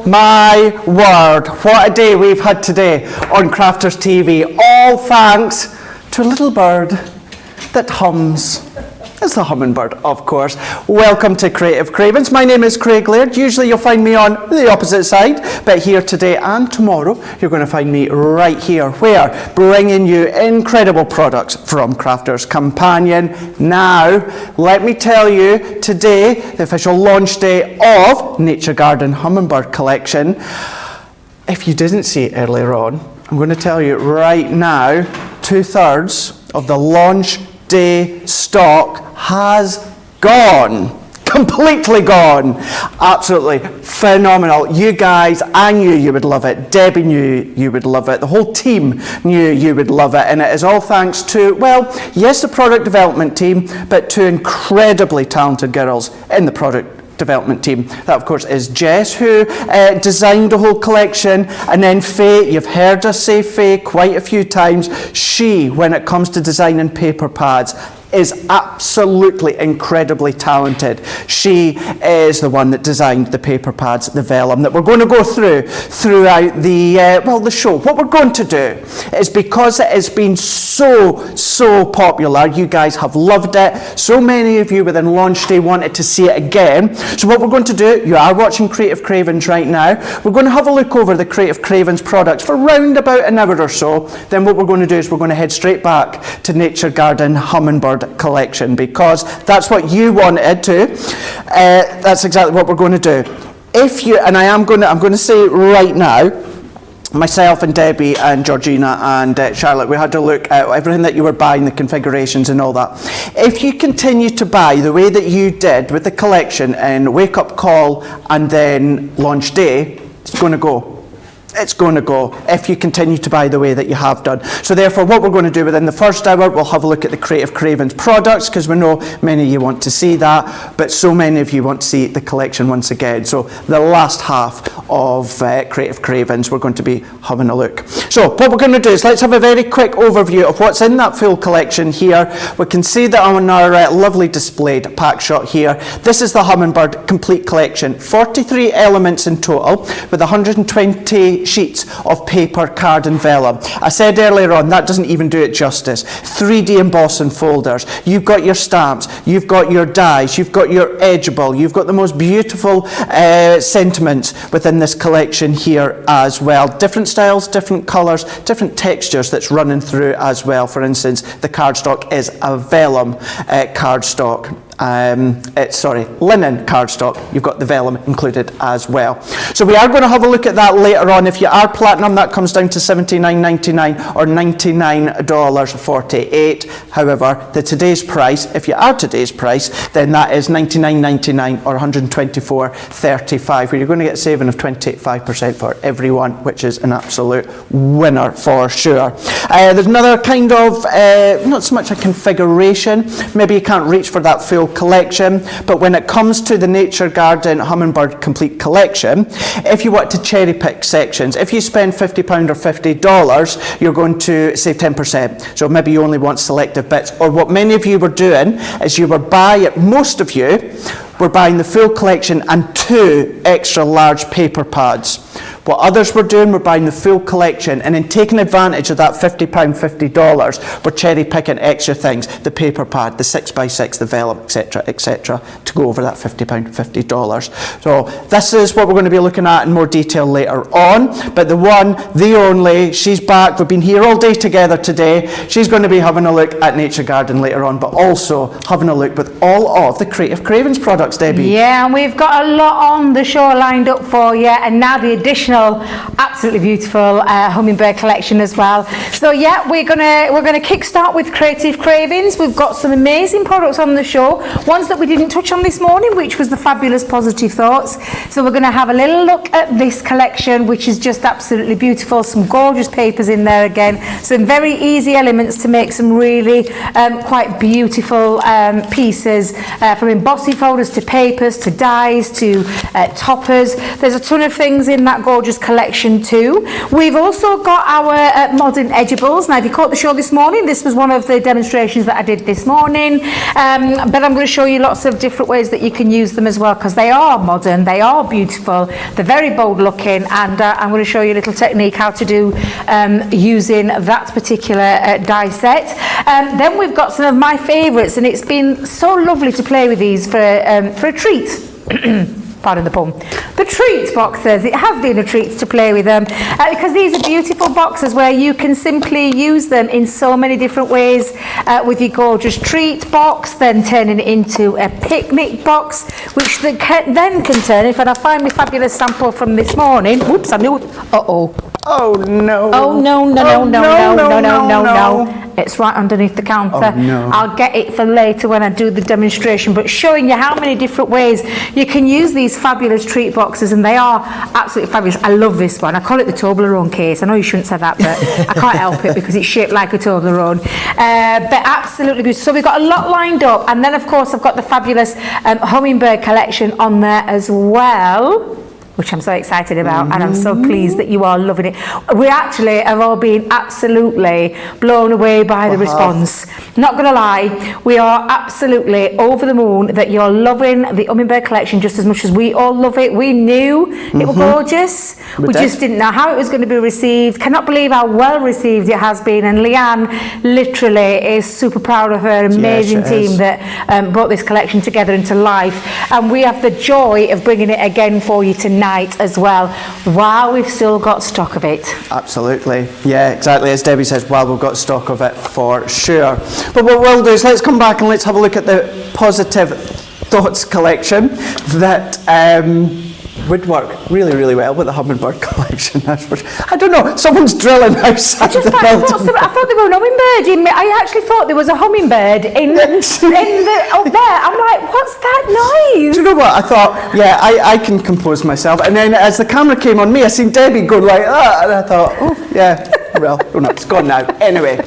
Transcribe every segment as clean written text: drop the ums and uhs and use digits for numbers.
My word, what a day we've had today on Crafters TV, all thanks to a little bird that hums. It's the Hummingbird, of course. Welcome to Creative Cravings. My name is Craig Laird. Usually you'll find me on the opposite side, but here today and tomorrow, you're going to find me right here, where bringing you incredible products from Crafters Companion. Now, let me tell you, today, the official launch day of Nature Garden Humminbird collection. If you didn't see it earlier on, I'm going to tell you right now, 2/3 of the launch day stock has gone. Completely gone. Absolutely phenomenal. You guys, I knew you would love it. Debbie knew you would love it. The whole team knew you would love it. And it is all thanks to, well, yes, the product development team, but to incredibly talented girls in the product development team. That, of course, is Jess, who designed the whole collection, and then Faye. You've heard us say Faye quite a few times. She, when it comes to designing paper pads, is absolutely incredibly talented. She is the one that designed the paper pads, the vellum, that we're going to go throughout the the show. What we're going to do is, because it has been so popular, you guys have loved it. So many of you within launch day wanted to see it again. So what we're going to do, you are watching Creative Cravings right now. We're going to have a look over the Creative Cravings products for round about an hour or so. Then what we're going to do is we're going to head straight back to Nature Garden Humminbird collection, because that's what you wanted to. That's exactly what we're going to do. If you, and I'm going to say right now, myself and Debbie and Georgina and Charlotte, we had to look at everything that you were buying, the configurations and all that. If you continue to buy the way that you did with the collection and Wake Up Call and then Launch Day, it's going to go. It's going to go if you continue to buy the way that you have done. So therefore, what we're going to do within the first hour, we'll have a look at the Creative Cravings products, because we know many of you want to see that, but so many of you want to see the collection once again. So the last half of Creative Cravings, we're going to be having a look. So what we're going to do is let's have a very quick overview of what's in that full collection here. We can see that on our lovely displayed pack shot here. This is the Humminbird Complete Collection. 43 elements in total, with 120 sheets of paper, card and vellum. I said earlier on, that doesn't even do it justice. 3D embossing folders. You've got your stamps, you've got your dies, you've got your edgeable, you've got the most beautiful sentiments within this collection here as well. Different styles, different colours, different textures that's running through as well. For instance, the cardstock is a vellum cardstock. Linen cardstock. You've got the vellum included as well. So we are going to have a look at that later on. If you are platinum, that comes down to $79.99 or $99.48. However, today's price, if you are today's price, then that is $99.99 or $124.35, where you're going to get a saving of 25% for everyone, which is an absolute winner for sure. There's another kind of, not so much a configuration, maybe you can't reach for that full collection, but when it comes to the Nature Garden Humminbird Complete Collection, if you want to cherry pick sections, if you spend £50 or $50, you're going to save 10%. So maybe you only want selective bits, or what many of you were doing is you were buying, most of you were buying the full collection and 2 extra large paper pads. What others were doing were buying the full collection and then taking advantage of that £50, $50, we're cherry picking extra things, the paper pad, the 6x6, the vellum, etc., to go over that £50, $50. So this is what we're going to be looking at in more detail later on. But the one, the only, she's back. We've been here all day together today. She's going to be having a look at Nature Garden later on, but also having a look with all of the Creative Cravings products, Debbie. Yeah, and we've got a lot on the show lined up for you, and now the additional absolutely beautiful Humminbird collection as well. So yeah, we're gonna kickstart with Creative Cravings. We've got some amazing products on the show, ones that we didn't touch on this morning, which was the fabulous Positive Thoughts. So we're gonna have a little look at this collection, which is just absolutely beautiful. Some gorgeous papers in there again, some very easy elements to make some really quite beautiful pieces, from embossing folders to papers to dies to toppers. There's a ton of things in that gorgeous gorgeous collection too. We've also got our modern edibles. Now, if you caught the show this morning, this was one of the demonstrations that I did this morning. But I'm going to show you lots of different ways that you can use them as well, because they are modern, they are beautiful, they're very bold looking, and I'm going to show you a little technique how to do using that particular die set. Then we've got some of my favourites, and it's been so lovely to play with these for a treat. Pardon the pun. The treat boxes, it has been a treat to play with them because these are beautiful boxes where you can simply use them in so many different ways with your gorgeous treat box, then turning it into a picnic box, which then can turn, if I find my fabulous sample from this morning, whoops, I knew, uh-oh. Oh no. Oh no, no, no, no, no, no, no, no, no. It's right underneath the counter. Oh, no. I'll get it for later when I do the demonstration, but showing you how many different ways you can use these fabulous treat boxes, and they are absolutely fabulous. I love this one. I call it the Toblerone case. I know you shouldn't say that, but I can't help it because it's shaped like a Toblerone. But absolutely beautiful. So we've got a lot lined up, and then of course I've got the fabulous Hummingbird collection on there as well, which I'm so excited about, and I'm so pleased that you are loving it. We actually have all been absolutely blown away by the response. Not gonna lie, we are absolutely over the moon that you're loving the Hummingbird collection just as much as we all love it. We knew it was gorgeous. We just didn't know how it was going to be received. Cannot believe how well received it has been, and Leanne literally is super proud of her amazing team that brought this collection together into life, and we have the joy of bringing it again for you tonight as well, while we've still got stock of it. Absolutely, yeah, exactly as Debbie says, while we've got stock of it for sure. But what we'll do is let's come back and let's have a look at the Positive Thoughts collection that would work really, really well with the Hummingbird collection. That's for sure. I don't know, someone's drilling outside the building. I thought there were an hummingbird. I actually thought there was a hummingbird in the up there. I'm like, what's that noise? Do you know what? I thought, yeah, I can compose myself. And then as the camera came on me, I seen Debbie go like that, and I thought, oh, yeah, well, oh no, it's gone now. Anyway.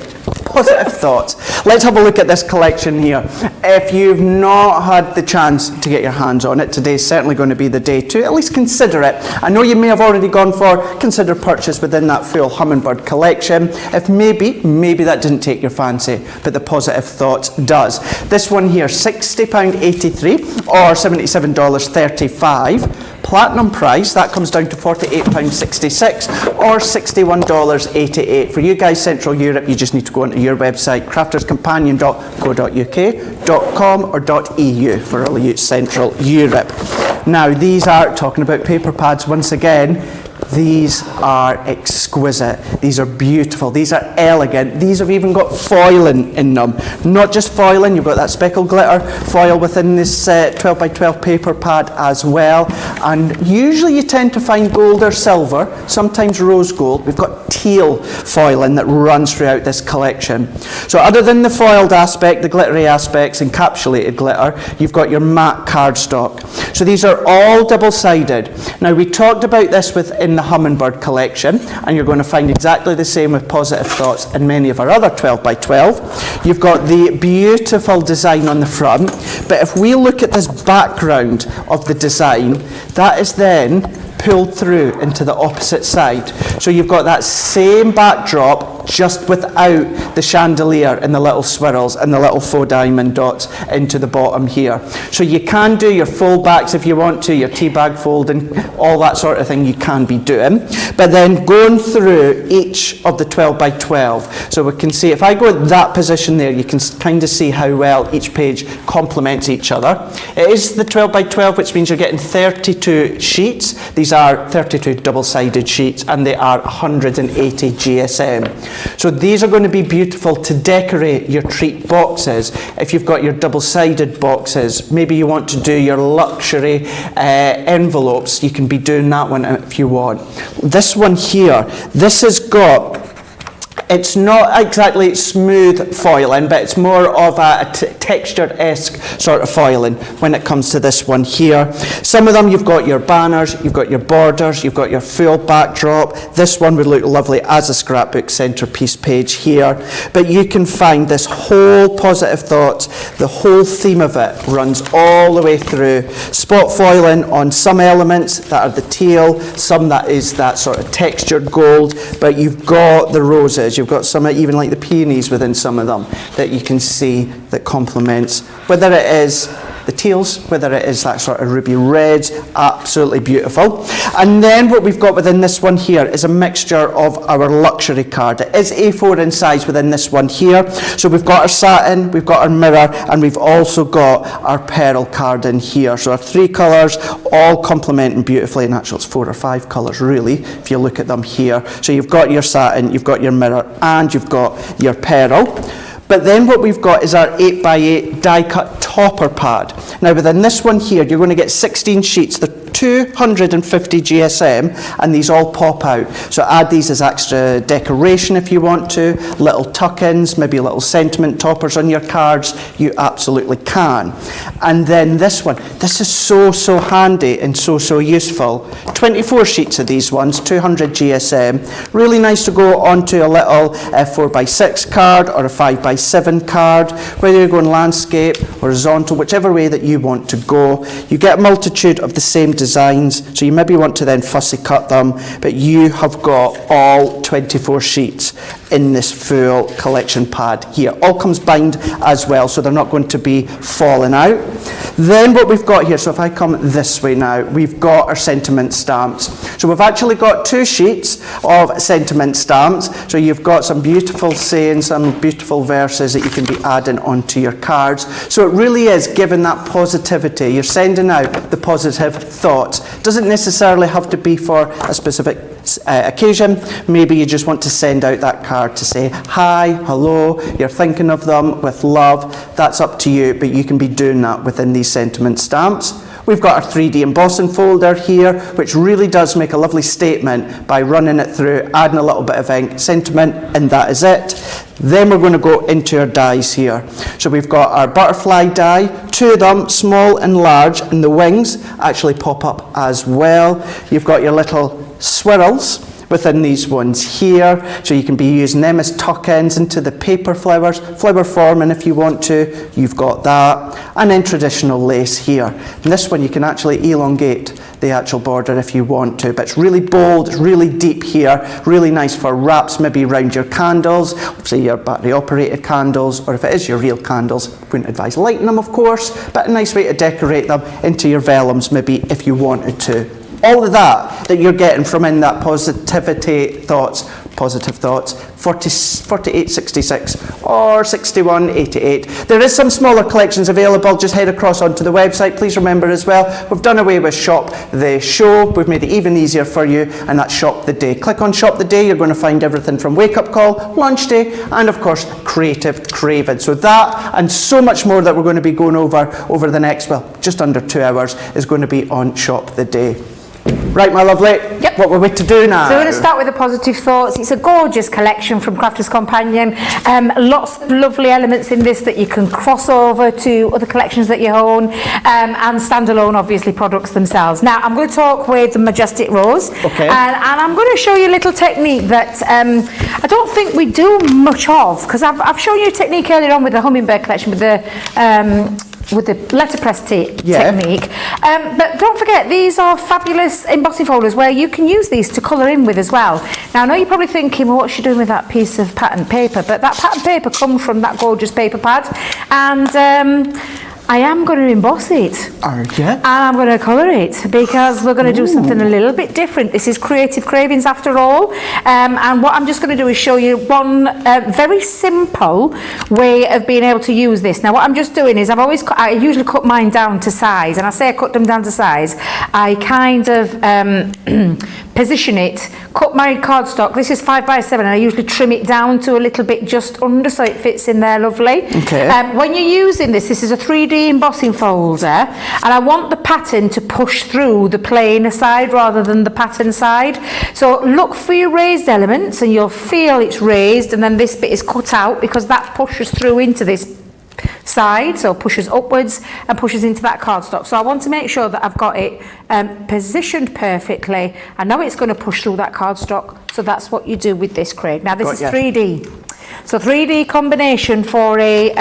Positive Thoughts. Let's have a look at this collection here. If you've not had the chance to get your hands on it, today's certainly going to be the day to at least consider it. I know you may have already gone for consider purchase within that full Hummingbird collection. If maybe that didn't take your fancy, but the Positive Thoughts does. This one here, £60.83 or $77.35. Platinum price, that comes down to £48.66 or $61.88. For you guys Central Europe, you just need to go onto your website, crafterscompanion.co.uk.com or .eu for all of you Central Europe. Now these are, talking about paper pads once again, these are exquisite, these are beautiful, these are elegant, these have even got foiling in them. Not just foiling, you've got that speckled glitter foil within this 12 by 12 paper pad as well, and usually you tend to find gold or silver, sometimes rose gold. We've got teal foiling that runs throughout this collection. So other than the foiled aspect, the glittery aspects, encapsulated glitter, you've got your matte cardstock. So these are all double-sided. Now we talked about this within the Hummingbird collection, and you're going to find exactly the same with Positive Thoughts and many of our other 12 by 12. You've got the beautiful design on the front, but if we look at this background of the design, that is then pulled through into the opposite side. So you've got that same backdrop just without the chandelier and the little swirls and the little faux diamond dots into the bottom here. So you can do your fold backs if you want to, your tea bag folding, all that sort of thing you can be doing. But then going through each of the 12 by 12. So we can see, if I go at that position there, you can kind of see how well each page complements each other. It is the 12 by 12, which means you're getting 32 sheets. These are 32 double-sided sheets, and they are 180 GSM. So these are going to be beautiful to decorate your treat boxes. If you've got your double-sided boxes, maybe you want to do your luxury envelopes, you can be doing that one if you want. This one here, this has got It's not exactly smooth foiling, but it's more of a textured-esque sort of foiling when it comes to this one here. Some of them, you've got your banners, you've got your borders, you've got your full backdrop. This one would look lovely as a scrapbook centerpiece page here. But you can find this whole positive thoughts, the whole theme of it runs all the way through. Spot foiling on some elements that are the teal, some that is that sort of textured gold, but you've got the roses, you've got some even like the peonies within some of them that you can see that complements, whether it is the teals, whether it is that sort of ruby reds, absolutely beautiful. And then what we've got within this one here is a mixture of our luxury card. It is A4 in size within this one here. So we've got our satin, we've got our mirror, and we've also got our pearl card in here. So our 3 colours all complementing beautifully, and actually it's 4 or 5 colours really, if you look at them here. So you've got your satin, you've got your mirror, and you've got your pearl. But then what we've got is our 8x8 die-cut topper pad. Now within this one here, you're going to get 16 sheets. They're 250 GSM, and these all pop out. So add these as extra decoration if you want to, little tuck-ins, maybe little sentiment toppers on your cards, you absolutely can. And then this one, this is so handy and so useful. 24 sheets of these ones, 200 GSM, really nice to go onto a little 4x6 card or a 5x7 card, whether you're going landscape, horizontal, whichever way that you want to go. You get a multitude of the same designs, so you maybe want to then fussy cut them, but you have got all 24 sheets in this full collection pad here. All comes bound as well, so they're not going to be falling out. Then what we've got here, so if I come this way now, we've got our sentiment stamps. So we've actually got 2 sheets of sentiment stamps, so you've got some beautiful sayings, some beautiful verses that you can be adding onto your cards. So it really is giving that positivity. You're sending out the positive thoughts. Doesn't necessarily have to be for a specific occasion. Maybe you just want to send out that card to say hi, hello, you're thinking of them with love. That's up to you, but you can be doing that within these sentiment stamps. We've got our 3D embossing folder here, which really does make a lovely statement by running it through, adding a little bit of ink, sentiment, and that is it. Then we're going to go into our dies here. So we've got our butterfly die, 2 of them, small and large, and the wings actually pop up as well. You've got your little swirls within these ones here, so you can be using them as tuck-ins into the paper flowers, flower forming if you want to, you've got that. And then traditional lace here. And this one you can actually elongate the actual border if you want to, but it's really bold, it's really deep here, really nice for wraps maybe around your candles, say your battery operated candles, or if it is your real candles, wouldn't advise lighting them of course, but a nice way to decorate them into your vellums maybe if you wanted to. All of that you're getting from in that positive thoughts, 4866 or 6188. There is some smaller collections available, just head across onto the website. Please remember as well, we've done away with Shop the Show, we've made it even easier for you, and that's Shop the Day. Click on Shop the Day, you're going to find everything from Wake Up Call, Lunch Day, and of course Creative Craving. So that and so much more that we're going to be going over the next, well, just under 2 hours is going to be on Shop the Day. Right, my lovely. Yep. What we're going to do now? So we're going to start with the positive thoughts. It's a gorgeous collection from Crafter's Companion. Lots of lovely elements in this that you can cross over to other collections that you own, and standalone, obviously, products themselves. Now, I'm going to talk with the Majestic Rose. Okay. And I'm going to show you a little technique that I don't think we do much of, because I've shown you a technique earlier on with the Humminbird collection, with the letterpress technique. But don't forget, these are fabulous embossing folders where you can use these to colour in with as well. Now, I know you're probably thinking, well, what's she doing with that piece of pattern paper? But that pattern paper comes from that gorgeous paper pad, and I am going to emboss it. Are you? And I'm going to colour it, because we're going to do something a little bit different. This is Creative Cravings after all. And what I'm just going to do is show you one very simple way of being able to use this. Now, what I'm just doing is I usually cut mine down to size. And I say I cut them down to size. I kind of position it, cut my cardstock. This is 5x7 and I usually trim it down to a little bit just under so it fits in there lovely. Okay. When you're using this is a 3D embossing folder, and I want the pattern to push through the plain side rather than the pattern side. So look for your raised elements and you'll feel it's raised, and then this bit is cut out because that pushes through into this side, so pushes upwards and pushes into that cardstock. So I want to make sure that I've got it positioned perfectly. I know it's going to push through that cardstock, so that's what you do with this, Craig. Now this is 3D, so 3D combination for a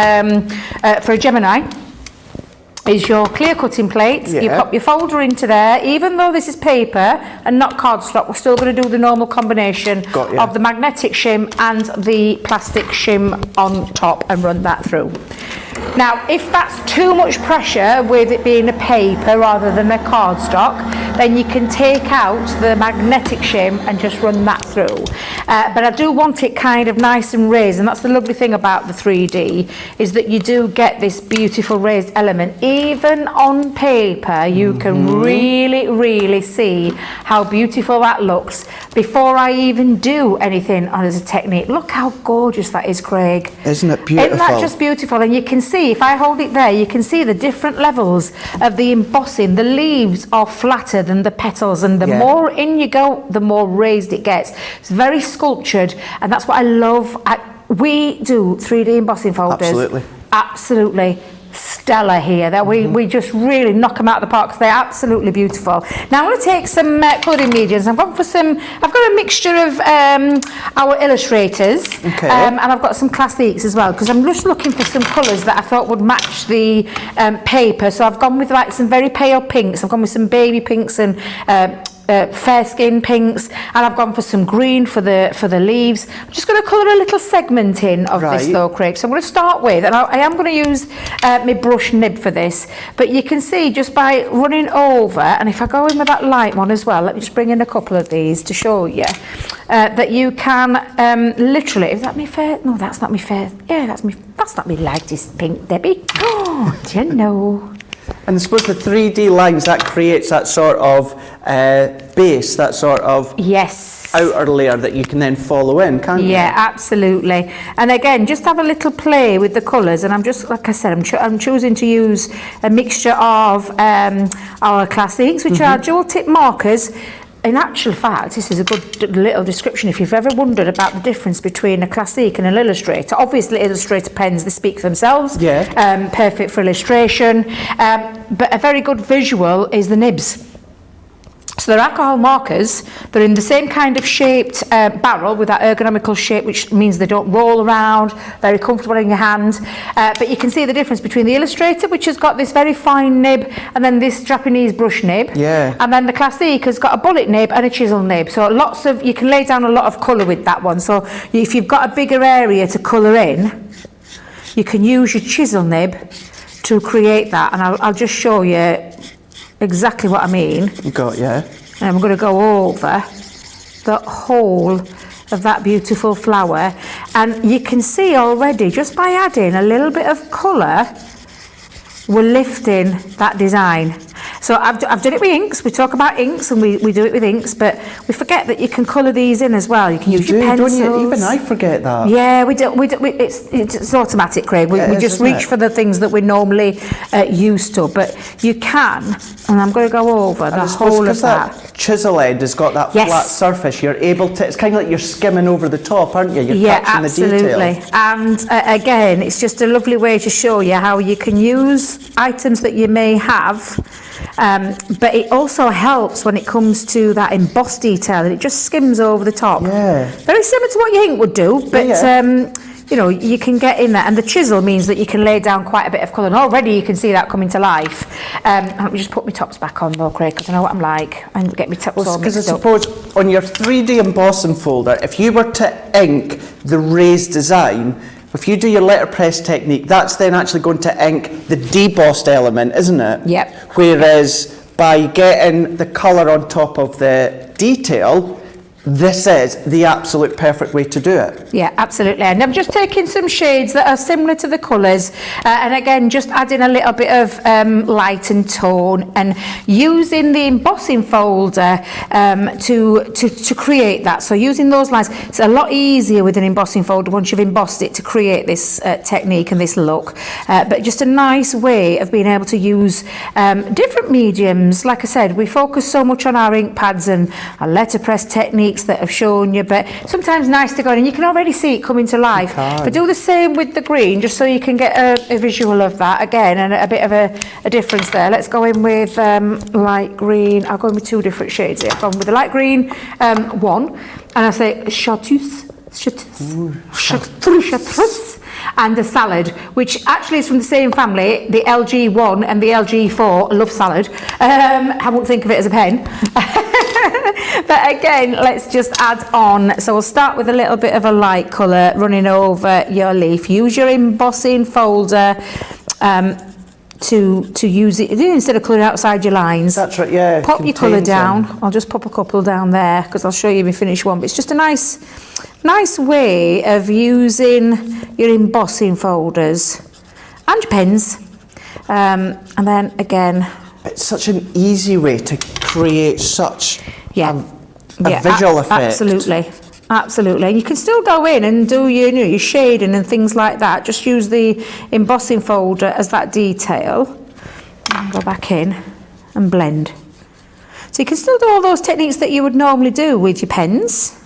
Gemini is your clear cutting plate. You pop your folder into there. Even though this is paper and not cardstock, we're still going to do the normal combination of the magnetic shim and the plastic shim on top and run that through. Now, if that's too much pressure with it being a paper rather than a cardstock, then you can take out the magnetic shim and just run that through. But I do want it kind of nice and raised, and that's the lovely thing about the 3D, is that you do get this beautiful raised element. Even on paper, you can really see how beautiful that looks before I even do anything on as a technique. Look how gorgeous that is, Craig. Isn't it beautiful? Isn't that just beautiful? And you can see, if I hold it there, you can see the different levels of the embossing. The leaves are flatter than the petals, and the more in you go, the more raised it gets. It's very sculptured, and that's what I love. We do 3D embossing folders. Absolutely stellar here. That we just really knock them out of the park because they're absolutely beautiful. Now I'm going to take some colouring mediums. I've got a mixture of our illustrators, and I've got some classics as well, because I'm just looking for some colours that I thought would match the paper. So I've gone with like some very pale pinks. I've gone with some baby pinks and fair skin pinks, and I've gone for some green for the leaves. I'm just going to colour a little segment in of this though, Craig. So I'm going to start with, and I am going to use my brush nib for this, but you can see just by running over, and if I go in with that light one as well, let me just bring in a couple of these to show you that you can literally, is that me fair? No, that's not me fair. Yeah, that's not me lightest pink, Debbie. Oh, do you know? And I suppose the 3D lines, that creates that sort of base, that sort of outer layer that you can then follow in, can't you? Yeah, absolutely. And again, just have a little play with the colours, and I'm just, like I said, I'm choosing to use a mixture of our classics, which are dual tip markers. In actual fact, this is a good little description if you've ever wondered about the difference between a classic and an illustrator. Obviously, illustrator pens, they speak for themselves. Perfect for illustration. But a very good visual is the nibs. So they're alcohol markers. They're in the same kind of shaped barrel with that ergonomical shape, which means they don't roll around, very comfortable in your hand. But you can see the difference between the illustrator, which has got this very fine nib, and then this Japanese brush nib. And then the classic has got a bullet nib and a chisel nib. So you can lay down a lot of colour with that one. So if you've got a bigger area to colour in, you can use your chisel nib to create that. And I'll just show you exactly what I mean. And I'm going to go over the whole of that beautiful flower, and you can see already just by adding a little bit of colour, we're lifting that design. So I've done it with inks. We talk about inks, and we do it with inks, but we forget that you can colour these in as well. You can use your pencils. Don't you? Even I forget that. Yeah, we do. It's automatic, Craig. We just reach for the things that we're normally used to, but you can. And I'm going to go over the whole of that. Chisel end has got that flat surface. You're able to. It's kind of like you're skimming over the top, aren't you? You're touching the detail. And again, it's just a lovely way to show you how you can use items that you may have. But it also helps when it comes to that embossed detail, and it just skims over the top. Very similar to what your ink would do, but you know, you can get in there, and the chisel means that you can lay down quite a bit of colour, and already you can see that coming to life. Let me just put my tops back on though, Craig, because I know what I'm like. I get my tops all mixed up. Because I suppose on your 3D embossing folder, if you were to ink the raised design, if you do your letterpress technique, that's then actually going to ink the debossed element, isn't it? Whereas by getting the colour on top of the detail, this is the absolute perfect way to do it. Yeah, absolutely. And I'm just taking some shades that are similar to the colours, and again, just adding a little bit of light and tone, and using the embossing folder to create that. So using those lines, it's a lot easier with an embossing folder once you've embossed it to create this technique and this look. But just a nice way of being able to use different mediums. Like I said, we focus so much on our ink pads and our letterpress techniques that I've shown you, but sometimes nice to go in and you can already see it coming to life. But do the same with the green, just so you can get a visual of that again, and a bit of a difference there. Let's go in with light green. I'll go in with 2 different shades here. I've gone with the light green one, and I say chartreuse, and the salad, which actually is from the same family, the LG1 and the LG4. I love salad. I won't think of it as a pen. But again, let's just add on. So we'll start with a little bit of a light colour running over your leaf. Use your embossing folder to use it instead of colouring outside your lines. That's right, yeah. Pop your colour down. I'll just pop a couple down there because I'll show you my finished one. But it's just a nice way of using your embossing folders and your pens. And then again, it's such an easy way to create such a visual effect. Absolutely. And you can still go in and do your shading and things like that. Just use the embossing folder as that detail. And go back in and blend. So you can still do all those techniques that you would normally do with your pens,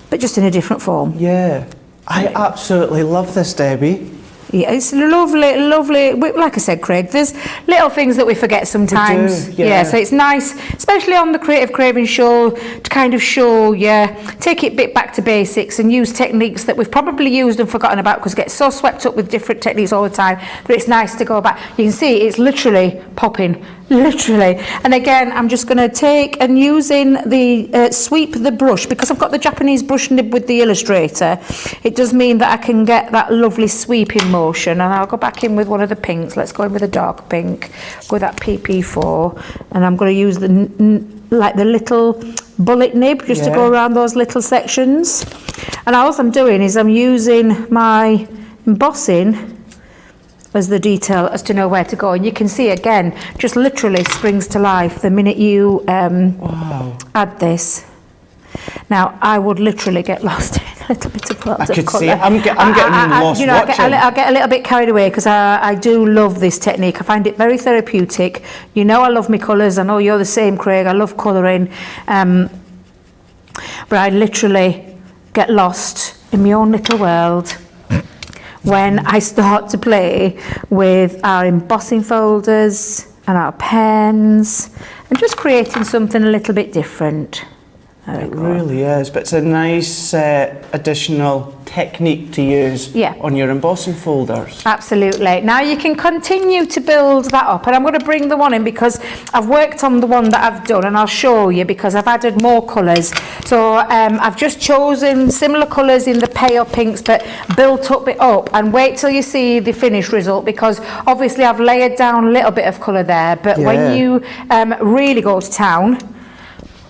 but just in a different form. Yeah, I absolutely love this, Debbie. Yeah, it's lovely. Like I said, Craig, there's little things that we forget sometimes. We do, yeah. So it's nice, especially on the Creative Craving show, to kind of show you, take it a bit back to basics and use techniques that we've probably used and forgotten about because we get so swept up with different techniques all the time that it's nice to go back. You can see it's literally popping. Literally. And again, I'm just going to take and using the sweep the brush, because I've got the Japanese brush nib with the Illustrator. It does mean that I can get that lovely sweeping motion. And I'll go back in with one of the pinks. Let's go in with a dark pink. Go with that PP4. And I'm going to use the little bullet nib just to go around those little sections. And all I'm doing is I'm using my embossing as the detail as to know where to go, and you can see again just literally springs to life the minute you add this. Now I would literally get lost in a little bit of colour. I could see it. I'm getting lost watching. I get a little bit carried away because I do love this technique. I find it very therapeutic. You know I love my colours. I know you're the same, Craig. I love colouring, but I literally get lost in my own little world when I start to play with our embossing folders and our pens and just creating something a little bit different. It really is, but it's a nice additional technique to use on your embossing folders. Absolutely. Now you can continue to build that up, and I'm going to bring the one in because I've worked on the one that I've done, and I'll show you because I've added more colours. So I've just chosen similar colours in the pale pinks, but built it up, and wait till you see the finished result, because obviously I've layered down a little bit of colour there, but when you really go to town,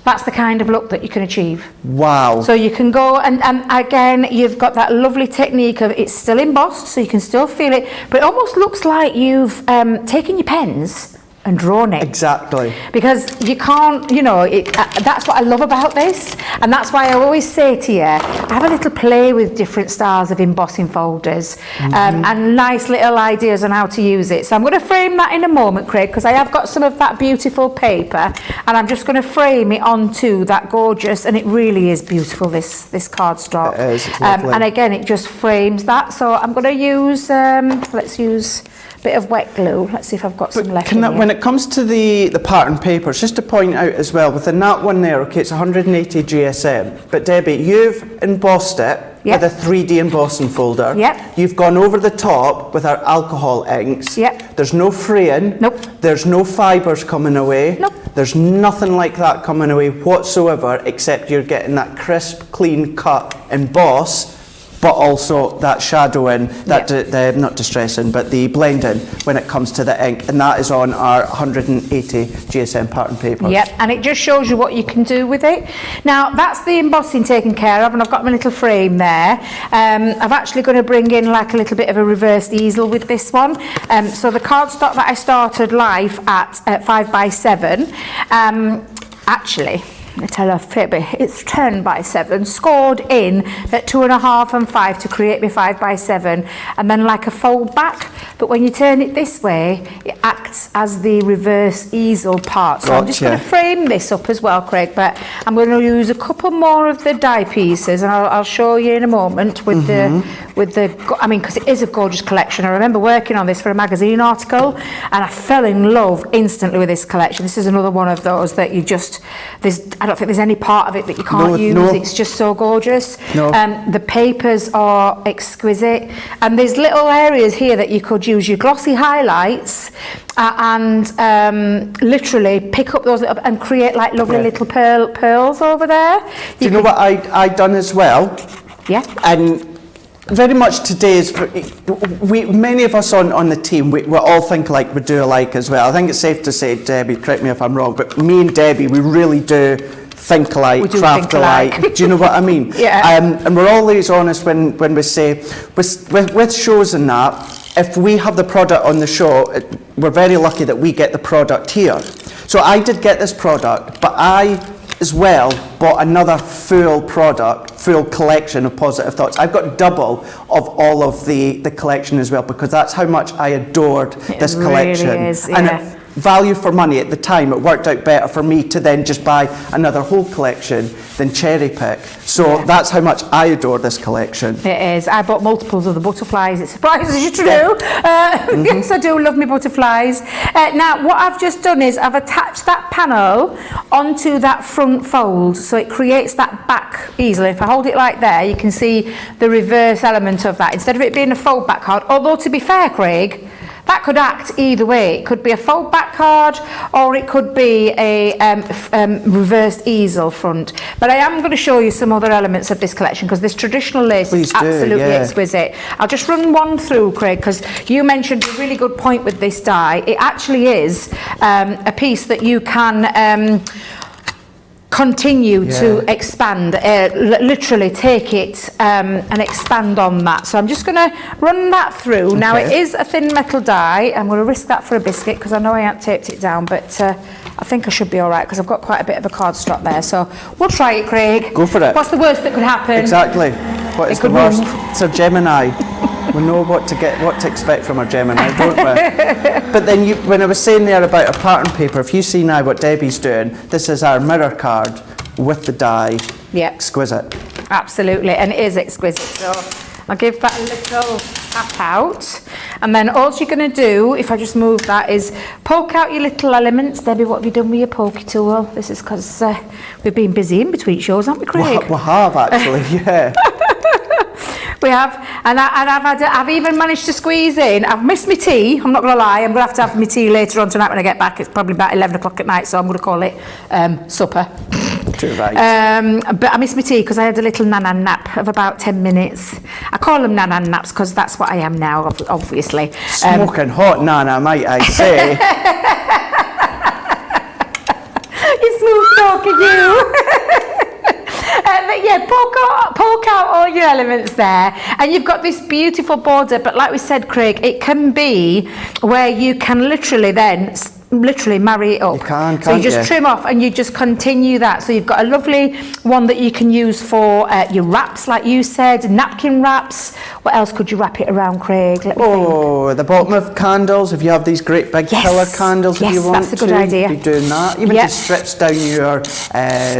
that's the kind of look that you can achieve. Wow. So you can go and again, you've got that lovely technique of it's still embossed, so you can still feel it, but it almost looks like you've taken your pens and drawn it. Exactly. Because you can't, that's what I love about this, and that's why I always say to you, have a little play with different styles of embossing folders and nice little ideas on how to use it. So I'm going to frame that in a moment, Craig, because I have got some of that beautiful paper, and I'm just going to frame it onto that gorgeous, and it really is beautiful, this cardstock. It is, it's lovely. And again, it just frames that. So I'm going to use, let's use bit of wet glue. Let's see if I've got some left in here. When it comes to the pattern papers, just to point out as well, within that one there, okay, it's 180 GSM, but Debbie, you've embossed it with a 3D embossing folder. Yep. You've gone over the top with our alcohol inks. Yep. There's no fraying. Nope. There's no fibres coming away. Nope. There's nothing like that coming away whatsoever, except you're getting that crisp, clean cut emboss but also that shadowing, that not distressing, but the blending when it comes to the ink, and that is on our 180 GSM pattern paper. Yep, and it just shows you what you can do with it. Now that's the embossing taken care of, and I've got my little frame there. I've actually going to bring in like a little bit of a reversed easel with this one. So the cardstock that I started life at 5x7, actually, I tell a fib, it's 10x7, scored in at 2.5 and 5 to create me 5x7, and then like a fold back. But when you turn it this way, it acts as the reverse easel part. So I'm just going to frame this up as well, Craig, but I'm going to use a couple more of the die pieces, and I'll show you in a moment with I mean, because it is a gorgeous collection. I remember working on this for a magazine article, and I fell in love instantly with this collection. This is another one of those that you just, I don't think there's any part of it that you can't use. No. It's just so gorgeous. No. The papers are exquisite, and there's little areas here that you could use your glossy highlights and literally pick up those and create like lovely little pearls over there. Do you know what I done as well? Yeah. And very much today's, many of us on the team, we all think like we do alike as well. I think it's safe to say, Debbie, correct me if I'm wrong, but me and Debbie, we really do think alike, craft alike. Do you know what I mean? Yeah. And we're always honest when we say, with shows and that, if we have the product on the show, we're very lucky that we get the product here. So I did get this product, but I as well bought another full collection of Positive Thoughts. I've got double of all of the collection as well, because that's how much I adored this collection. Really is, yeah. And value for money at the time, it worked out better for me to then just buy another whole collection than cherry pick. So that's how much I adore this collection. It is. I bought multiples of the butterflies. It surprises you to do. Yes, I do love me butterflies. Now, what I've just done is I've attached that panel onto that front fold, so it creates that back easel. If I hold it like there, you can see the reverse element of that, instead of it being a fold back card. Although, to be fair, Craig, that could act either way. It could be a fold back card, or it could be a reversed easel front. But I am going to show you some other elements of this collection, because this traditional lace is absolutely exquisite. I'll just run one through, Craig, because you mentioned a really good point with this die. It actually is a piece that you can continue to expand, literally take it and expand on that. So I'm just going to run that through. Okay. Now, it is a thin metal die. I'm going to risk that for a biscuit because I know I haven't taped it down, but I think I should be all right because I've got quite a bit of a cardstock there. So we'll try it, Craig. Go for it. What's the worst that could happen? Exactly. What is the worst? It's a Gemini. We know what to expect from our Gemini, don't we? But then, when I was saying there about a pattern paper, if you see now what Debbie's doing, this is our mirror card with the die. Yeah. Exquisite. Absolutely, and it is exquisite. So I'll give that a little tap out, and then all you're going to do, if I just move that, is poke out your little elements. Debbie, what have you done with your pokey tool? This is because we've been busy in between shows, haven't we, Craig? We have actually, yeah. We have, and I've even managed to squeeze in. I've missed my tea. I'm not going to lie. I'm going to have my tea later on tonight when I get back. It's probably about 11 o'clock at night, so I'm going to call it supper. Too right. But I missed my tea because I had a little nanan nap of about 10 minutes. I call them nanan naps because that's what I am now, obviously. Smoking hot nana, might I say. You smooth talking, you. But yeah, poke out all your elements there, and you've got this beautiful border. But like we said, Craig, it can be where you can literally marry it up. You can so you just trim off and you just continue that. So you've got a lovely one that you can use for your wraps, like you said, napkin wraps. What else could you wrap it around, Craig? Let me think. The bottom of candles, if you have these great big pillar candles, if you want to. That's a good idea. Be doing that. Even just strips down your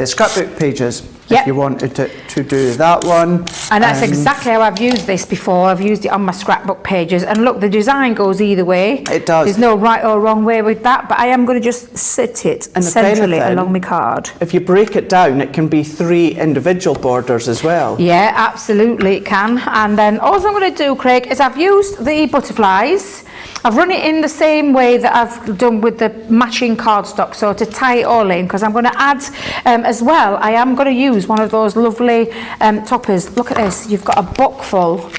scrapbook pages. If you wanted to do that one. And that's exactly how I've used this before. I've used it on my scrapbook pages. And look, the design goes either way. It does. There's no right or wrong way with that, but I am going to just sit it centrally along my card. If you break it down, it can be 3 individual borders as well. Yeah, absolutely it can. And then all I'm going to do, Craig, is I've used the butterflies. I've run it in the same way that I've done with the matching cardstock, so to tie it all in, because I'm going to add as well, I am going to use use one of those lovely toppers. Look at this, you've got a book full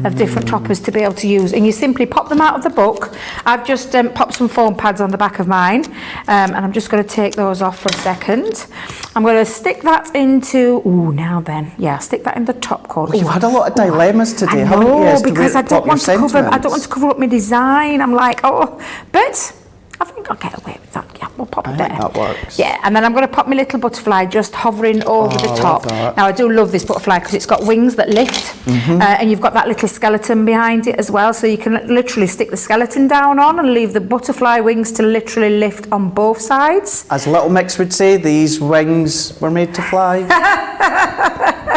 of different toppers to be able to use, and you simply pop them out of the book. I've just popped some foam pads on the back of mine, and I'm just going to take those off for a second. I'm going to stick that into, stick that in the top corner. You've had a lot of dilemmas today, haven't you? No, because I don't want to cover up my design. I'm like, but I think I'll get away with that. Yeah, we'll pop it there. That works. Yeah, and then I'm going to pop my little butterfly just hovering over the top. Now, I do love this butterfly because it's got wings that lift, and you've got that little skeleton behind it as well, so you can literally stick the skeleton down on and leave the butterfly wings to literally lift on both sides. As Little Mix would say, these wings were made to fly.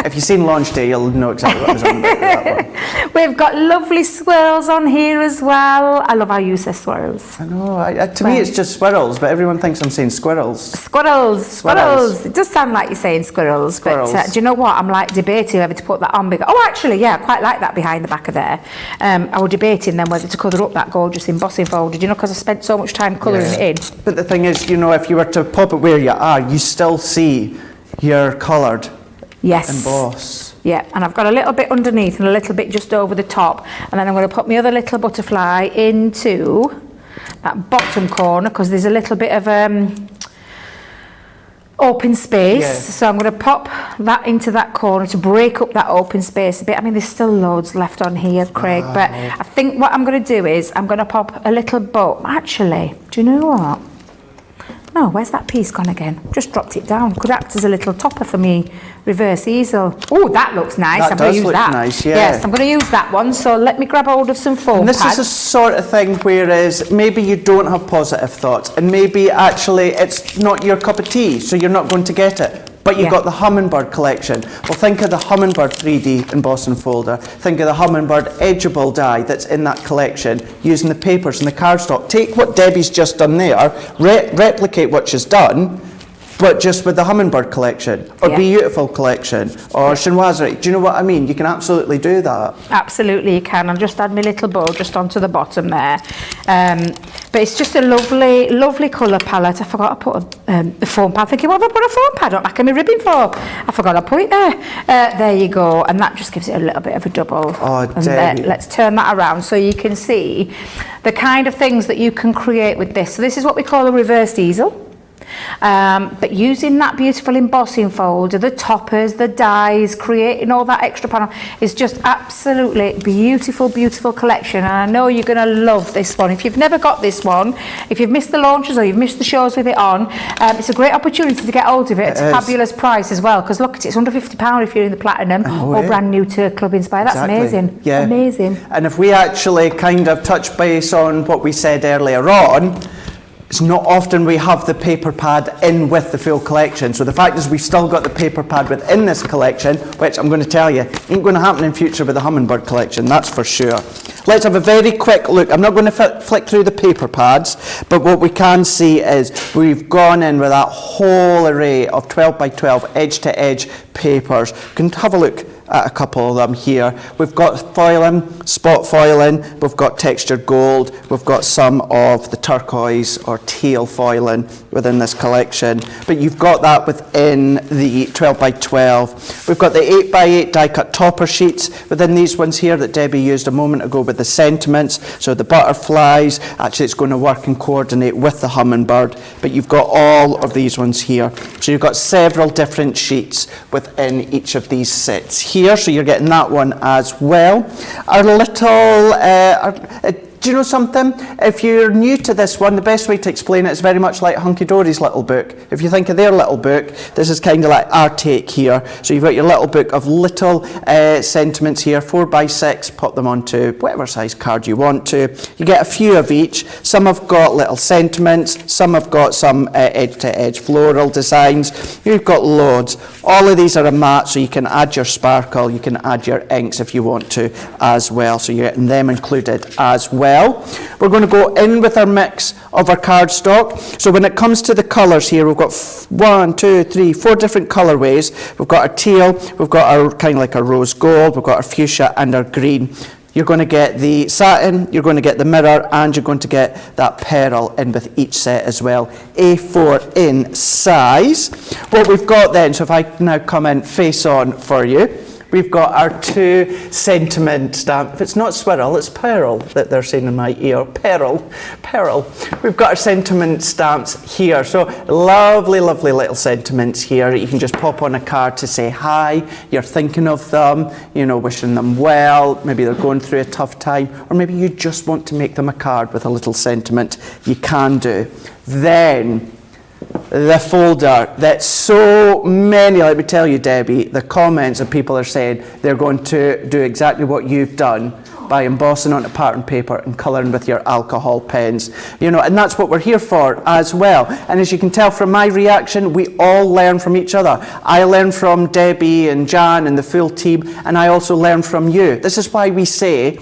If you've seen Launch Day, you'll know exactly what I was on about with that one. We've got lovely swirls on here as well. I love how you say swirls. I know. To me, it's just swirls, but everyone thinks I'm saying squirrels. Squirrels. It does sound like you're saying squirrels. But do you know what? I'm like debating whether to put that on. Actually, yeah, I quite like that behind the back of there. I was debating then whether to colour up that gorgeous embossing folder, because I spent so much time colouring it in. But the thing is, if you were to pop it where you are, you still see your coloured emboss. Yeah, and I've got a little bit underneath and a little bit just over the top, and then I'm going to put my other little butterfly into that bottom corner because there's a little bit of open space, so I'm going to pop that into that corner to break up that open space a bit. I mean, there's still loads left on here, Craig, but I think what I'm going to do is I'm going to pop a little bow. Actually, do you know what? No, where's that piece gone again? Just dropped it down. Could act as a little topper for me reverse easel. Oh, that looks nice. I'm going to use that. Nice, yeah. Yes, I'm going to use that one. So let me grab hold of some foam pads. pads. This is a sort of thing whereas maybe you don't have positive thoughts and maybe actually it's not your cup of tea, so you're not going to get it. But you've got the Humminbird collection. Well, think of the Humminbird 3D embossing folder. Think of the Humminbird edgeable die that's in that collection, using the papers and the cardstock. Take what Debbie's just done there, replicate what she's done, but just with the Humminbird collection, or Beautiful collection, or chinoiserie. Do you know what I mean? You can absolutely do that. Absolutely, you can. I'll just add my little bow just onto the bottom there. But it's just a lovely, lovely colour palette. I forgot to put the foam pad. Thinking, what have I put a foam pad on? Like I'm a ribbon for? I forgot to put it there. There you go. And that just gives it a little bit of a double. Oh, Debbie. Let's turn that around so you can see the kind of things that you can create with this. So this is what we call a reversed easel. But using that beautiful embossing folder, the toppers, the dies, creating all that extra panel is just absolutely beautiful, beautiful collection. And I know you're going to love this one. If you've never got this one, if you've missed the launches or you've missed the shows with it on, it's a great opportunity to get hold of it. It's a fabulous price as well, because look, it's under £50 if you're in the platinum or brand new to Club Inspire. That's amazing. Yeah. Amazing. And if we actually kind of touch base on what we said earlier on, it's not often we have the paper pad in with the full collection. So the fact is we've still got the paper pad within this collection, which I'm going to tell you, ain't going to happen in future with the Humminbird collection, that's for sure. Let's have a very quick look. I'm not going to flick through the paper pads, but what we can see is we've gone in with that whole array of 12 by 12 edge-to-edge papers. You can have a look at a couple of them here. We've got foiling, spot foiling, we've got textured gold, we've got some of the turquoise or teal foiling within this collection, but you've got that within the 12 by 12. We've got the 8 by 8 die cut topper sheets within these ones here that Debbie used a moment ago with the sentiments, so the butterflies, actually it's going to work and coordinate with the Humminbird, but you've got all of these ones here. So you've got several different sheets within each of these sets here, so you're getting that one as well. Our little, do you know something? If you're new to this one, the best way to explain it is very much like Hunky Dory's little book. If you think of their little book, this is kind of like our take here. So you've got your little book of little sentiments here, 4 by 6, pop them onto whatever size card you want to. You get a few of each. Some have got little sentiments, some have got some edge-to-edge floral designs. You've got loads. All of these are a matte, so you can add your sparkle, you can add your inks if you want to as well. So you're getting them included as well. We're going to go in with our mix of our cardstock. So when it comes to the colours here, we've got 1, 2, 3, 4 different colourways. We've got our teal, we've got our kind of like our rose gold, we've got our fuchsia and our green. You're going to get the satin, you're going to get the mirror, and you're going to get that pearl in with each set as well. A4 in size. What we've got then, so if I now come in face on for you, we've got our 2 sentiment stamp. If it's not swirl, it's pearl that they're saying in my ear. Pearl. We've got our sentiment stamps here. So lovely, lovely little sentiments here. You can just pop on a card to say hi. You're thinking of them, you know, wishing them well. Maybe they're going through a tough time. Or maybe you just want to make them a card with a little sentiment. You can do. Then the folder that so many, let me tell you, Debbie, the comments of people are saying they're going to do exactly what you've done by embossing onto pattern paper and colouring with your alcohol pens. You know, and that's what we're here for as well. And as you can tell from my reaction, we all learn from each other. I learn from Debbie and Jan and the full team, and I also learn from you. This is why we say,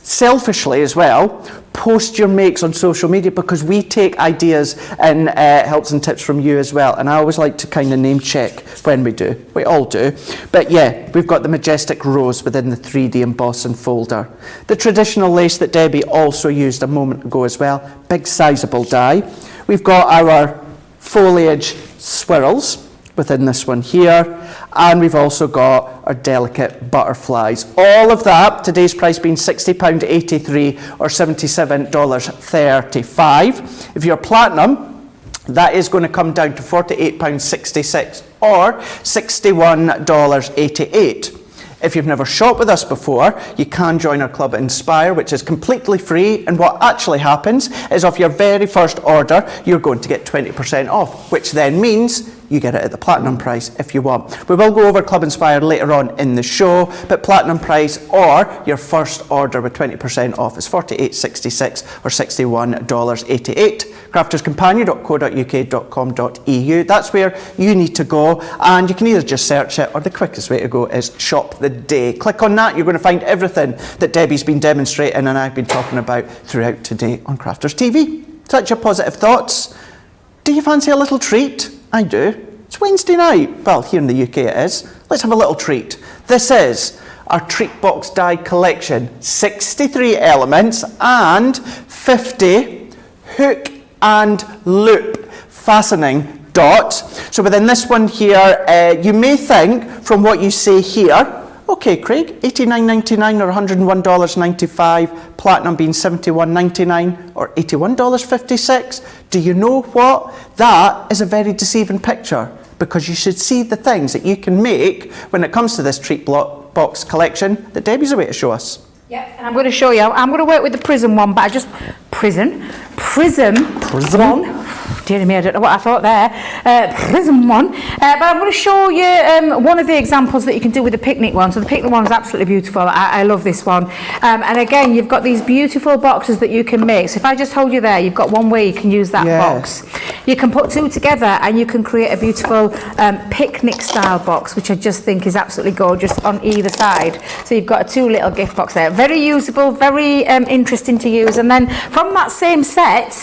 selfishly as well, post your makes on social media, because we take ideas and helps and tips from you as well. And I always like to kind of name check when we do. We all do. But yeah, we've got the majestic rose within the 3D embossing folder. The traditional lace that Debbie also used a moment ago as well. Big sizable die. We've got our foliage swirls within this one here, and we've also got our delicate butterflies. All of that, today's price being £60.83 or $77.35. If you're platinum, that is going to come down to £48.66 or $61.88. If you've never shopped with us before, you can join our club Inspire, which is completely free, and what actually happens is off your very first order, you're going to get 20% off, which then means you get it at the platinum price if you want. We will go over Club Inspire later on in the show, but platinum price or your first order with 20% off is $48.66 or $61.88. crafterscompanion.co.uk.com.au. That's where you need to go, and you can either just search it, or the quickest way to go is Shop the Day. Click on that, you're going to find everything that Debbie's been demonstrating and I've been talking about throughout today on Crafters TV. So that's your positive thoughts. Do you fancy a little treat? I do. It's Wednesday night. Well, here in the UK it is. Let's have a little treat. This is our treat box die collection. 63 elements and 50 hook and loop fastening dots. So within this one here, you may think from what you say here, okay, Craig, $89.99 or $101.95, platinum being $71.99 or $81.56. Do you know what? That is a very deceiving picture, because you should see the things that you can make when it comes to this treat box collection that Debbie's away to show us. Yeah, and I'm going to show you. I'm going to work with the prism one, but I just prism one. Dear me, I don't know what I thought there. Prism one. But I'm going to show you one of the examples that you can do with the picnic one. So the picnic one is absolutely beautiful. I love this one. And again, you've got these beautiful boxes that you can make. So if I just hold you there, you've got one way you can use that box. You can put two together and you can create a beautiful picnic style box, which I just think is absolutely gorgeous on either side. So you've got a two little gift box there. Very usable, very interesting to use. And then from that same set,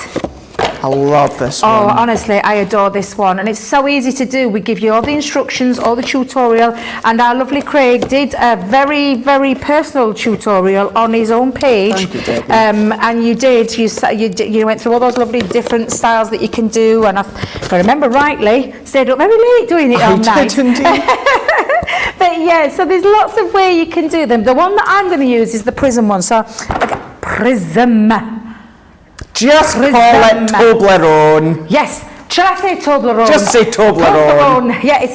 I love this one. Oh, honestly, I adore this one. And it's so easy to do. We give you all the instructions, all the tutorial. And our lovely Craig did a very, very personal tutorial on his own page. Thank you, Debbie. And you did. You went through all those lovely different styles that you can do. And if I remember rightly, stayed up very late doing it all night. I did indeed. But yeah, so there's lots of ways you can do them. The one that I'm going to use is the prism one. So, prism. Just call it Toblerone. Yes. Shall I say Toblerone? Just say Toblerone. Yeah,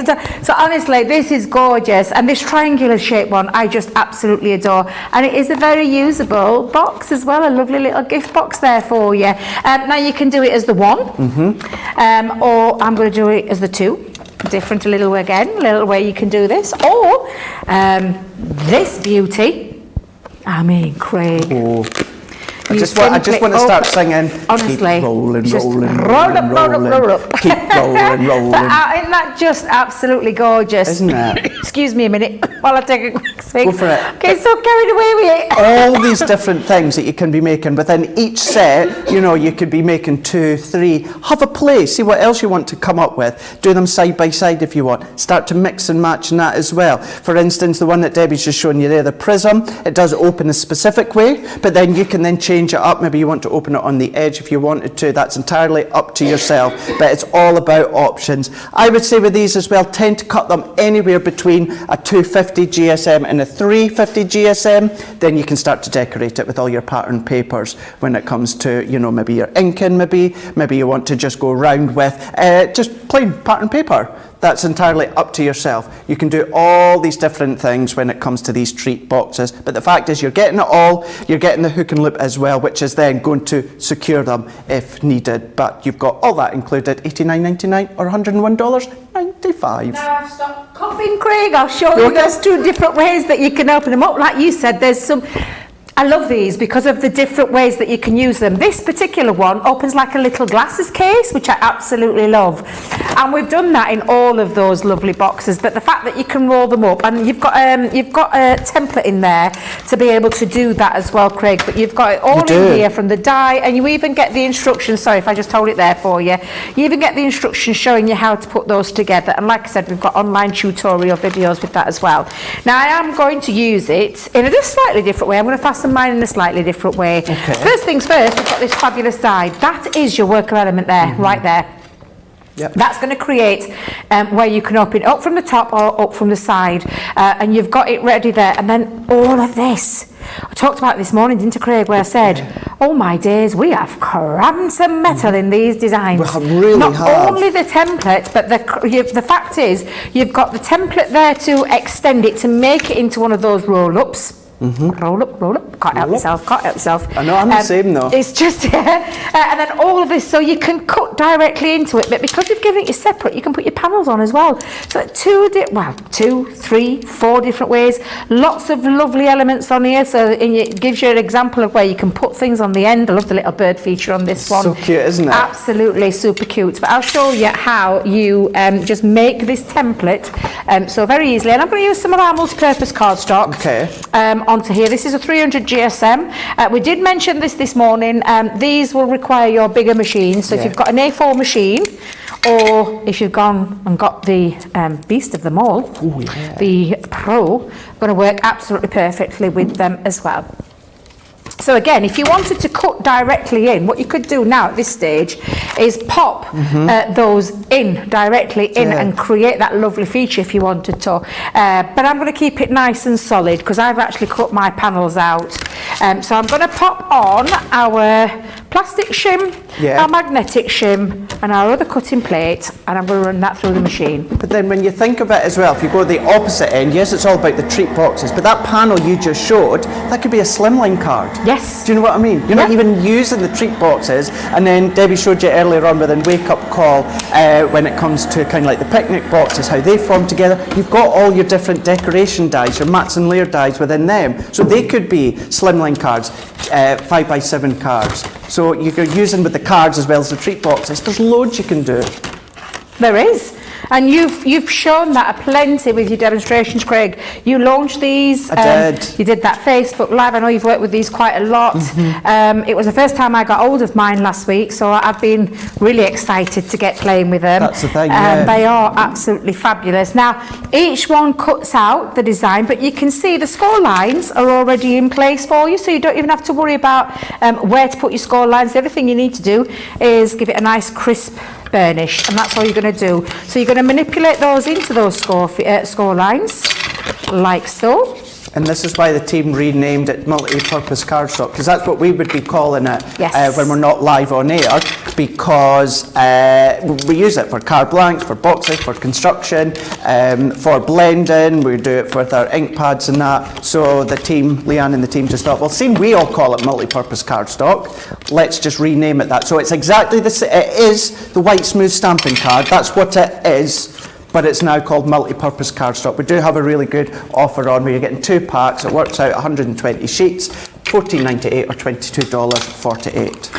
so honestly, this is gorgeous. And this triangular shaped one, I just absolutely adore. And it is a very usable box as well, a lovely little gift box there for you. Now you can do it as the one, or I'm going to do it as the two. Different a little way again, a little way you can do this. Or this beauty, I mean, Craig. Oh. I just want to start singing. Honestly, keep rolling, just rolling, roll up, rolling, roll up. keep rolling, rolling. But isn't that just absolutely gorgeous? Isn't it? Excuse me a minute while I take a quick swig. Go for it. Okay, so carried away with it. All these different things that you can be making within each set. You know, you could be making 2, 3. Have a play. See what else you want to come up with. Do them side by side if you want. Start to mix and match in that as well. For instance, the one that Debbie's just showing you there, the prism, it does open a specific way, but then you can then change it up. Maybe you want to open it on the edge if you wanted to. That's entirely up to yourself, but it's all about options. I would say with these as well, tend to cut them anywhere between a 250 GSM and a 350 GSM. Then you can start to decorate it with all your pattern papers when it comes to, you know, maybe your inking, maybe you want to just go around with just plain pattern paper. That's entirely up to yourself. You can do all these different things when it comes to these treat boxes, but the fact is you're getting it all, you're getting the hook and loop as well, which is then going to secure them if needed. But you've got all that included, $89.99 or $101.95. Now I've stopped coughing, Craig. I'll show you those 2 different ways that you can open them up. Like you said, there's some... I love these because of the different ways that you can use them. This particular one opens like a little glasses case, which I absolutely love. And we've done that in all of those lovely boxes. But the fact that you can roll them up, and you've got a template in there to be able to do that as well, Craig. But you've got it all in here from the die, and you even get the instructions. Sorry if I just hold it there for you. You even get the instructions showing you how to put those together. And like I said, we've got online tutorial videos with that as well. Now I am going to use it in a just slightly different way. I'm going to fasten mine in a slightly different way. Okay. First things first, we've got this fabulous die. That is your worker element there, right there. Yep. That's going to create where you can open it up from the top or up from the side, and you've got it ready there. And then all of this, I talked about it this morning, didn't I, Craig, where I said, oh my days, we have crammed some metal in these designs. Not only the template, but the fact is, you've got the template there to extend it, to make it into one of those roll-ups. Roll up, can't help yourself. I know, I'm the same though. It's just, and then all of this, so you can cut directly into it, but because we've given it you separate, you can put your panels on as well. So 2, 3, 4 different ways, lots of lovely elements on here, so it gives you an example of where you can put things on the end. I love the little bird feature on this one. So cute, isn't it? Absolutely super cute. But I'll show you how you just make this template so very easily, and I'm going to use some of our multi-purpose cardstock. Okay. Onto here. This is a 300 GSM. We did mention this morning. These will require your bigger machine. So if you've got an A4 machine, or if you've gone and got the beast of them all, the Pro, going to work absolutely perfectly with them as well. So again, if you wanted to cut directly in, what you could do now at this stage is pop those in, directly in, and create that lovely feature if you wanted to. But I'm going to keep it nice and solid because I've actually cut my panels out. So I'm going to pop on our plastic shim, our magnetic shim, and our other cutting plate, and I'm going to run that through the machine. But then when you think of it as well, if you go the opposite end, yes, it's all about the treat boxes, but that panel you just showed, that could be a slimline card. Yes. Do you know what I mean? You're not even using the treat boxes, and then Debbie showed you earlier on with a wake-up call when it comes to kind of like the picnic boxes, how they form together. You've got all your different decoration dies, your mats and layer dies within them, so they could be slimline cards, 5x7 cards. So you're using with the cards as well as the treat boxes. There's loads you can do. There is. And you've shown that plenty with your demonstrations, Craig. You launched these. I did. You did that Facebook Live. I know you've worked with these quite a lot. It was the first time I got hold of mine last week, so I've been really excited to get playing with them. That's the thing, They are absolutely fabulous. Now, each one cuts out the design, but you can see the score lines are already in place for you, so you don't even have to worry about where to put your score lines. Everything you need to do is give it a nice crisp burnish, and that's all you're going to do. So you're going to manipulate those into those score lines, like so. And this is why the team renamed it multi-purpose cardstock, because that's what we would be calling it when we're not live on air, because we use it for card blanks, for boxes, for construction, for blending. We do it with our ink pads and that. So the team, Leanne and the team, just thought, well, seeing we all call it multi-purpose cardstock, let's just rename it that. So it's exactly the same. It is the white smooth stamping card. That's what it is. But it's now called multi-purpose cardstock. We do have a really good offer on where you're getting 2 packs. It works out 120 sheets. $14.98 or $22.48.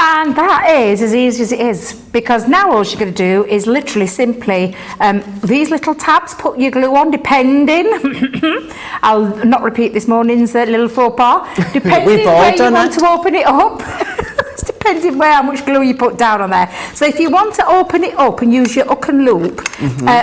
And that is as easy as it is, because now all you're going to do is literally simply these little tabs, put your glue on, depending. I'll not repeat this morning's little faux pas. Depending where you want to open it up. It's depending where how much glue you put down on there. So if you want to open it up and use your hook and loop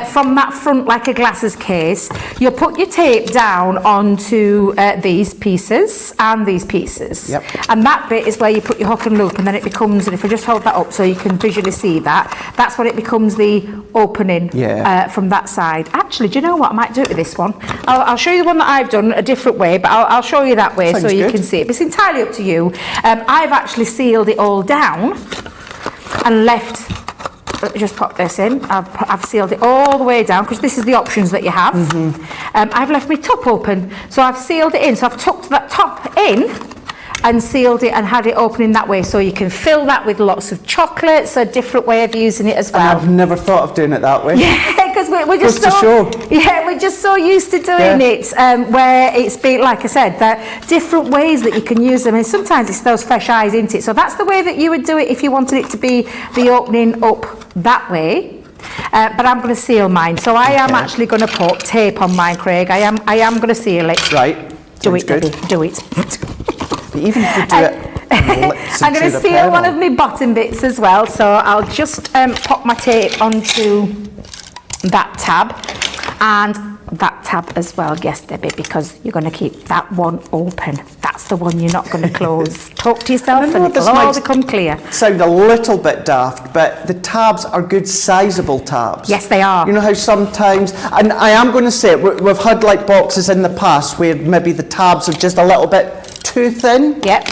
from that front like a glasses case, you'll put your tape down onto these pieces and these pieces. Yep. And that bit is where you put your hook and loop, and then it becomes, and if I just hold that up so you can visually see that, that's when it becomes the opening from that side. Actually, do you know what? I might do it with this one. I'll show you the one that I've done a different way, but I'll show you that way. Sounds so you good. Can see it. It's entirely up to you. I've actually sealed it all down and left. Let me just pop this in. I've sealed it all the way down because this is the options that you have. I've left my top open, so I've sealed it in. So I've tucked that top in and sealed it and had it open in that way, so you can fill that with lots of chocolates. A different way of using it as well. And I've never thought of doing it that way. Yeah, because we're just we're just so used to doing it, where it's been, like I said, there are different ways that you can use them, and sometimes it's those fresh eyes, isn't it? So that's the way that you would do it if you wanted it to be the opening up that way. But I'm going to seal mine, so I am actually going to put tape on mine, Craig. I am going to seal it. Right. Do it, Debbie. Do it. Even if you do it. I'm going to seal one of my bottom bits as well, so I'll just pop my tape onto that tab and that tab as well. Yes, Debbie, because you're going to keep that one open. That's the one you're not going to close. Talk to yourself and it'll all become clear. Sound a little bit daft, but the tabs are good sizable tabs. Yes, they are. You know how sometimes, and I am going to say it, we've had like boxes in the past where maybe the tabs are just a little bit too thin. Yep.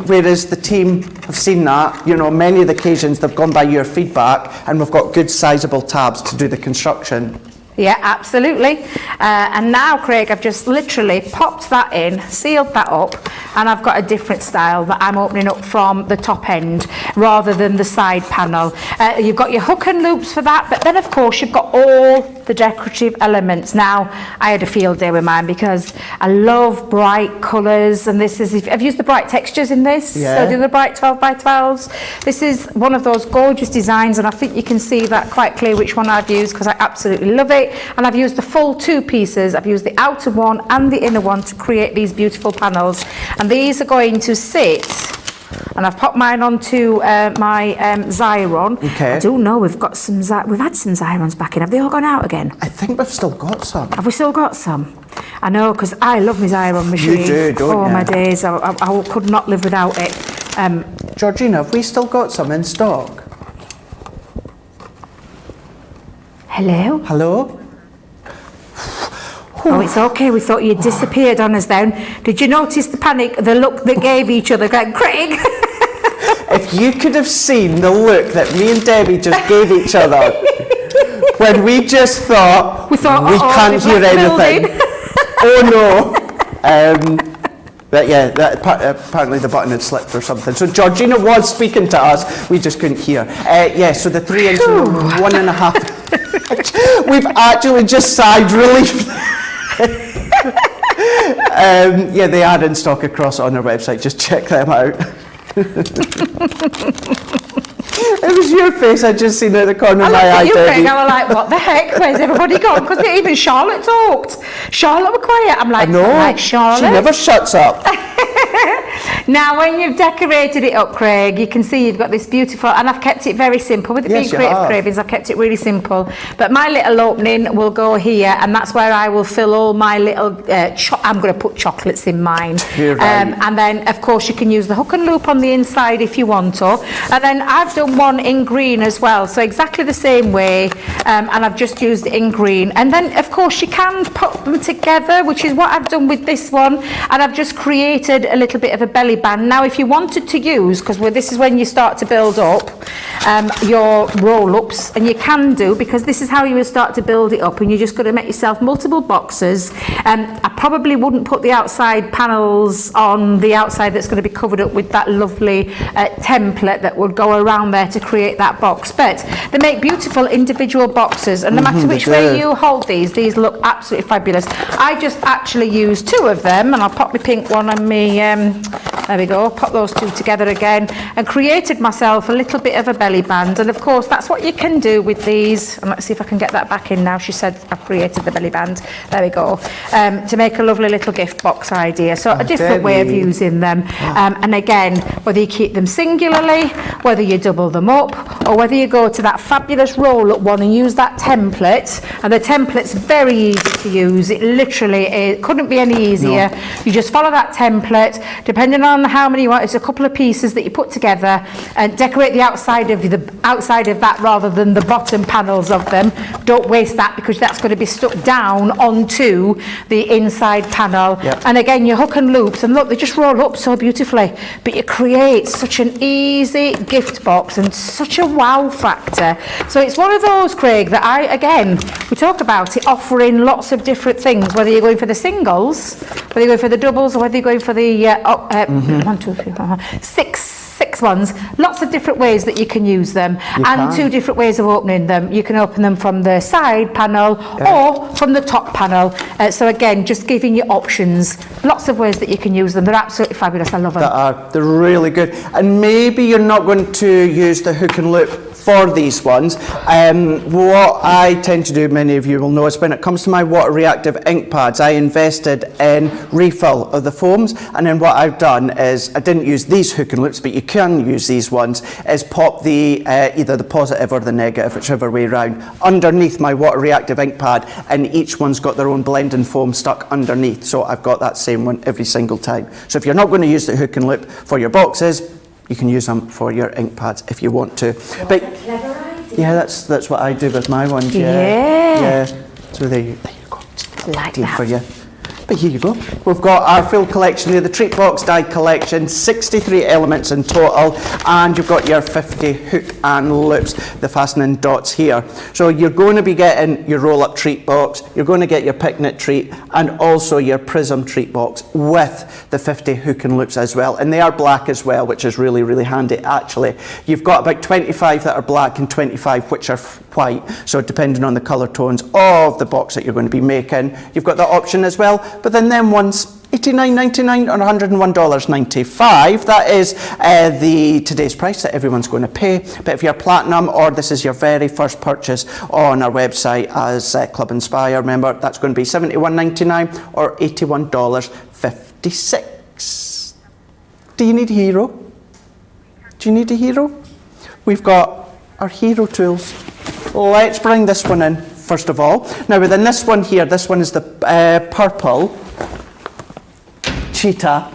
Whereas the team have seen that, you know, many of the occasions they've gone by your feedback and we've got good sizable tabs to do the construction. Yeah, absolutely. And now, Craig, I've just literally popped that in, sealed that up, and I've got a different style that I'm opening up from the top end rather than the side panel. You've got your hook and loops for that, but then of course you've got all the decorative elements. Now, I had a field day with mine because I love bright colours, and this is, I've used the bright textures in this, so I do the bright 12 by 12s. This is one of those gorgeous designs, and I think you can see that quite clear which one I've used because I absolutely love it. And I've used the full two pieces. I've used the outer one and the inner one to create these beautiful panels, and these are going to sit, and I've popped mine onto my Xyron. Okay. I don't know, we've had some Xyrons back in. Have they all gone out again? I think we've still got some. Have we still got some? I know, because I love my Xyron machine. You do, don't you? Oh my days, I could not live without it. Georgina, have we still got some in stock? Hello? Hello? Oh, it's okay. We thought you'd disappeared on us then. Did you notice the panic, the look they gave each other, going, Craig? If you could have seen the look that me and Debbie just gave each other when we just thought we can't hear anything. Oh no. But yeah, apparently the button had slipped or something. So Georgina was speaking to us, we just couldn't hear. Yeah, so the 3 inch and the 1.5. We've actually just sighed relief. Yeah, they are in stock across on our website. Just check them out. It was your face I just seen at the corner of my eye, Debbie. I was like, what the heck? Where's everybody gone? Because even Charlotte talked. Charlotte was quiet. I'm like, Charlotte. She never shuts up. Now, when you've decorated it up, Craig, you can see you've got this beautiful, and I've kept it very simple. With it being Creative Cravings, I've kept it really simple. But my little opening will go here, and that's where I will fill all my little, I'm going to put chocolates in mine. And then, of course, you can use the hook and loop on the inside if you want to. And then I've done one in green as well, so exactly the same way, and I've just used it in green. And then, of course, you can put them together, which is what I've done with this one, and I've just created a little bit of a belly belly band. Now if you wanted to use, because this is when you start to build up your roll-ups, and you can do, because this is how you would start to build it up, and you're just going to make yourself multiple boxes. I probably wouldn't put the outside panels on the outside that's going to be covered up with that lovely template that would go around there to create that box, but they make beautiful individual boxes, and no matter which way you hold these look absolutely fabulous. I just actually use 2 of them, and I'll pop my pink one on me, there we go, pop those 2 together again, and created myself a little bit of a belly band. And of course that's what you can do with these, and let's see if I can get that back in now. She said I've created the belly band, there we go, to make a lovely little gift box idea. So a different way of using them, and again, whether you keep them singularly, whether you double them up, or whether you go to that fabulous roll-up one and use that template, and the template's very easy to use. It literally it couldn't be any easier. You just follow that template, depending on how many you want. It's a couple of pieces that you put together, and decorate the outside of that rather than the bottom panels of them. Don't waste that, because that's going to be stuck down onto the inside panel. And again, your hook and loops, and look, they just roll up so beautifully, but you create such an easy gift box and such a wow factor. So it's one of those, Craig, that we talk about it offering lots of different things, whether you're going for the singles, whether you're going for the doubles, or whether you're going for the 1, 2, 3, 4, 5, 6 ones. Lots of different ways that you can use them, and 2 different ways of opening them. You can open them from the side panel or from the top panel. So again, just giving you options. Lots of ways that you can use them. They're absolutely fabulous. I love them. They're really good. And maybe you're not going to use the hook and loop for these ones. What I tend to do, many of you will know, is when it comes to my water reactive ink pads, I invested in refill of the foams, and then what I've done is, I didn't use these hook and loops, but you can use these ones, is pop the either the positive or the negative, whichever way round, underneath my water reactive ink pad, and each one's got their own blending foam stuck underneath, so I've got that same one every single time. So if you're not going to use the hook and loop for your boxes, you can use them for your ink pads if you want to. But yeah, that's what I do with my ones. Yeah. So there you go. Like that. For you. But here you go. We've got our full collection here, the treat box die collection, 63 elements in total, and you've got your 50 hook and loops, the fastening dots here. So you're going to be getting your roll-up treat box, you're going to get your picnic treat, and also your prism treat box with the 50 hook and loops as well. And they are black as well, which is really, really handy actually. You've got about 25 that are black and 25 which are white. So depending on the colour tones of the box that you're going to be making, you've got that option as well. But then them ones, $89.99 or $101.95. That is the today's price that everyone's going to pay. But if you're platinum, or this is your very first purchase on our website as Club Inspire member, that's going to be $71.99 or $81.56. Do you need a hero? Do you need a hero? We've got our hero tools. Let's bring this one in first of all. Now within this one here, this one is the purple cheetah.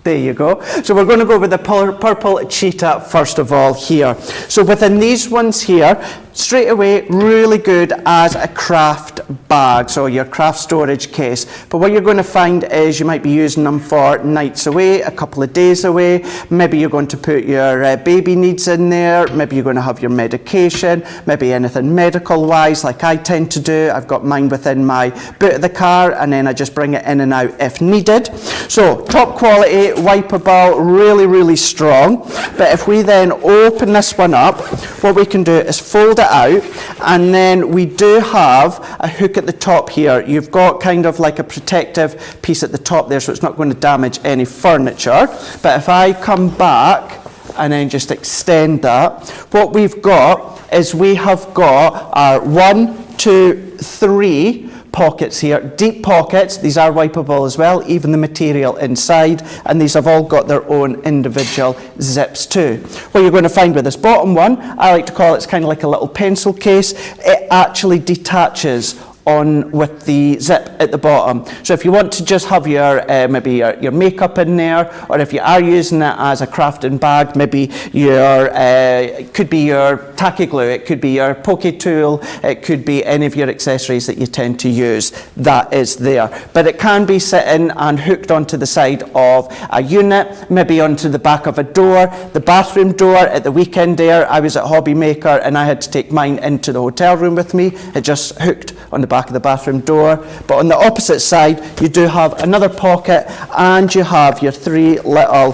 There you go. So we're going to go with the purple cheetah first of all here. So within these ones here, straight away, really good as a craft bag, so your craft storage case. But what you're going to find is you might be using them for nights away, a couple of days away. Maybe you're going to put your baby needs in there. Maybe you're going to have your medication, maybe anything medical wise like I tend to do. I've got mine within my boot of the car, and then I just bring it in and out if needed. So top quality, wipeable, really, really strong. But if we then open this one up, what we can do is fold it out, and then we do have a hook at the top here. You've got kind of like a protective piece at the top there, so it's not going to damage any furniture. But if I come back and then just extend that, what we've got is we have got our 1, 2, 3 pockets here, deep pockets. These are wipeable as well, even the material inside, and these have all got their own individual zips too. What you're going to find with this bottom one, I like to call it, it's kind of like a little pencil case. It actually detaches on with the zip at the bottom. So if you want to just have your maybe your makeup in there, or if you are using it as a crafting bag, maybe your it could be your tacky glue, it could be your poke tool, it could be any of your accessories that you tend to use. That is there, but it can be sitting and hooked onto the side of a unit, maybe onto the back of a door, the bathroom door. At the weekend there, I was at Hobby Maker and I had to take mine into the hotel room with me. It just hooked on the back of the bathroom door. But on the opposite side, you do have another pocket, and you have your three little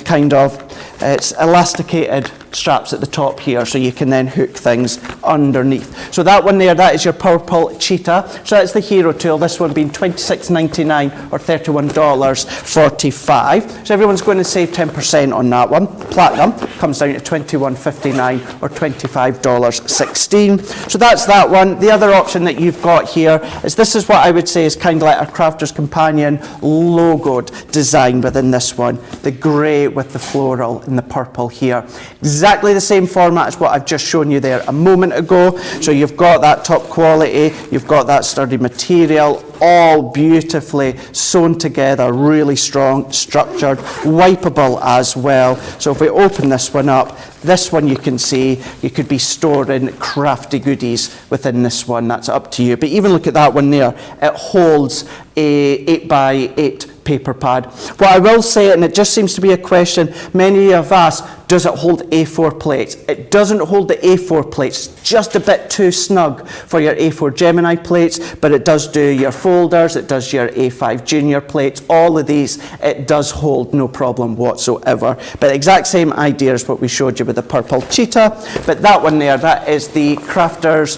kind of it's elasticated straps at the top here, so you can then hook things underneath. So that one there, that is your purple cheetah. So that's the hero tool, this one being $26.99 or $31.45. So everyone's going to save 10% on that one. Platinum comes down to $21.59 or $25.16. So that's that one. The other option that you've got here is, this is what I would say is kind of like a Crafter's Companion logoed design within this one. The grey with the floral and the purple here. Exactly the same format as what I've just shown you there a moment ago. So you've got that top quality, you've got that sturdy material, all beautifully sewn together, really strong, structured, wipeable as well. So if we open this one up, this one you can see you could be storing crafty goodies within this one. That's up to you. But even look at that one there. It holds a 8x8 paper pad. What I will say, and it just seems to be a question many have asked, does it hold A4 plates? It doesn't hold the A4 plates. It's just a bit too snug for your A4 Gemini plates, but it does do your folders, it does your A5 Junior plates, all of these it does hold, no problem whatsoever. But exact same idea as what we showed you with the purple cheetah. But that one there, that is the Crafter's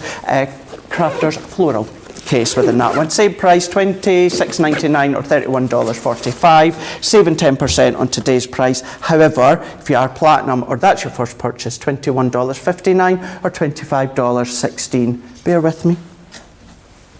floral case within that one. Same price, $26.99 or $31.45, saving 10% on today's price. However, if you are platinum or that's your first purchase, $21.59 or $25.16. Bear with me.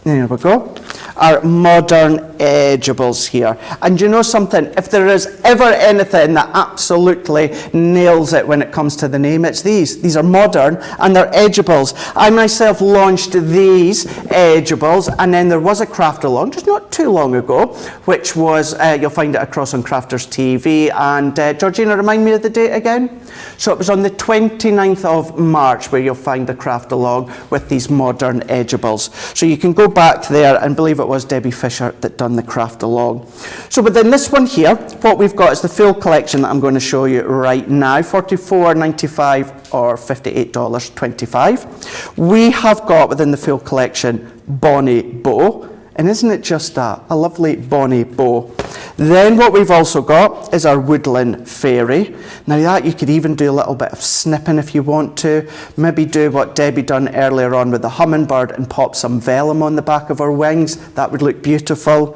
There we go. Our modern edgeables here. And you know something? If there is ever anything that absolutely nails it when it comes to the name, it's these. These are modern and they're edgeables. I myself launched these edgeables, and then there was a craft along just not too long ago, which was, you'll find it across on Crafters TV. And Georgina, remind me of the date again? So it was on the 29th of March where you'll find the craft along with these modern edgeables. So you can go back there, and believe it was Debbie Fisher that done the craft along. So within this one here, what we've got is the full collection that I'm going to show you right now, $44.95 or $58.25. We have got within the full collection Bonnie Bow. And isn't it just that? A lovely bonny bow. Then what we've also got is our woodland fairy. Now that you could even do a little bit of snipping if you want to. Maybe do what Debbie done earlier on with the Humminbird and pop some vellum on the back of her wings. That would look beautiful.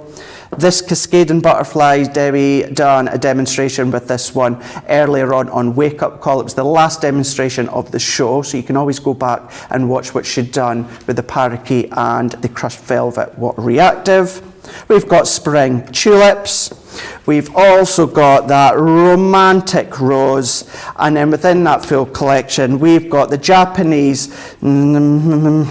This Cascading Butterfly, Debbie done a demonstration with this one earlier on Wake Up Call. It was the last demonstration of the show, so you can always go back and watch what she'd done with the parakeet and the crushed velvet water reactive. We've got spring tulips. We've also got that romantic rose, and then within that full collection we've got the Japanese within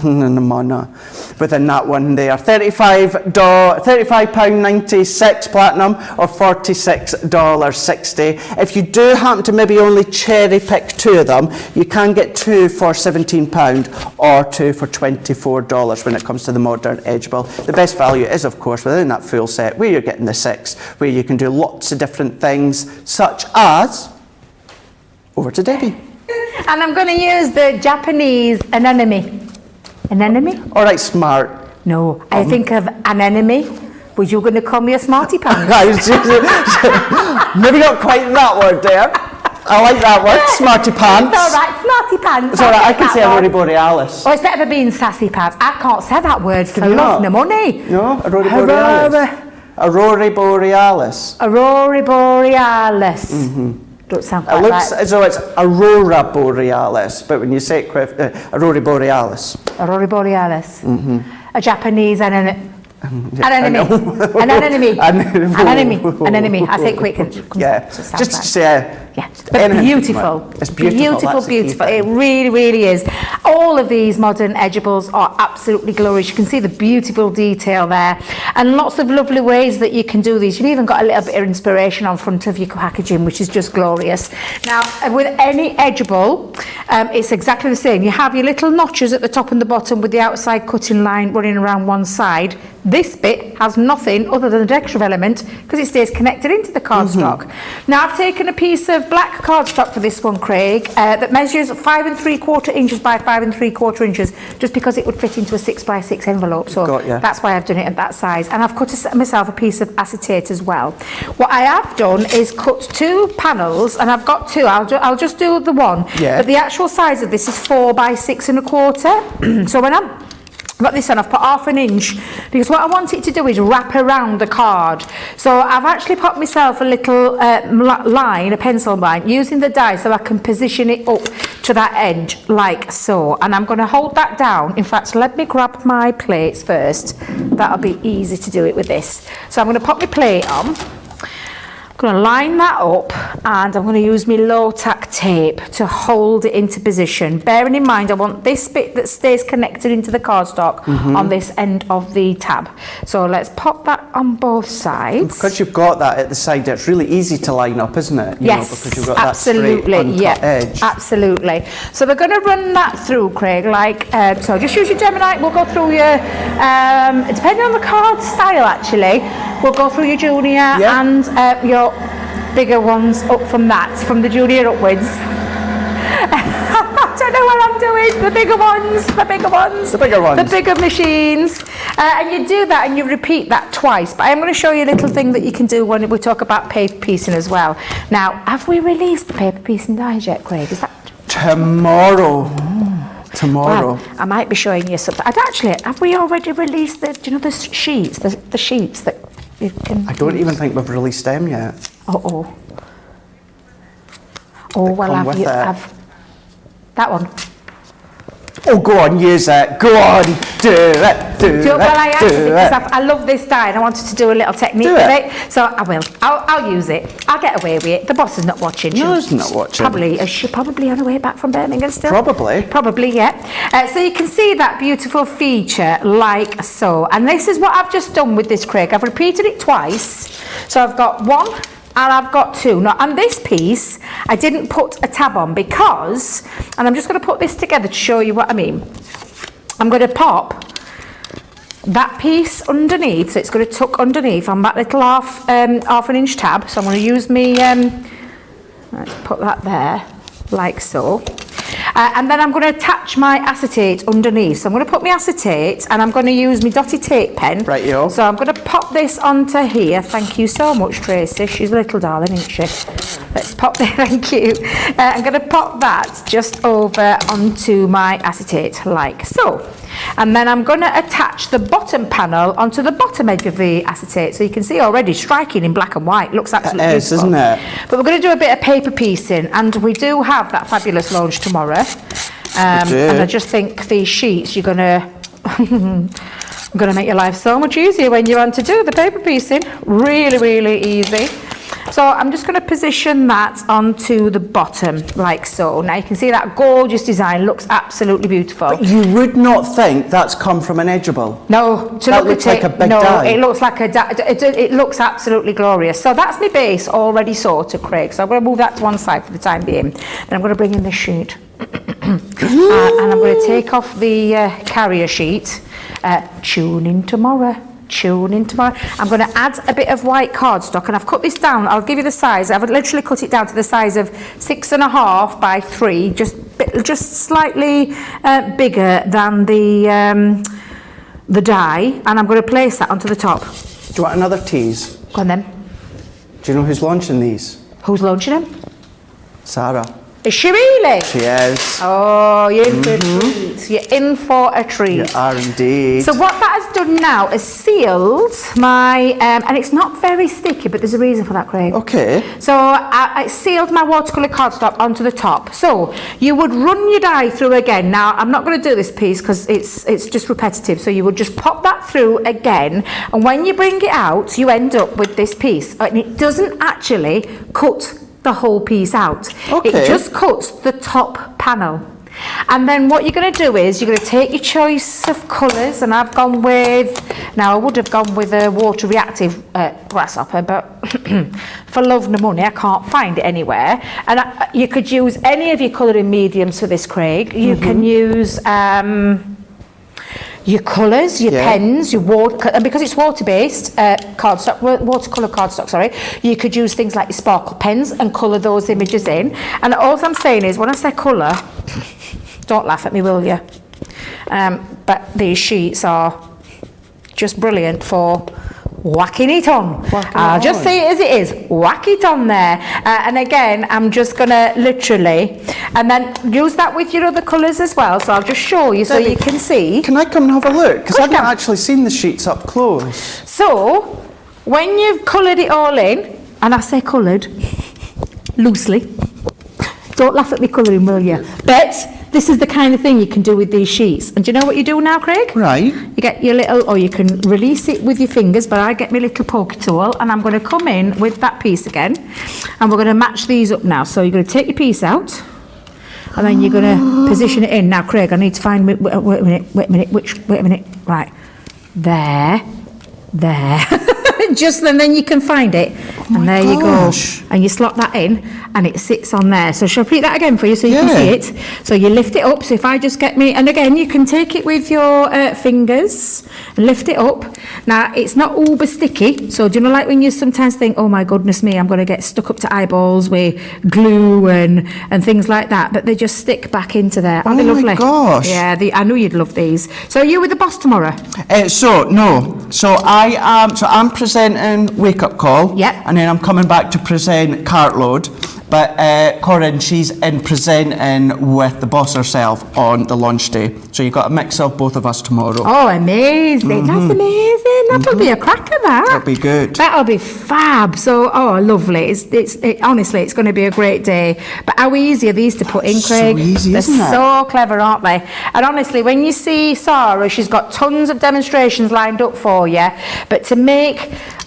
that one there. £35.96 platinum or $46.60. If you do happen to maybe only cherry pick two of them, you can get two for £17 or two for $24 when it comes to the modern edgeable. The best value is of course within that full set where you're getting the six, where you can do lots of different things, such as, over to Debbie. And I'm going to use the Japanese anemone. Anemone? All right, smart. No, I think of an enemy. Was you going to call me a smarty pants? Maybe not quite that word there. I like that word, smarty pants. It's all right, smarty pants. It's all right, I can say Aurora Borealis. Oh, it's better than being sassy pants. I can't say that word for love nor money. No, Aurora Borealis. Aurora Borealis. Aurora Borealis. Don't sound quite It looks right. as though it's Aurora Borealis, but when you say it, Aurora Borealis. Aurora Borealis. A Japanese anemone. Yeah, An enemy. An enemy. An enemy. An enemy. I say it quick. Yeah, just Yeah, but Anything beautiful. can work. It's beautiful. That's the key Beautiful. thing. It really, really is. All of these modern edibles are absolutely glorious. You can see the beautiful detail there, and lots of lovely ways that you can do these. You've even got a little bit of inspiration on front of your packaging, which is just glorious. Now, with any edible, it's exactly the same. You have your little notches at the top and the bottom with the outside cutting line running around one side. This bit has nothing other than a decorative element because it stays connected into the cardstock. Now, I've taken a piece of black cardstock for this one, Craig, that measures 5 3/4 inches by 5 3/4 inches, just because it would fit into a 6 by 6 envelope. So that's why I've done it at that size. And I've cut myself a piece of acetate as well. What I have done is cut 2 panels, and I've got 2. I'll just do the one. Yeah. But the actual size of this is 4 by 6 1/4. So when I've got this on, I've put 1/2 inch because what I want it to do is wrap around the card. So I've actually put myself a little line, a pencil line, using the die so I can position it up to that edge like so. And I'm going to hold that down. In fact, let me grab my plates first. That'll be easy to do it with this. So I'm going to pop my plate on. I'm going to line that up, and I'm going to use my low tack tape to hold it into position. Bearing in mind, I want this bit that stays connected into the cardstock on this end of the tab. So let's pop that on both sides. Because you've got that at the side, it's really easy to line up, isn't it? You Yes, know, because you've got absolutely. that straight uncut edge. Absolutely. So we're going to run that through, Craig. Like so, just use your Gemini. We'll go through your depending on the card style. Actually, we'll go through your junior and your bigger ones up from that, from the junior upwards. I don't know what I'm doing. The bigger ones. The bigger machines. And you do that and you repeat that twice. But I'm going to show you a little thing that you can do when we talk about paper piecing as well. Now, have we released the paper piecing dies yet, Craig? Is that tomorrow? Tomorrow. Well, I might be showing you something. Have we already released the, do you know, the sheets, the sheets that you can... I don't even think we've released them yet. Oh, well, have that one. Oh, go on, use it. Go on, do it. Well, I am, because I love this die and I wanted to do a little technique with it. So I will. I'll use it. I'll get away with it. The boss is not watching. No, he's not watching. Is she probably on her way back from Birmingham still? Probably, yeah. So you can see that beautiful feature like so. And this is what I've just done with this, Craig. I've repeated it twice. So I've got 1 and I've got 2. Now, on this piece, I didn't put a tab on because, and I'm just going to put this together to show you what I mean. I'm going to pop that piece underneath, so it's going to tuck underneath on that little half an inch tab. So I'm going to use me, let's put that there, like so. And then I'm going to attach my acetate underneath. So I'm going to put my acetate and I'm going to use my dotted tape pen. Right, yo. So I'm going to pop this onto here. Thank you so much, Tracy. She's a little darling, isn't she? Let's pop there, thank you. I'm going to pop that just over onto my acetate, like so. And then I'm going to attach the bottom panel onto the bottom edge of the acetate. So you can see already striking in black and white. Looks absolutely beautiful. Isn't it? But we're going to do a bit of paper piecing, and we do have that fabulous launch tomorrow. And I just think these sheets, you're going to make your life so much easier when you want to do the paper piecing. Really, really easy. So I'm just going to position that onto the bottom like so. Now you can see that gorgeous design looks absolutely beautiful. But you would not think that's come from an edgeable. No, that looks like a big die. It looks like a die. It looks absolutely glorious. So that's my base already sorted, Craig. So I'm going to move that to one side for the time being. Then I'm going to bring in the sheet. And I'm going to take off the carrier sheet. Tune in tomorrow. I'm going to add a bit of white cardstock, and I've cut this down. I'll give you the size. I've literally cut it down to the size of 6.5 by 3, just slightly bigger than the die, and I'm going to place that onto the top. Do you want another tease? Go on then. Do you know who's launching these? Who's launching them? Sarah. Is she really? She is. Oh, you're in for a treat. You're in for a treat. You are indeed. So what that has done now is sealed my, and it's not very sticky, but there's a reason for that, Craig. Okay. So I sealed my watercolour cardstock onto the top. So you would run your die through again. Now, I'm not going to do this piece because it's just repetitive. So you would just pop that through again. And when you bring it out, you end up with this piece. And it doesn't actually cut the whole piece out. Okay. It just cuts the top panel. And then what you're going to do is you're going to take your choice of colours, and I've gone with, now I would have gone with a water reactive grasshopper, but for love nor money I can't find it anywhere. And you could use any of your colouring mediums for this, Craig. You can use your colours, your pens, your water, and because it's water-based cardstock, watercolour cardstock, sorry, you could use things like your sparkle pens and colour those images in. And all I'm saying is, when I say colour, don't laugh at me, will you? But these sheets are just brilliant for whacking it on. I'll just say it as it is, whack it on there. And again, I'm just gonna literally, and then use that with your other colours as well. So I'll just show you so you can see. Can I come and have a look? Because I've not actually seen the sheets up close. So, when you've coloured it all in, and I say coloured loosely, don't laugh at me colouring, will you? But this is the kind of thing you can do with these sheets. And do you know what you do now, Craig? Right. You get your little, or you can release it with your fingers, but I get my little pokey tool, and I'm going to come in with that piece again, and we're going to match these up now. So you're going to take your piece out, and then you're going to position it in. Now, Craig, I need to find, wait a minute, right, there, just then you can find it, and there you go, and you slot that in, and it sits on there. So shall I repeat that again for you so you can see it? So you lift it up. So if I just get me, and again you can take it with your fingers and lift it up. Now it's not uber sticky, so do you know, like when you sometimes think, oh my goodness me, I'm going to get stuck up to eyeballs with glue and things like that, but they just stick back into there. Aren't they lovely? Oh my gosh. Yeah, I knew you'd love these. So are you with the boss tomorrow? So I'm presenting Wake Up Call. Yep. And then I'm coming back to present Cartload. But Corinne, she's in presenting with the boss herself on the launch day. So you've got a mix of both of us tomorrow. Oh, amazing. That's amazing. That'll be a cracker, that. That'll be good. That'll be fab. So, oh, lovely. Honestly, it's going to be a great day. But how easy are these to put in, Craig? So easy, They're isn't it? so clever, aren't they? And honestly, when you see Sarah, she's got tons of demonstrations lined up for you. But to make,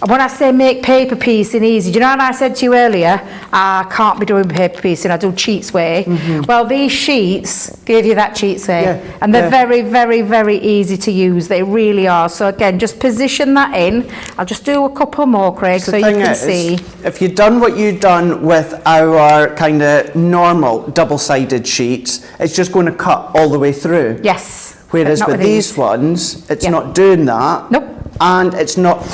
when I say make paper piecing easy, do you know what I said to you earlier? I can't be doing paper piecing, I do cheats way. Well, these sheets give you that cheats way, and they're very, very, very easy to use. They really are. So again, just position that in. I'll just do a couple more, Craig, so you can see. If you've done what you've done with our kind of normal double-sided sheets, it's just going to cut all the way through. Yes. Whereas with these ones, it's not doing that. Nope. And it's not.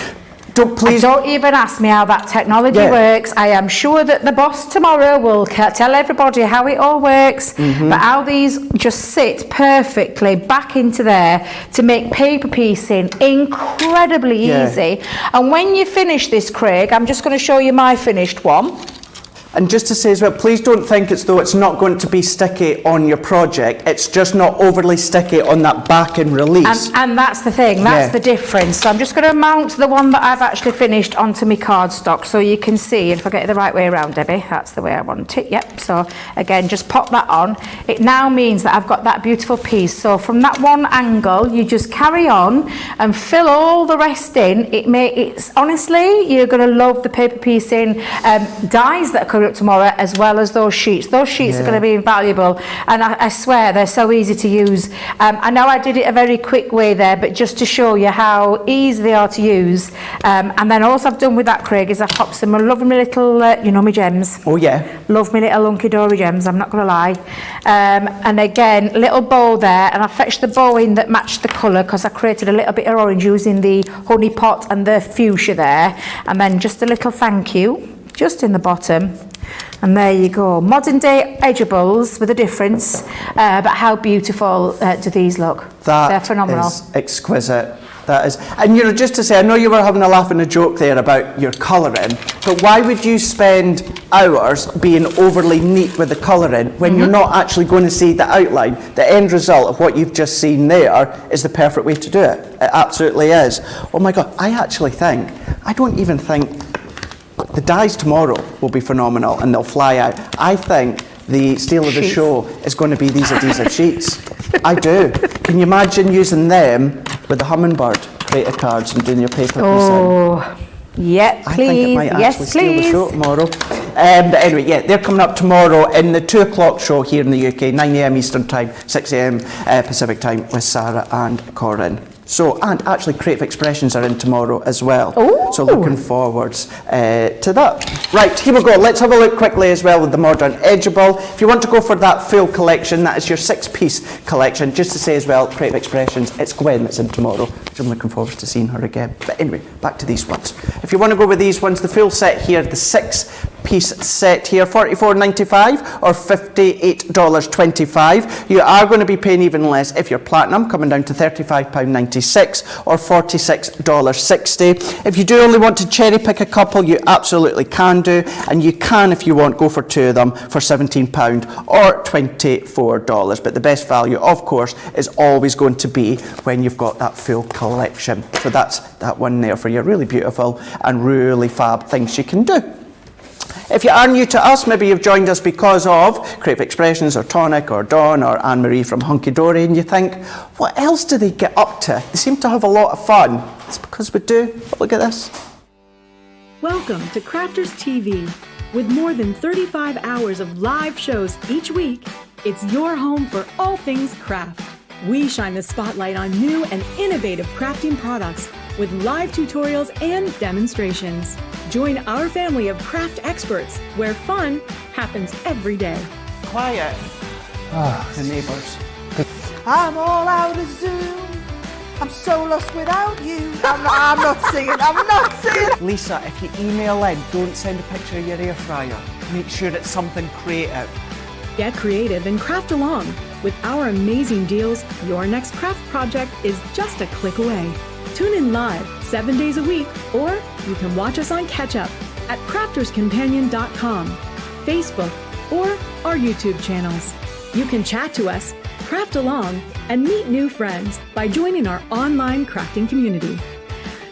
Don't even ask me how that technology works. I am sure that the boss tomorrow will tell everybody how it all works, but how these just sit perfectly back into there to make paper piecing incredibly easy. And when you finish this, Craig, I'm just going to show you my finished one. And just to say as well, please don't think it's though it's not going to be sticky on your project. It's just not overly sticky on that back and release. And that's the thing, that's the difference. So I'm just going to mount the one that I've actually finished onto my cardstock so you can see, and if I get it the right way around, Debbie, that's the way I want it, yep. So again, just pop that on. It now means that I've got that beautiful piece. So from that one angle, you just carry on and fill all the rest in. It's honestly, you're going to love the paper piecing dies that are coming up tomorrow, as well as those sheets. Those sheets are going to be invaluable, and I swear they're so easy to use. I know I did it a very quick way there, but just to show you how easy they are to use. And then all I've done with that, Craig, is I've popped some lovely little, you know, my gems. Oh yeah. Love me little hunky dory gems, I'm not going to lie. And again, little bow there, and I fetched the bow in that matched the colour because I created a little bit of orange using the honey pot and the fuchsia there. And then just a little thank you, just in the bottom. And there you go, modern day edgeables with a difference, but how beautiful do these look? They're phenomenal. That is exquisite. That is, and you know, just to say, I know you were having a laugh and a joke there about your colouring, but why would you spend hours being overly neat with the colouring when you're not actually going to see the outline? The end result of what you've just seen there is the perfect way to do it. It absolutely is. Oh my God, I don't even think the dies tomorrow will be phenomenal and they'll fly out. I think the steal of the show is going to be these adhesive sheets. I do. Can you imagine using them with the Humminbird creative cards and doing your paper piece in? Yeah, please. I think it might actually steal the show tomorrow. But anyway, yeah, they're coming up tomorrow in the 2 o'clock show here in the UK, 9 a.m. Eastern Time, 6 a.m. Pacific Time with Sarah and Corinne. So, and actually Creative Expressions are in tomorrow as well. Ooh. So looking forwards to that. Right, here we go. Let's have a look quickly as well with the Modern Edgeable. If you want to go for that full collection, that is your 6-piece collection. Just to say as well, Creative Expressions, it's Gwen that's in tomorrow, which I'm looking forward to seeing her again. But anyway, back to these ones. If you want to go with these ones, the full set here, the 6-piece set here, $44.95 or $58.25. You are going to be paying even less if you're platinum, coming down to £35.96 or $46.60. If you do only want to cherry pick a couple, you absolutely can do, and you can, if you want, go for 2 of them for £17 or $24. But the best value, of course, is always going to be when you've got that full collection. So that's that one there for you. Really beautiful and really fab things you can do. If you are new to us, maybe you've joined us because of Creative Expressions or Tonic or Dawn or Anne-Marie from Hunky Dory, and you think, what else do they get up to? They seem to have a lot of fun. It's because we do. But look at this. Welcome to Crafters TV. With more than 35 hours of live shows each week, it's your home for all things craft. We shine the spotlight on new and innovative crafting products with live tutorials and demonstrations. Join our family of craft experts where fun happens every day. Quiet. The neighbours. I'm all out of Zoom. I'm so lost without you. I'm not singing. Lisa, if you email in, don't send a picture of your air fryer. Make sure it's something creative. Get creative and craft along. With our amazing deals, your next craft project is just a click away. Tune in live 7 days a week, or you can watch us on Catch Up at crafterscompanion.com, Facebook, or our YouTube channels. You can chat to us, craft along, and meet new friends by joining our online crafting community.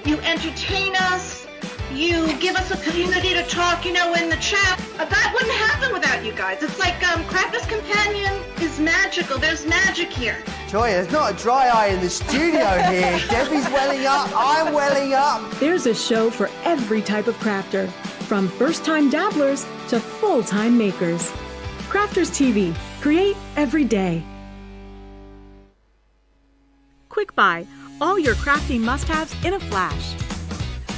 You entertain us. You give us a community to talk, in the chat. That wouldn't happen without you guys. It's like Crafters Companion is magical. There's magic here. Joy, there's not a dry eye in the studio here. Debbie's welling up. I'm welling up. There's a show for every type of crafter, from first-time dabblers to full-time makers. Crafters TV. Create every day. Quick Buy. All your crafting must-haves in a flash.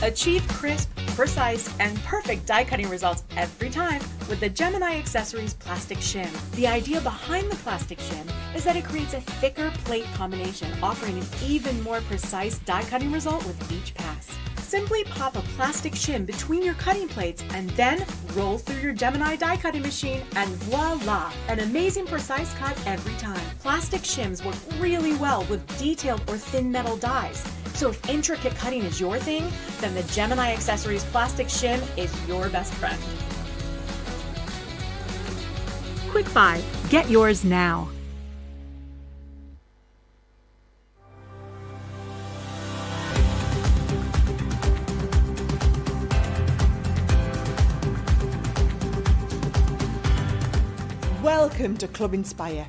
Achieve crisp, precise, and perfect die cutting results every time with the Gemini Accessories Plastic Shim. The idea behind the plastic shim is that it creates a thicker plate combination, offering an even more precise die cutting result with each pass. Simply pop a plastic shim between your cutting plates and then roll through your Gemini die cutting machine and voila! An amazing precise cut every time. Plastic shims work really well with detailed or thin metal dies. So if intricate cutting is your thing, then the Gemini Accessories Plastic Shim is your best friend. Quick Buy. Get yours now. Welcome to Club Inspire,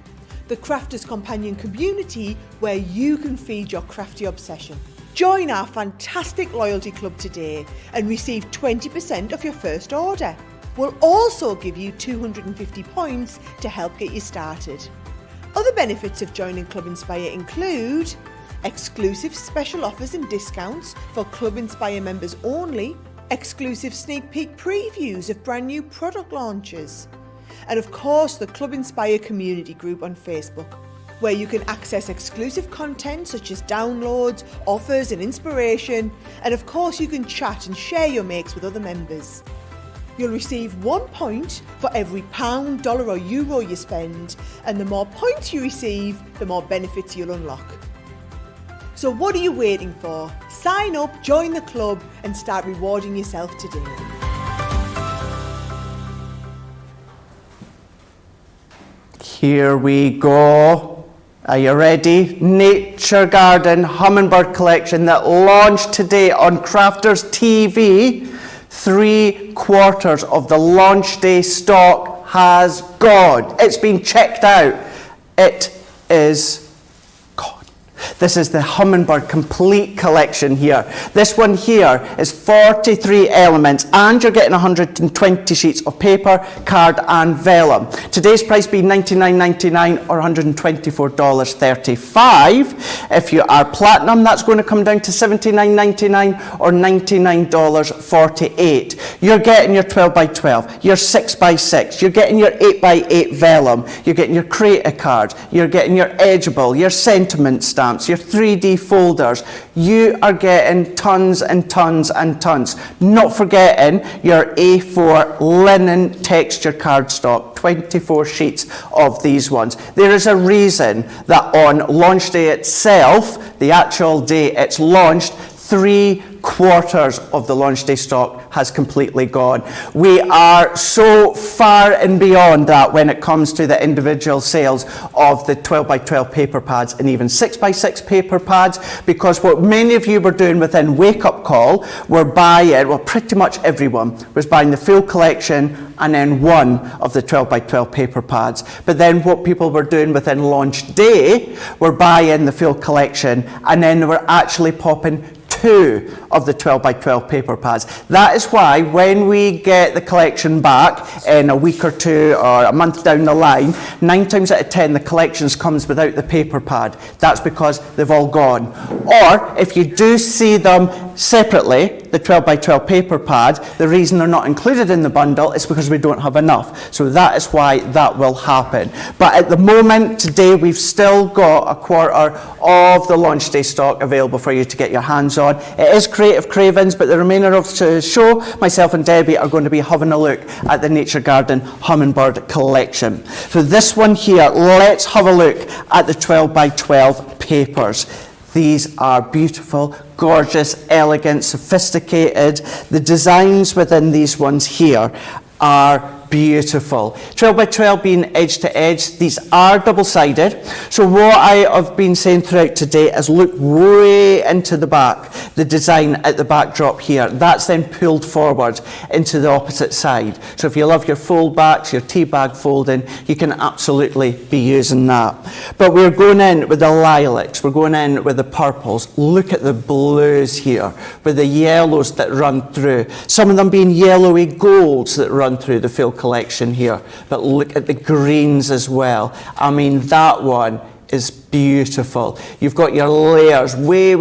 the Crafters Companion community where you can feed your crafty obsession. Join our fantastic loyalty club today and receive 20% of your first order. We'll also give you 250 points to help get you started. Other benefits of joining Club Inspire include exclusive special offers and discounts for Club Inspire members only, exclusive sneak peek previews of brand new product launches, and of course the Club Inspire community group on Facebook, where you can access exclusive content such as downloads, offers and inspiration, and of course you can chat and share your makes with other members. You'll receive 1 point for every £1, dollar or euro you spend, and the more points you receive, the more benefits you'll unlock. So what are you waiting for? Sign up, join the club and start rewarding yourself today. Here we go. Are you ready? Nature Garden Humminbird collection that launched today on Crafters TV. 3/4 of the launch day stock has gone. It's been checked out. It is gone. This is the Humminbird Complete Collection here. This one here is 43 elements, and you're getting 120 sheets of paper, card and vellum. Today's price being $99.99 or $124.35. If you are platinum, that's going to come down to $79.99 or $99.48. You're getting your 12 by 12, your 6 by 6, you're getting your 8 by 8 vellum, you're getting your creator cards, you're getting your edgeable, your sentiment stamps, your 3D folders. You are getting tons and tons and tons. Not forgetting your A4 linen texture cardstock, 24 sheets of these ones. There is a reason that on launch day itself, the actual day it's launched, 3/4 of the launch day stock has completely gone. We are so far and beyond that when it comes to the individual sales of the 12 by 12 paper pads and even 6 by 6 paper pads, because what many of you were doing within Wake Up Call were buying, well, pretty much everyone was buying the full collection and then one of the 12 by 12 paper pads. But then what people were doing within launch day were buying the full collection and then they were actually popping 2 of the 12 by 12 paper pads. That is why when we get the collection back in a week or 2 or a month down the line, 9 times out of 10 the collections comes without the paper pad. That's because they've all gone. Or if you do see them separately, the 12 by 12 paper pads, the reason they're not included in the bundle is because we don't have enough. So that is why that will happen. But at the moment, today, we've still got 1/4 of the launch day stock available for you to get your hands on. It is Creative Cravings, but the remainder of the show, myself and Debbie are going to be having a look at the Nature Garden Humminbird collection. For this one here, let's have a look at the 12 by 12 papers. These are beautiful, gorgeous, elegant, sophisticated. The designs within these ones here are beautiful. 12 by 12 being edge to edge. These are double-sided. So what I have been saying throughout today is look way into the back, the design at the backdrop here. That's then pulled forward into the opposite side. So if you love your fold backs, your tea bag folding, you can absolutely be using that. But we're going in with the lilacs. We're going in with the purples. Look at the blues here with the yellows that run through. Some of them being yellowy golds that run through the full collection here, but look at the greens as well. I mean, that one is beautiful. You've got your layers way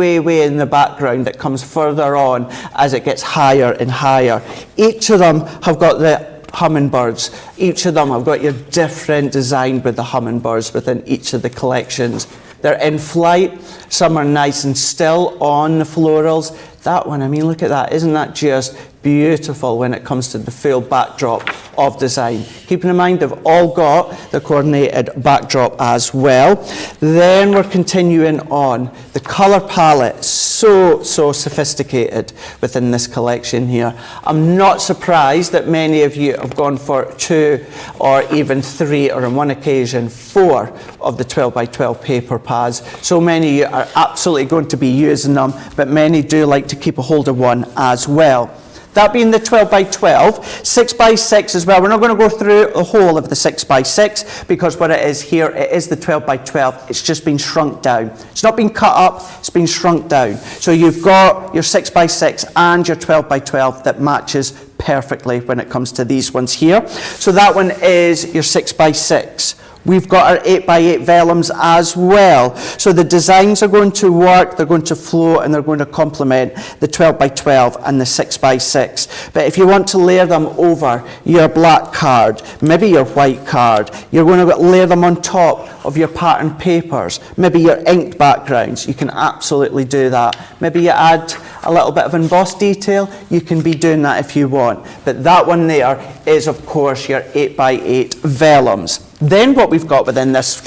in the background that comes further on as it gets higher and higher. Each of them have got the hummingbirds. Each of them have got your different design with the hummingbirds within each of the collections. They're in flight. Some are nice and still on the florals. That one, I mean, look at that. Isn't that just beautiful when it comes to the full backdrop of design? Keeping in mind they've all got the coordinated backdrop as well. Then we're continuing on. The colour palette, so sophisticated within this collection here. I'm not surprised that many of you have gone for 2 or even 3 or on one occasion 4 of the 12 by 12 paper pads. So many of you are absolutely going to be using them, but many do like to keep a hold of one as well. That being the 12 by 12, 6 by 6 as well. We're not going to go through the whole of the 6 by 6 because what it is here, it is the 12 by 12. It's just been shrunk down. It's not been cut up, it's been shrunk down. So you've got your 6 by 6 and your 12 by 12 that matches perfectly when it comes to these ones here. So that one is your 6 by 6. We've got our 8 by 8 vellums as well. So the designs are going to work, they're going to flow, and they're going to complement the 12 by 12 and the 6 by 6. But if you want to layer them over your black card, maybe your white card, you're going to layer them on top of your pattern papers, maybe your inked backgrounds, you can absolutely do that. Maybe you add a little bit of embossed detail, you can be doing that if you want. But that one there is, of course, your 8 by 8 vellums. Then what we've got within this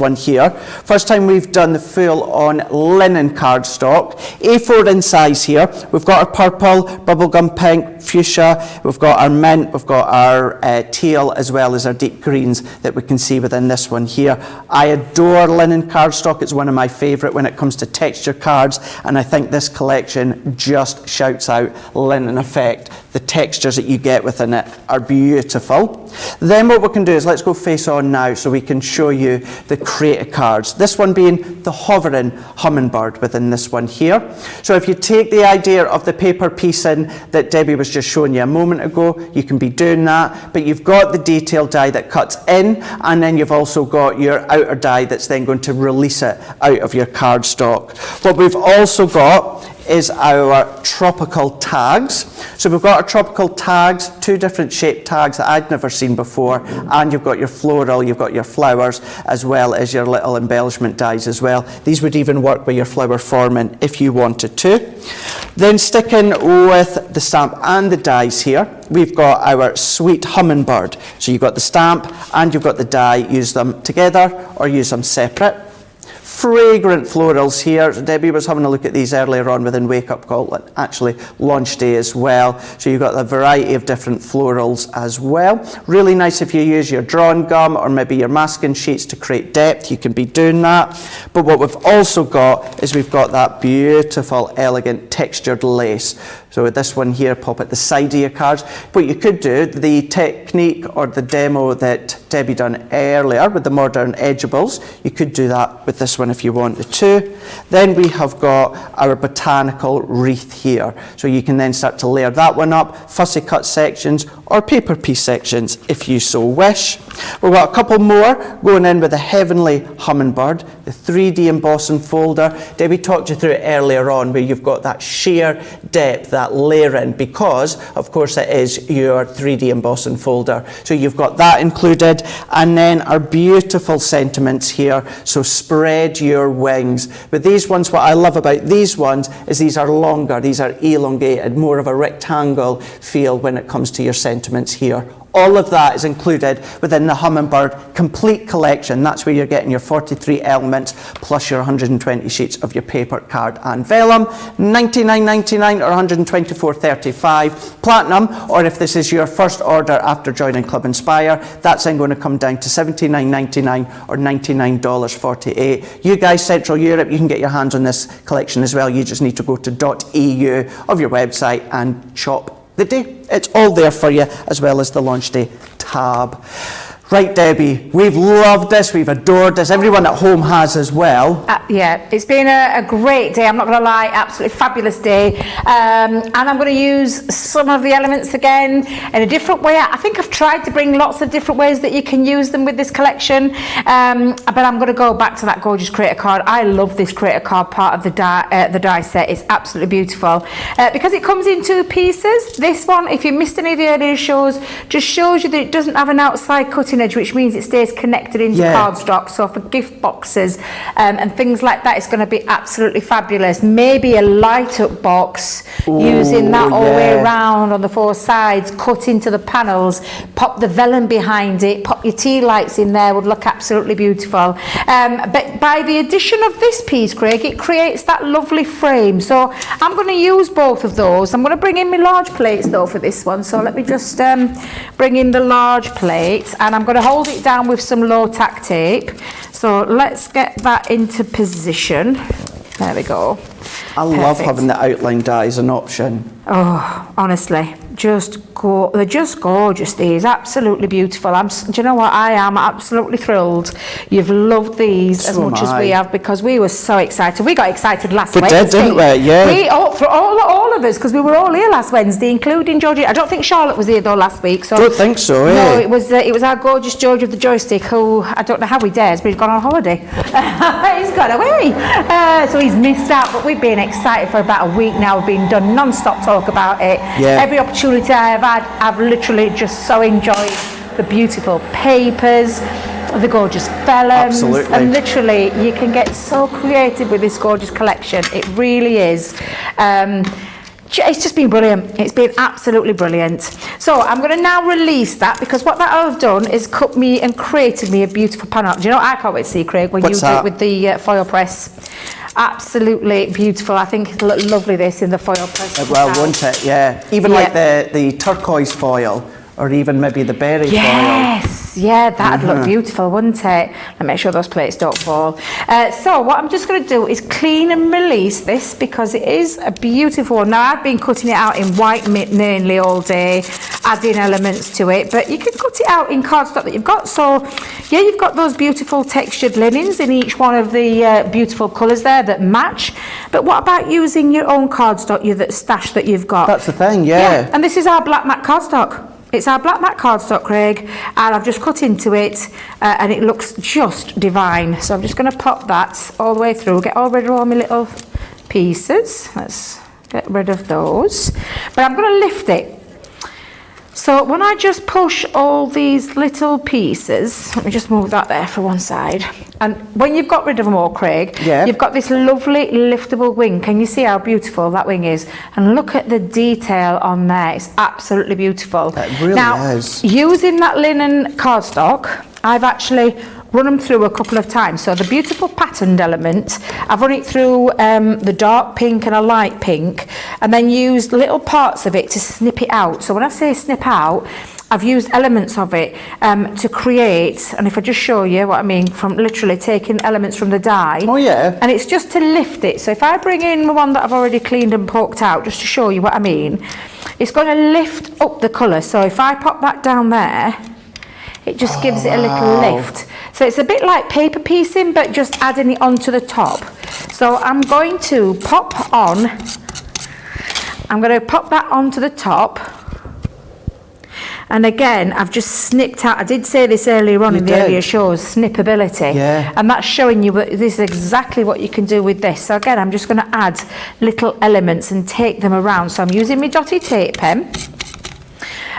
one here, first time we've done the full on linen cardstock, A4 in size here. We've got our purple, bubblegum pink, fuchsia, we've got our mint, we've got our teal, as well as our deep greens that we can see within this one here. I adore linen cardstock. It's one of my favourite when it comes to texture cards, and I think this collection just shouts out linen effect. The textures that you get within it are beautiful. Then what we can do is let's go face on now so we can show you the creative cards. This one being the hovering Humminbird within this one here. So if you take the idea of the paper piecing that Debbie was just showing you a moment ago, you can be doing that, but you've got the detail die that cuts in, and then you've also got your outer die that's then going to release it out of your cardstock. What we've also got is our tropical tags. So we've got our tropical tags, 2 different shaped tags that I'd never seen before, and you've got your floral, you've got your flowers, as well as your little embellishment dies as well. These would even work with your flower forming if you wanted to. Then sticking with the stamp and the dies here, we've got our sweet Humminbird. So you've got the stamp and you've got the die, use them together or use them separate. Fragrant florals here. Debbie was having a look at these earlier on within Wake Up Call, actually launch day as well. So you've got a variety of different florals as well. Really nice if you use your drawn gum or maybe your masking sheets to create depth, you can be doing that. But what we've also got is we've got that beautiful, elegant textured lace. So with this one here, pop at the side of your cards. But you could do the technique or the demo that Debbie done earlier with the modern edgeables. You could do that with this one if you wanted to. Then we have got our botanical wreath here. So you can then start to layer that one up, fussy cut sections or paper piece sections if you so wish. We've got a couple more going in with the heavenly Humminbird, the 3D embossing folder. Debbie talked you through it earlier on where you've got that sheer depth, that layering, because of course it is your 3D embossing folder. So you've got that included, and then our beautiful sentiments here. So spread your wings. But these ones, what I love about these ones is these are longer, these are elongated, more of a rectangle feel when it comes to your sentiments here. All of that is included within the Humminbird complete collection. That's where you're getting your 43 elements plus your 120 sheets of your paper, card and vellum. $99.99 or $124.35 platinum, or if this is your first order after joining Club Inspire, that's then going to come down to $79.99 or $99.48. You guys, Central Europe, you can get your hands on this collection as well. You just need to go to .eu of your website and shop the day. It's all there for you, as well as the launch day tab. Right, Debbie, we've loved this, we've adored this, everyone at home has as well. Yeah, it's been a great day, I'm not going to lie, absolutely fabulous day. And I'm going to use some of the elements again in a different way. I think I've tried to bring lots of different ways that you can use them with this collection, but I'm going to go back to that gorgeous creator card. I love this creator card part of the die set, it's absolutely beautiful. Because it comes in 2 pieces, this one, if you missed any of the earlier shows, just shows you that it doesn't have an outside cutting edge, which means it stays connected into cardstock. So for gift boxes and things like that, it's going to be absolutely fabulous. Maybe a light up box, using that all the way around on the 4 sides, cut into the panels, pop the vellum behind it, pop your tea lights in there, would look absolutely beautiful. But by the addition of this piece, Craig, it creates that lovely frame. So I'm going to use both of those. I'm going to bring in my large plates though for this one. So let me just bring in the large plate, and I'm going to hold it down with some low tack tape. So let's get that into position. There we go. I love having the outline die as an option. Oh, honestly, they're just gorgeous, these, absolutely beautiful. Do you know what, I am absolutely thrilled you've loved these as much as we have, because we were so excited. We got excited last Wednesday. We did, didn't we? Yeah. For all of us, because we were all here last Wednesday, including Georgie. I don't think Charlotte was here though last week. So don't think so, no, it was our gorgeous George of the joystick, who, I don't know how he dares, but he's gone on holiday. He's gone away. So he's missed out, but we've been excited for about a week now. We've been done non-stop talk about it. Yeah. Every opportunity I have had, I've literally just so enjoyed the beautiful papers, the gorgeous vellums. Absolutely. And literally, you can get so creative with this gorgeous collection. It really is. It's just been brilliant. It's been absolutely brilliant. So I'm going to now release that, because what that I've done is cut me and created me a beautiful panel. Do you know what I can't wait to see, Craig, when you do it with the foil press? Absolutely beautiful. I think it'll look lovely, this in the foil press. Well, won't it? Yeah. Even like the turquoise foil, or even maybe the berry foil. Yes. Yeah, that'd look beautiful, wouldn't it? Let me make sure those plates don't fall. So what I'm just going to do is clean and release this because it is a beautiful one. Now, I've been cutting it out in white mainly all day, adding elements to it, but you can cut it out in cardstock that you've got. So, yeah, you've got those beautiful textured linens in each one of the beautiful colours there that match. But what about using your own cardstock, that stash that you've got? That's the thing, yeah. And this is our black matte cardstock. It's our black matte cardstock, Craig, and I've just cut into it and it looks just divine. So I'm just going to pop that all the way through, get rid of all my little pieces. Let's get rid of those. But I'm going to lift it. So when I just push all these little pieces, let me just move that there for one side. And when you've got rid of them all, Craig, you've got this lovely liftable wing. Can you see how beautiful that wing is? And look at the detail on there. It's absolutely beautiful. It really is. Using that linen cardstock, I've actually run them through a couple of times. So the beautiful patterned element, I've run it through the dark pink and a light pink, and then used little parts of it to snip it out. So when I say snip out, I've used elements of it to create, and if I just show you what I mean, from literally taking elements from the die. Oh yeah. And it's just to lift it. So if I bring in the one that I've already cleaned and poked out, just to show you what I mean, it's going to lift up the colour. So if I pop that down there, it just gives it a little lift. So it's a bit like paper piecing, but just adding it onto the top. So I'm going to pop that onto the top. And again, I've just snipped out, I did say this earlier on in the earlier shows, snippability. Yeah. And that's showing you that this is exactly what you can do with this. So again, I'm just going to add little elements and take them around. So I'm using my dotty tape pen.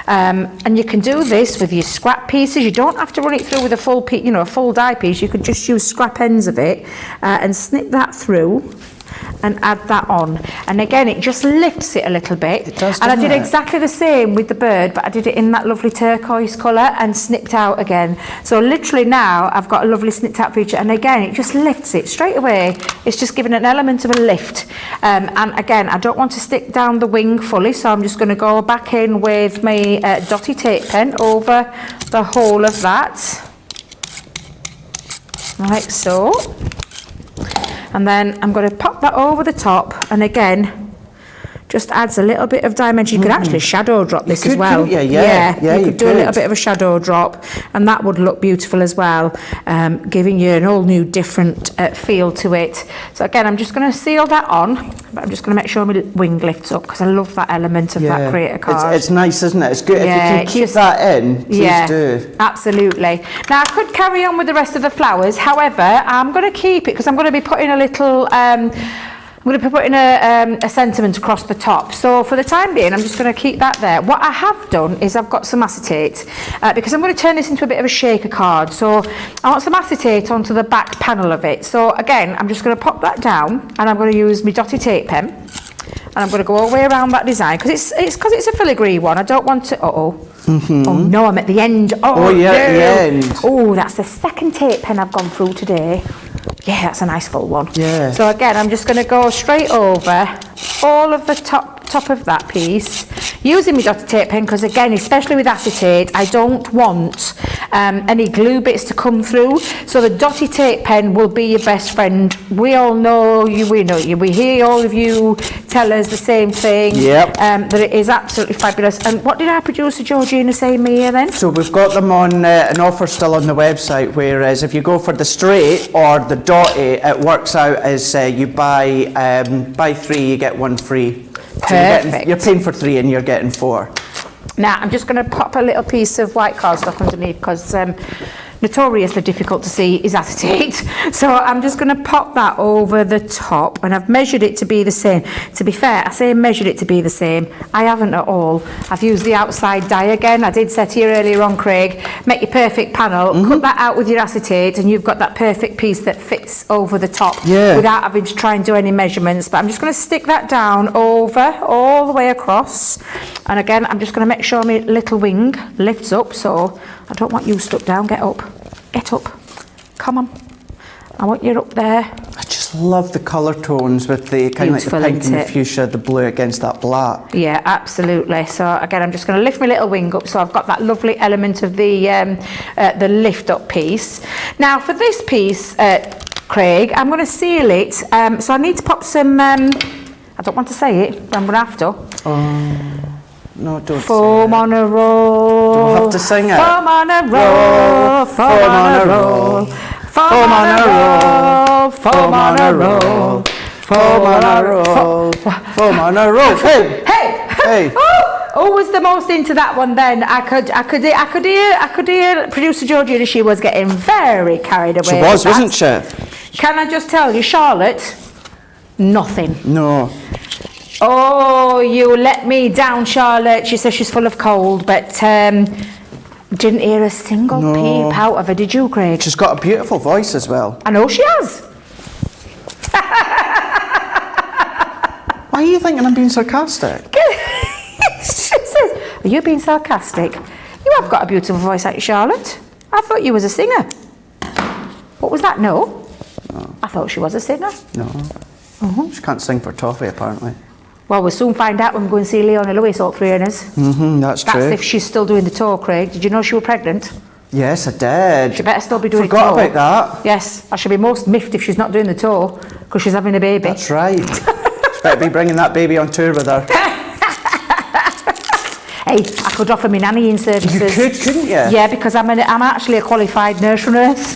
And you can do this with your scrap pieces. You don't have to run it through with a full piece, a full die piece. You could just use scrap ends of it and snip that through and add that on. And again, it just lifts it a little bit. It does, and I did doesn't it? exactly the same with the bird, but I did it in that lovely turquoise colour and snipped out again. So literally now I've got a lovely snipped out feature, and again it just lifts it straight away. It's just giving an element of a lift. And again, I don't want to stick down the wing fully, so I'm just going to go back in with my dotty tape pen over the whole of that, like so. And then I'm going to pop that over the top, and again, just adds a little bit of dimension. You could actually shadow drop this as well. Yeah, you could do a little bit of a shadow drop, and that would look beautiful as well, giving you an all new different feel to it. So again, I'm just going to seal that on, but I'm just going to make sure my wing lifts up because I love that element of that creator card. It's nice, isn't it? It's good. Yeah, if you can keep that in, please do. Absolutely. Now I could carry on with the rest of the flowers. However, I'm going to keep it because I'm going to be putting a little I'm going to be putting a sentiment across the top. So for the time being, I'm just going to keep that there. What I have done is I've got some acetate because I'm going to turn this into a bit of a shaker card. So I want some acetate onto the back panel of it. So again, I'm just going to pop that down, and I'm going to use my dotty tape pen, and I'm going to go all the way around that design because it's a filigree one. I don't want to. Oh no, I'm at the end. Oh yeah, no. at the end. Oh, that's the second tape pen I've gone through today. Yeah, that's a nice full one. Yeah. So again, I'm just going to go straight over all of the top of that piece using my dotted tape pen because again, especially with acetate, I don't want any glue bits to come through. So the dotted tape pen will be your best friend. We all know you. We know you. We hear all of you tell us the same thing. Yep. That it is absolutely fabulous. And what did our producer Georgina say, Mia? Then. So we've got them on an offer still on the website. Whereas if you go for the straight or the dotty, it works out as you buy 3, you get 1 free. Perfect. You're paying for 3 and you're getting 4. Now I'm just going to pop a little piece of white cardstock underneath because notoriously difficult to see is acetate. So I'm just going to pop that over the top, and I've measured it to be the same. To be fair, I say measured it to be the same. I haven't at all. I've used the outside die again. I did say to you earlier on, Craig, make your perfect panel, cut that out with your acetate, and you've got that perfect piece that fits over the top without having to try and do any measurements. But I'm just going to stick that down over all the way across, and again I'm just going to make sure my little wing lifts up. So I don't want you stuck down. Get up. Get up. Come on. I want you up there. I just Just love the colour tones with the kind of like the Beautiful, pink and isn't the it? fuchsia, the blue against that black. Yeah, absolutely. So again, I'm just going to lift my little wing up, so I've got that lovely element of the lift up piece. Now for this piece, Craig, I'm going to seal it. So I need to pop some. I don't want to say it, but I'm going to have to. No, don't Foam say it. on a roll. Do I have to sing it? Foam on a roll. Foam on a roll. Foam on a roll. Foam on a roll. Foam on a roll. Foam on a roll. Hey! Hey! Hey! Who was the most into that one then? I could hear producer Georgina. She was getting very carried away. She was, wasn't she? Can I just tell you, Charlotte? Nothing. No. Oh, you let me down, Charlotte. She says she's full of cold, but didn't hear a single peep out of her. Did you, Craig? She's got a beautiful voice as well. I know she has. Why are you thinking I'm being sarcastic? She says, are you being sarcastic? You have got a beautiful voice, haven't you, Charlotte? I thought you was a singer. What was that? No? I thought she was a singer. No. She can't sing for toffee, apparently. Well, we'll soon find out when we go and see Leona Lewis, all three of us. That's true. That's if she's still doing the tour, Craig. Did you know she was pregnant? Yes, I did. She better still be doing Forgot the tour. about that. Yes, I should be most miffed if she's not doing the tour because she's having a baby. That's right. She better be bringing that baby on tour with her. Hey, I could offer me nannying services. You could, couldn't you? Yeah, because I'm actually a qualified nursery nurse.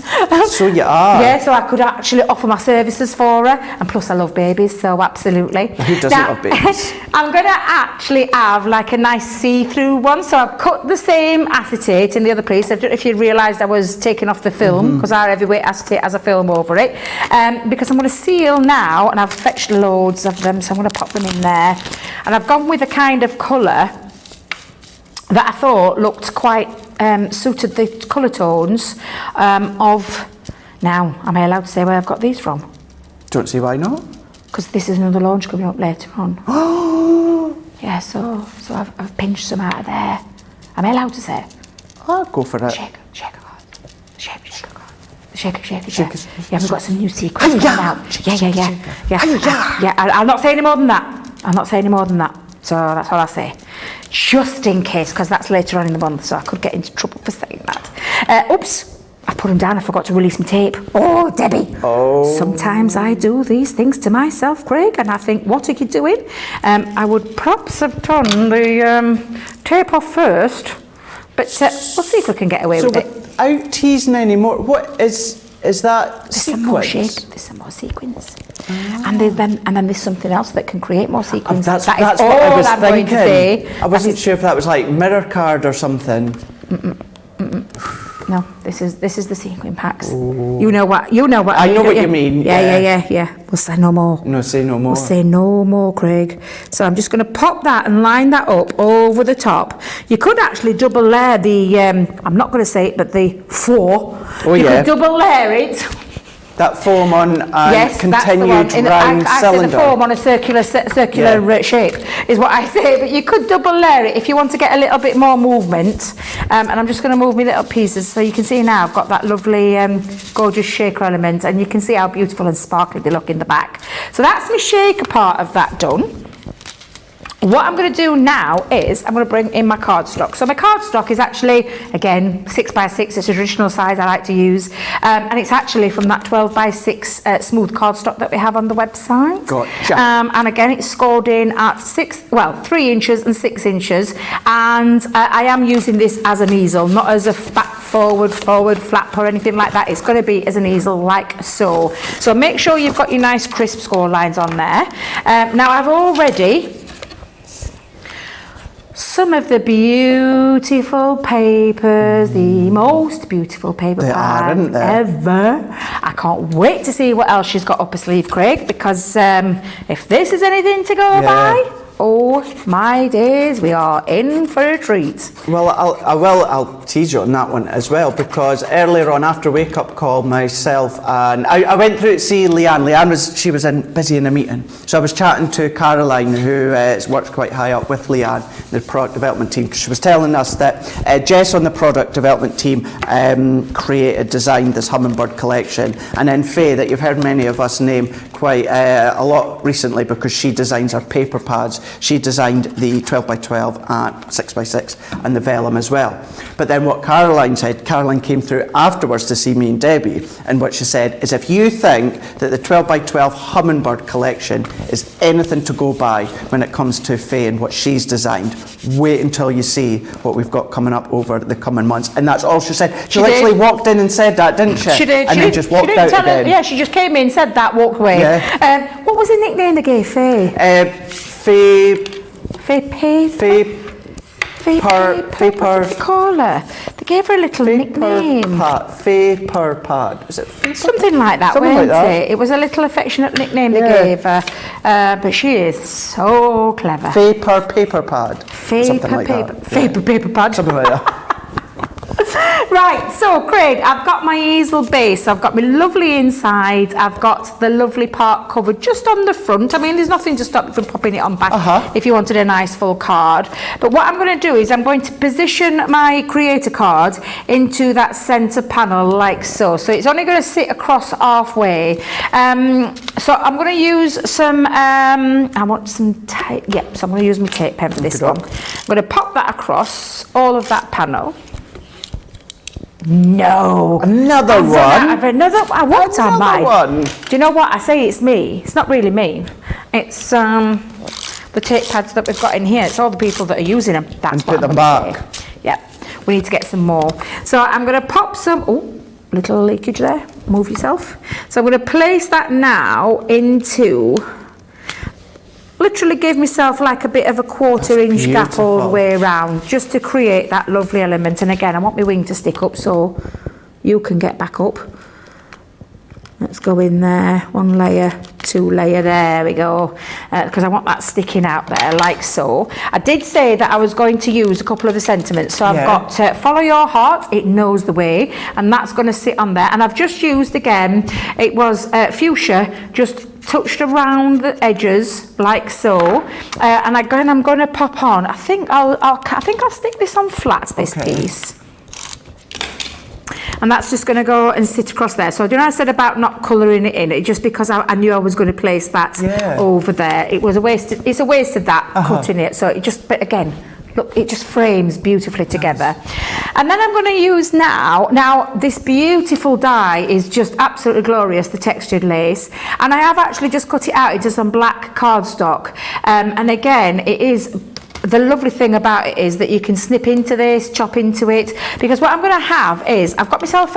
So you are. Yeah, so I could actually offer my services for her, and plus I love babies, so absolutely. Who doesn't love babies? I'm going to actually have like a nice see-through one, so I've cut the same acetate in the other piece. I don't know if you realised I was taking off the film, because our heavyweight acetate has a film over it. Because I'm going to seal now, and I've fetched loads of them, so I'm going to pop them in there. And I've gone with a kind of colour that I thought looked quite suited the colour tones of. Now, am I allowed to say where I've got these from? Don't see why not. Because this is another launch coming up later on. Yeah, so I've pinched some out of there. Am I allowed to say? I'll go for it. Shake a card. Shake a card. Shake it. Yeah, we've got some new sequins coming out. Yeah. I'll not say any more than that. So that's all I'll say. Just in case, because that's later on in the month, so I could get into trouble for saying that. Oops, I put them down, I forgot to release my tape. Oh, Debbie. Oh. Sometimes I do these things to myself, Craig, and I think, what are you doing? I would perhaps have done the tape off first, but we'll see if we can get away with it. Without teasing anymore, what is that There's some more sequence? shape, there's some more sequins. And then there's something else that can create more sequins. That's That is what all I was I'm thinking. going to say. I wasn't sure if that was like mirror card or something. No, this is the Sequin Packs. You know what I mean, I know don't what you mean, Yeah. We'll say no more. No, say no more. We'll say no more, Craig. So I'm just going to pop that and line that up over the top. You could actually double layer the, I'm not going to say it, but the four. Oh, you yeah. could double layer it. That foam on Yes, continued that's the one. round I cylinder. say the foam on a circular shape is what I say, but you could double layer it if you want to get a little bit more movement. And I'm just going to move my little pieces so you can see now I've got that lovely gorgeous shaker element, and you can see how beautiful and sparkly they look in the back. So that's my shaker part of that done. What I'm going to do now is I'm going to bring in my cardstock. So my cardstock is actually, again, 6x6. It's a traditional size I like to use. And it's actually from that 12x6 smooth cardstock that we have on the website. Gotcha. And again, it's scored in at 3 inches and 6 inches. And I am using this as an easel, not as a forward flap or anything like that. It's going to be as an easel like so. So make sure you've got your nice crisp score lines on there. Now I've already some of the beautiful papers, the most beautiful paper They are, bags aren't they? ever. I can't wait to see what else she's got up her sleeve, Craig, because if this is anything to go by, oh my days, we are in for a treat. Well, I'll tease you on that one as well, because earlier on after wake up call, myself and I went through to see Leanne. She was busy in a meeting, so I was chatting to Caroline, who works quite high up with Leanne, the product development team. She was telling us that Jess on the product development team designed this Humminbird collection, and then Faye, that you've heard many of us name quite a lot recently because she designs our paper pads. She designed the 12x12 and 6x6 and the vellum as well. But then what Caroline said, Caroline came through afterwards to see me and Debbie, and what she said is, if you think that the 12x12 Humminbird collection is anything to go by when it comes to Faye and what she's designed, wait until you see what we've got coming up over the coming months. And that's all she said. She literally walked in and said that, didn't she? She did. And then just walked out again. Yeah, she just came in, said that, walked away. Yeah. What was the nickname they gave Faye? What did they call her? They gave her a little nickname. Paper pad. Is it something like that, something wasn't like that. it? It was a little affectionate nickname they gave her. But she is so clever. Paper pad. Paper pad. Something like that. Right, so Craig, I've got my easel base, I've got my lovely inside, I've got the lovely part covered just on the front. I mean, there's nothing to stop you from popping it on back if you wanted a nice full card. But what I'm going to do is I'm going to position my creator card into that centre panel like so. So it's only going to sit across halfway. So I'm going to use some, I want some tape, so I'm going to use my tape pen for this one. I'm going to pop that across all of that panel. No. Another one? I want on mine. One. Do you know what? I say it's me. It's not really me. It's the tape pads that we've got in here. It's all the people that are using them. That's what I'm going to say. Yeah. We need to get some more. So I'm going to pop some... Oh, little leakage there. Move yourself. So I'm going to place that now into... Literally give myself like a bit of a 1/4 inch gap all the way around, just to create that lovely element. And again, I want my wing to stick up so you can get back up. Let's go in there, 1 layer, 2 layer, there we go, because I want that sticking out there like so. I did say that I was going to use a couple of the sentiments, so I've got Follow Your Heart, It Knows the Way, and that's going to sit on there. And I've just used, again, it was fuchsia, just touched around the edges like so, and again I'm going to pop on. I think I'll stick this on flat, this piece, and that's just going to go and sit across there. So, do you know I said about not colouring it in? It just because I knew I was going to place that over there. It was a waste. It's a waste of that cutting it. So it just, but again, look, it just frames beautifully together. And then I'm going to use now this beautiful die is just absolutely glorious, the textured lace, and I have actually just cut it out into some black cardstock, and again, it is, the lovely thing about it is that you can snip into this, chop into it, because what I'm going to have is, I've got myself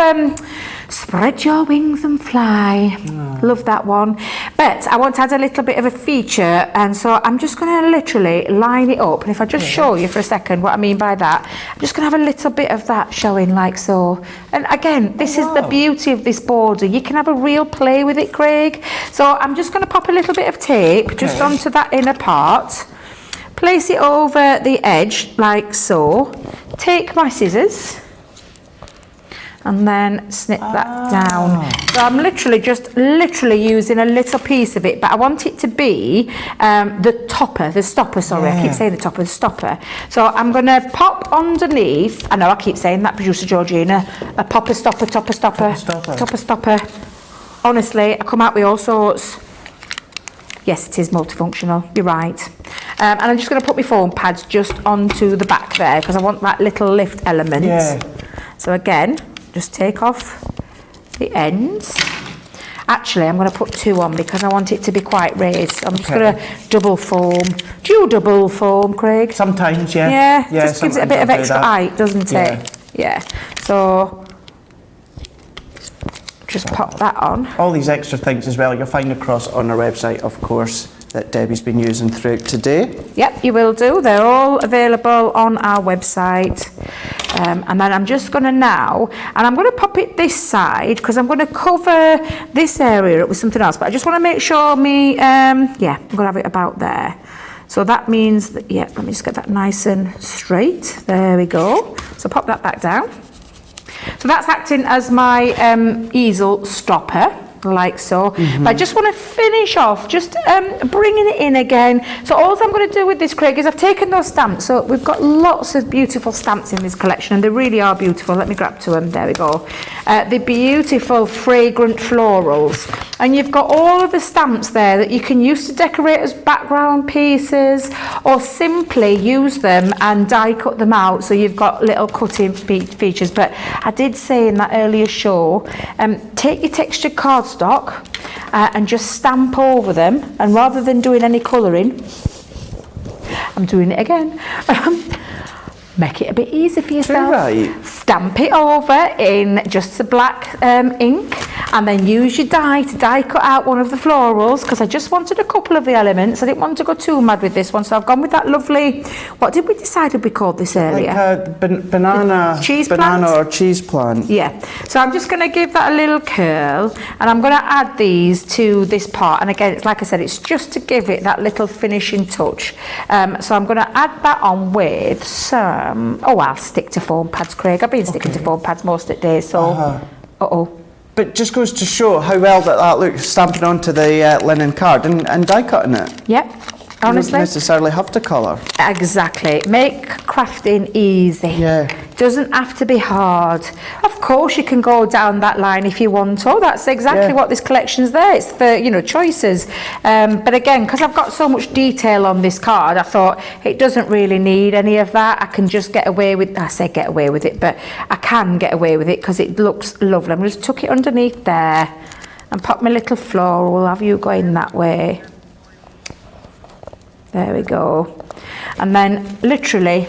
Spread Your Wings and Fly. Love that one. But I want to add a little bit of a feature, and so I'm just going to literally line it up. And if I just show you for a second what I mean by that, I'm just going to have a little bit of that showing like so. And again, this is the beauty of this border. You can have a real play with it, Craig. So I'm just going to pop a little bit of tape just onto that inner part. Place it over the edge like so. Take my scissors and then snip that down. So I'm literally using a little piece of it, but I want it to be the stopper, sorry, I keep saying the topper, the stopper. So I'm going to pop underneath, I know I keep saying that, producer Georgina, a popper, stopper, topper, stopper, topper, stopper. Honestly, I come out with all sorts. Yes, it is multifunctional, you're right. And I'm just going to put my foam pads just onto the back there, because I want that little lift element. So again, just take off the ends. Actually, I'm going to put 2 on because I want it to be quite raised. So I'm just going to double foam. Do you double foam, Craig? Sometimes, Yeah, just gives it a bit of extra height, doesn't it? Yeah. So just pop that on. All these extra things as well, you'll find across on our website, of course, that Debbie's been using throughout today. Yep, you will do. They're all available on our website. And then I'm just going to now, and I'm going to pop it this side because I'm going to cover this area up with something else. But I just want to make sure I'm going to have it about there. So that means that, yeah, let me just get that nice and straight. There we go. So pop that back down. So that's acting as my easel stopper, like so. But I just want to finish off, just bringing it in again. So all I'm going to do with this, Craig, is I've taken those stamps. So we've got lots of beautiful stamps in this collection, and they really are beautiful. Let me grab to them. There we go. The beautiful fragrant florals. And you've got all of the stamps there that you can use to decorate as background pieces, or simply use them and die cut them out. So you've got little cutting features. But I did say in that earlier show, take your textured cardstock and just stamp over them, and rather than doing any colouring, I'm doing it again, make it a bit easy for yourself. Right. Stamp it over in just a black ink, and then use your die to die cut out one of the florals, because I just wanted a couple of the elements. I didn't want to go too mad with this one, so I've gone with that lovely, what did we decide we called this earlier? Like a banana, cheese banana plant? or cheese plant. Yeah, so I'm just going to give that a little curl, and I'm going to add these to this part. And again, it's like I said, it's just to give it that little finishing touch. So I'm going to add that on with some, I'll stick to foam pads, Craig. I've been sticking to foam pads most of the day, so, But just goes to show how well that looks, stamping onto the linen card and die cutting it. Yep, You honestly. don't necessarily have to colour. Exactly. Make crafting easy. Yeah. Doesn't have to be hard. Of course you can go down that line if you want to. That's exactly what this collection's there. It's for, you know, choices. But again, because I've got so much detail on this card, I thought it doesn't really need any of that. I can just get away with, I say get away with it, but I can get away with it because it looks lovely. I'm going to just tuck it underneath there and pop my little floral. We'll have you going that way. There we go. And then literally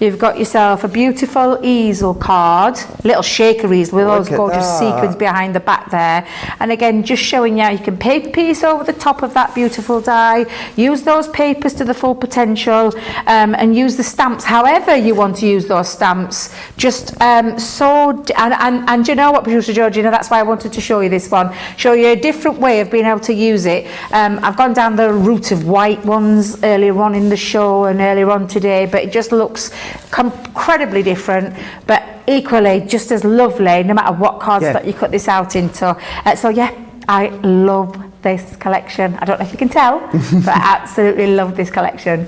you've got yourself a beautiful easel card, little shaker easel with those gorgeous sequins behind the back there. And again, just showing you how you can paper piece over the top of that beautiful die, use those papers to the full potential, and use the stamps however you want to use those stamps. Just and you know what, Producer George, you know, that's why I wanted to show you this one, show you a different way of being able to use it. I've gone down the route of white ones earlier on in the show and earlier on today, but it just looks incredibly different, but equally just as lovely no matter what cards that you cut this out into. So yeah, I love this collection. I don't know if you can tell, but I absolutely love this collection.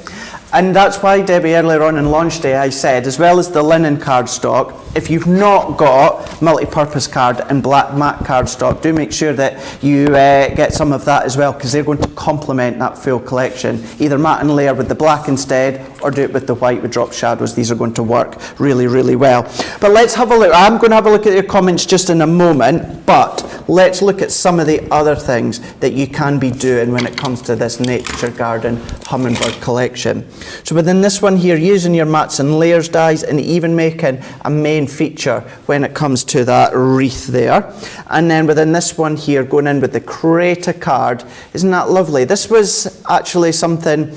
And that's why, Debbie, earlier on in launch day, I said, as well as the linen cardstock, if you've not got multi-purpose card and black matte cardstock, do make sure that you get some of that as well, because they're going to complement that full collection. Either matte and layer with the black instead, or do it with the white with drop shadows. These are going to work really, really well. But let's have a look. I'm going to have a look at your comments just in a moment, but let's look at some of the other things that you can be doing when it comes to this Nature Garden Humminbird collection. So within this one here, using your mattes and layers dies, and even making a main feature when it comes to that wreath there. And then within this one here, going in with the Create a Card. Isn't that lovely? This was actually something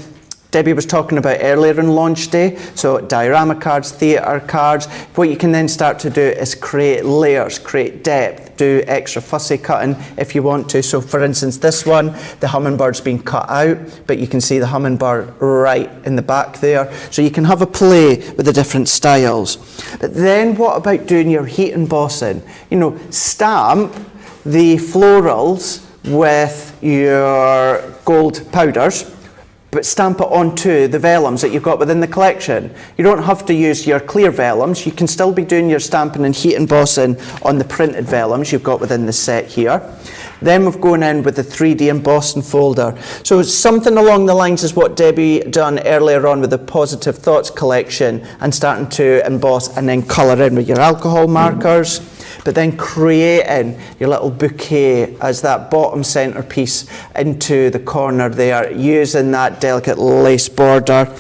Debbie was talking about earlier in launch day. So Diorama Cards, theatre cards. What you can then start to do is create layers, create depth, do extra fussy cutting if you want to. So for instance, this one, the Hummingbird's been cut out, but you can see the Hummingbird right in the back there. So you can have a play with the different styles. But then what about doing your heat embossing? You know, stamp the florals with your gold powders, but stamp it onto the vellums that you've got within the collection. You don't have to use your clear vellums. You can still be doing your stamping and heat embossing on the printed vellums you've got within the set here. Then we've gone in with the 3D embossing folder. So it's something along the lines as what Debbie done earlier on with the Positive Thoughts collection, and starting to emboss and then colour in with your alcohol markers. But then creating your little bouquet as that bottom centerpiece into the corner there, using that delicate lace border.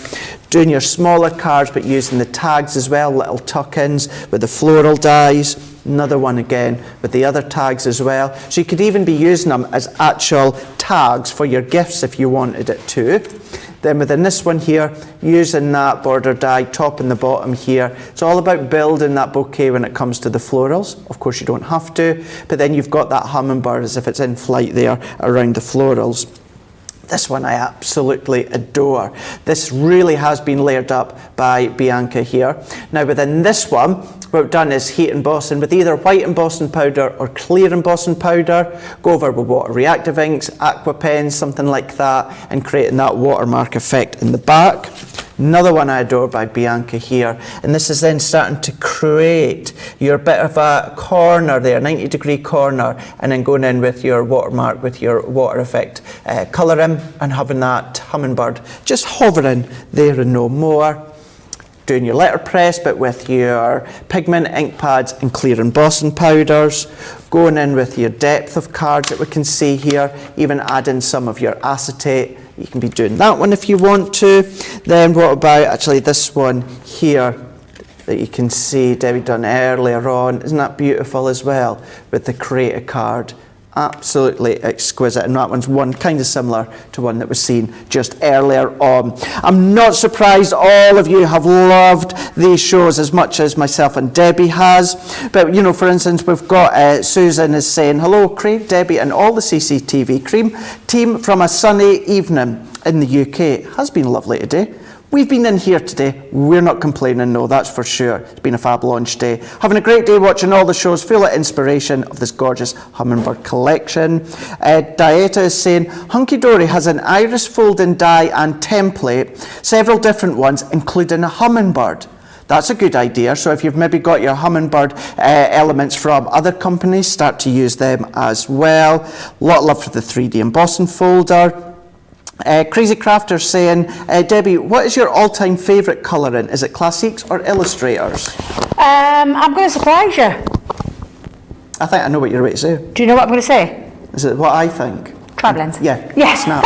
Doing your smaller cards, but using the tags as well, little tuck-ins with the floral dies. Another one again with the other tags as well. So you could even be using them as actual tags for your gifts if you wanted it to. Then within this one here, using that border die, top and the bottom here. It's all about building that bouquet when it comes to the florals. Of course, you don't have to, but then you've got that hummingbird as if it's in flight there around the florals. This one I absolutely adore. This really has been layered up by Bianca here. Now within this one, what we've done is heat embossing with either white embossing powder or clear embossing powder. Go over with water reactive inks, aqua pens, something like that, and creating that watermark effect in the back. Another one I adore by Bianca here, and this is then starting to create your bit of a corner there, 90-degree corner, and then going in with your watermark with your water effect colouring and having that hummingbird just hovering there and no more. Doing your letterpress, but with your pigment, ink pads and clear embossing powders. Going in with your depth of cards that we can see here, even adding some of your acetate. You can be doing that one if you want to. Then what about actually this one here that you can see Debbie done earlier on? Isn't that beautiful as well with the create a card? Absolutely exquisite, and that one's one kind of similar to one that was seen just earlier on. I'm not surprised all of you have loved these shows as much as myself and Debbie has, but you know, for instance, we've got Susan is saying hello Craig, Debbie and all the CCTV team from a sunny evening in the UK. It has been lovely today. We've been in here today. We're not complaining, no, that's for sure. It's been a fab launch day. Having a great day watching all the shows, full of inspiration of this gorgeous Humminbird collection. Dieta is saying, Hunky Dory has an iris folding die and template, several different ones, including a Humminbird. That's a good idea. So if you've maybe got your Humminbird elements from other companies, start to use them as well. A lot of love for the 3D embossing folder. Crazy Crafter saying, Debbie, what is your all-time favourite colouring? Is it Classiques or Illustrators? I'm going to surprise you. I think I know what you're about to say. Do you know what I'm going to say? Is it what I think? Tri-blends. Yeah. Yes. Snap.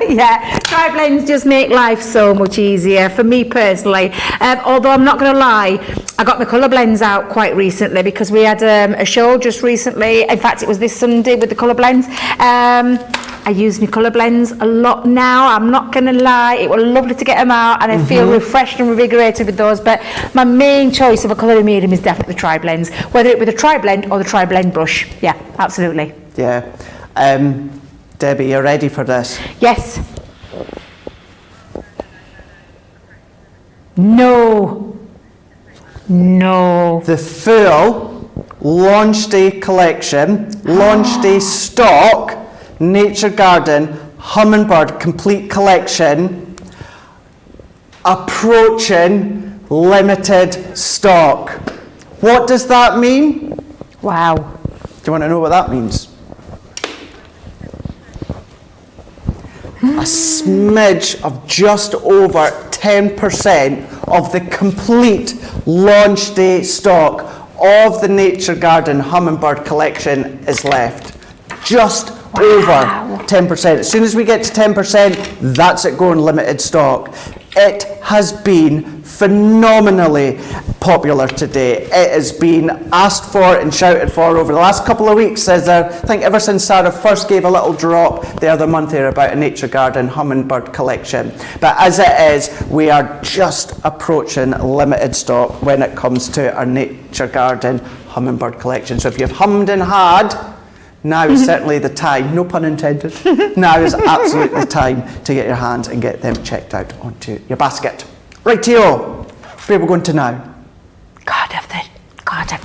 Yeah, tri-blends just make life so much easier for me personally. Although I'm not going to lie, I got my colour blends out quite recently because we had a show just recently. In fact, it was this Sunday with the colour blends. I use my colour blends a lot now, I'm not going to lie. It was lovely to get them out and I feel refreshed and revigorated with those, but my main choice of a colouring medium is definitely the tri-blends, whether it be the tri-blend or the tri-blend brush. Yeah, absolutely. Yeah. Debbie, you ready for this? Yes. No. No. The full launch day collection, launch day stock, Nature Garden Humminbird complete collection, approaching limited stock. What does that mean? Wow. Do you want to know what that means? A smidge of just over 10% of the complete launch day stock of the Nature Garden Humminbird collection is left. Just over 10%. As soon as we get to 10%, that's it going limited stock. It has been phenomenally popular today. It has been asked for and shouted for over the last couple of weeks. I think ever since Sarah first gave a little drop the other month here about a Nature Garden Humminbird collection. But as it is, we are just approaching limited stock when it comes to our Nature Garden Humminbird collection. So if you've hummed and had, now is certainly the time, no pun intended, now is absolutely the time to get your hands and get them checked out onto your basket. Rightio, where we're going to now? God of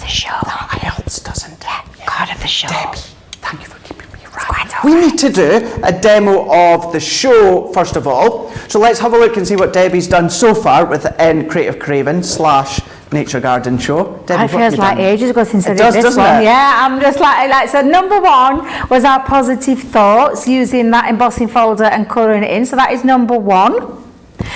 the show. That helps, doesn't it? Yeah. God of the show. Debbie, thank you for keeping me right. We need to do a demo of the show first of all. So let's have a look and see what Debbie's done so far with the Creative Craving / Nature Garden show. Debbie, it feels like ages ago since I did does, this doesn't one. it? Yeah, I'm just like, so number one was our positive thoughts using that embossing folder and colouring it in. So that is number one.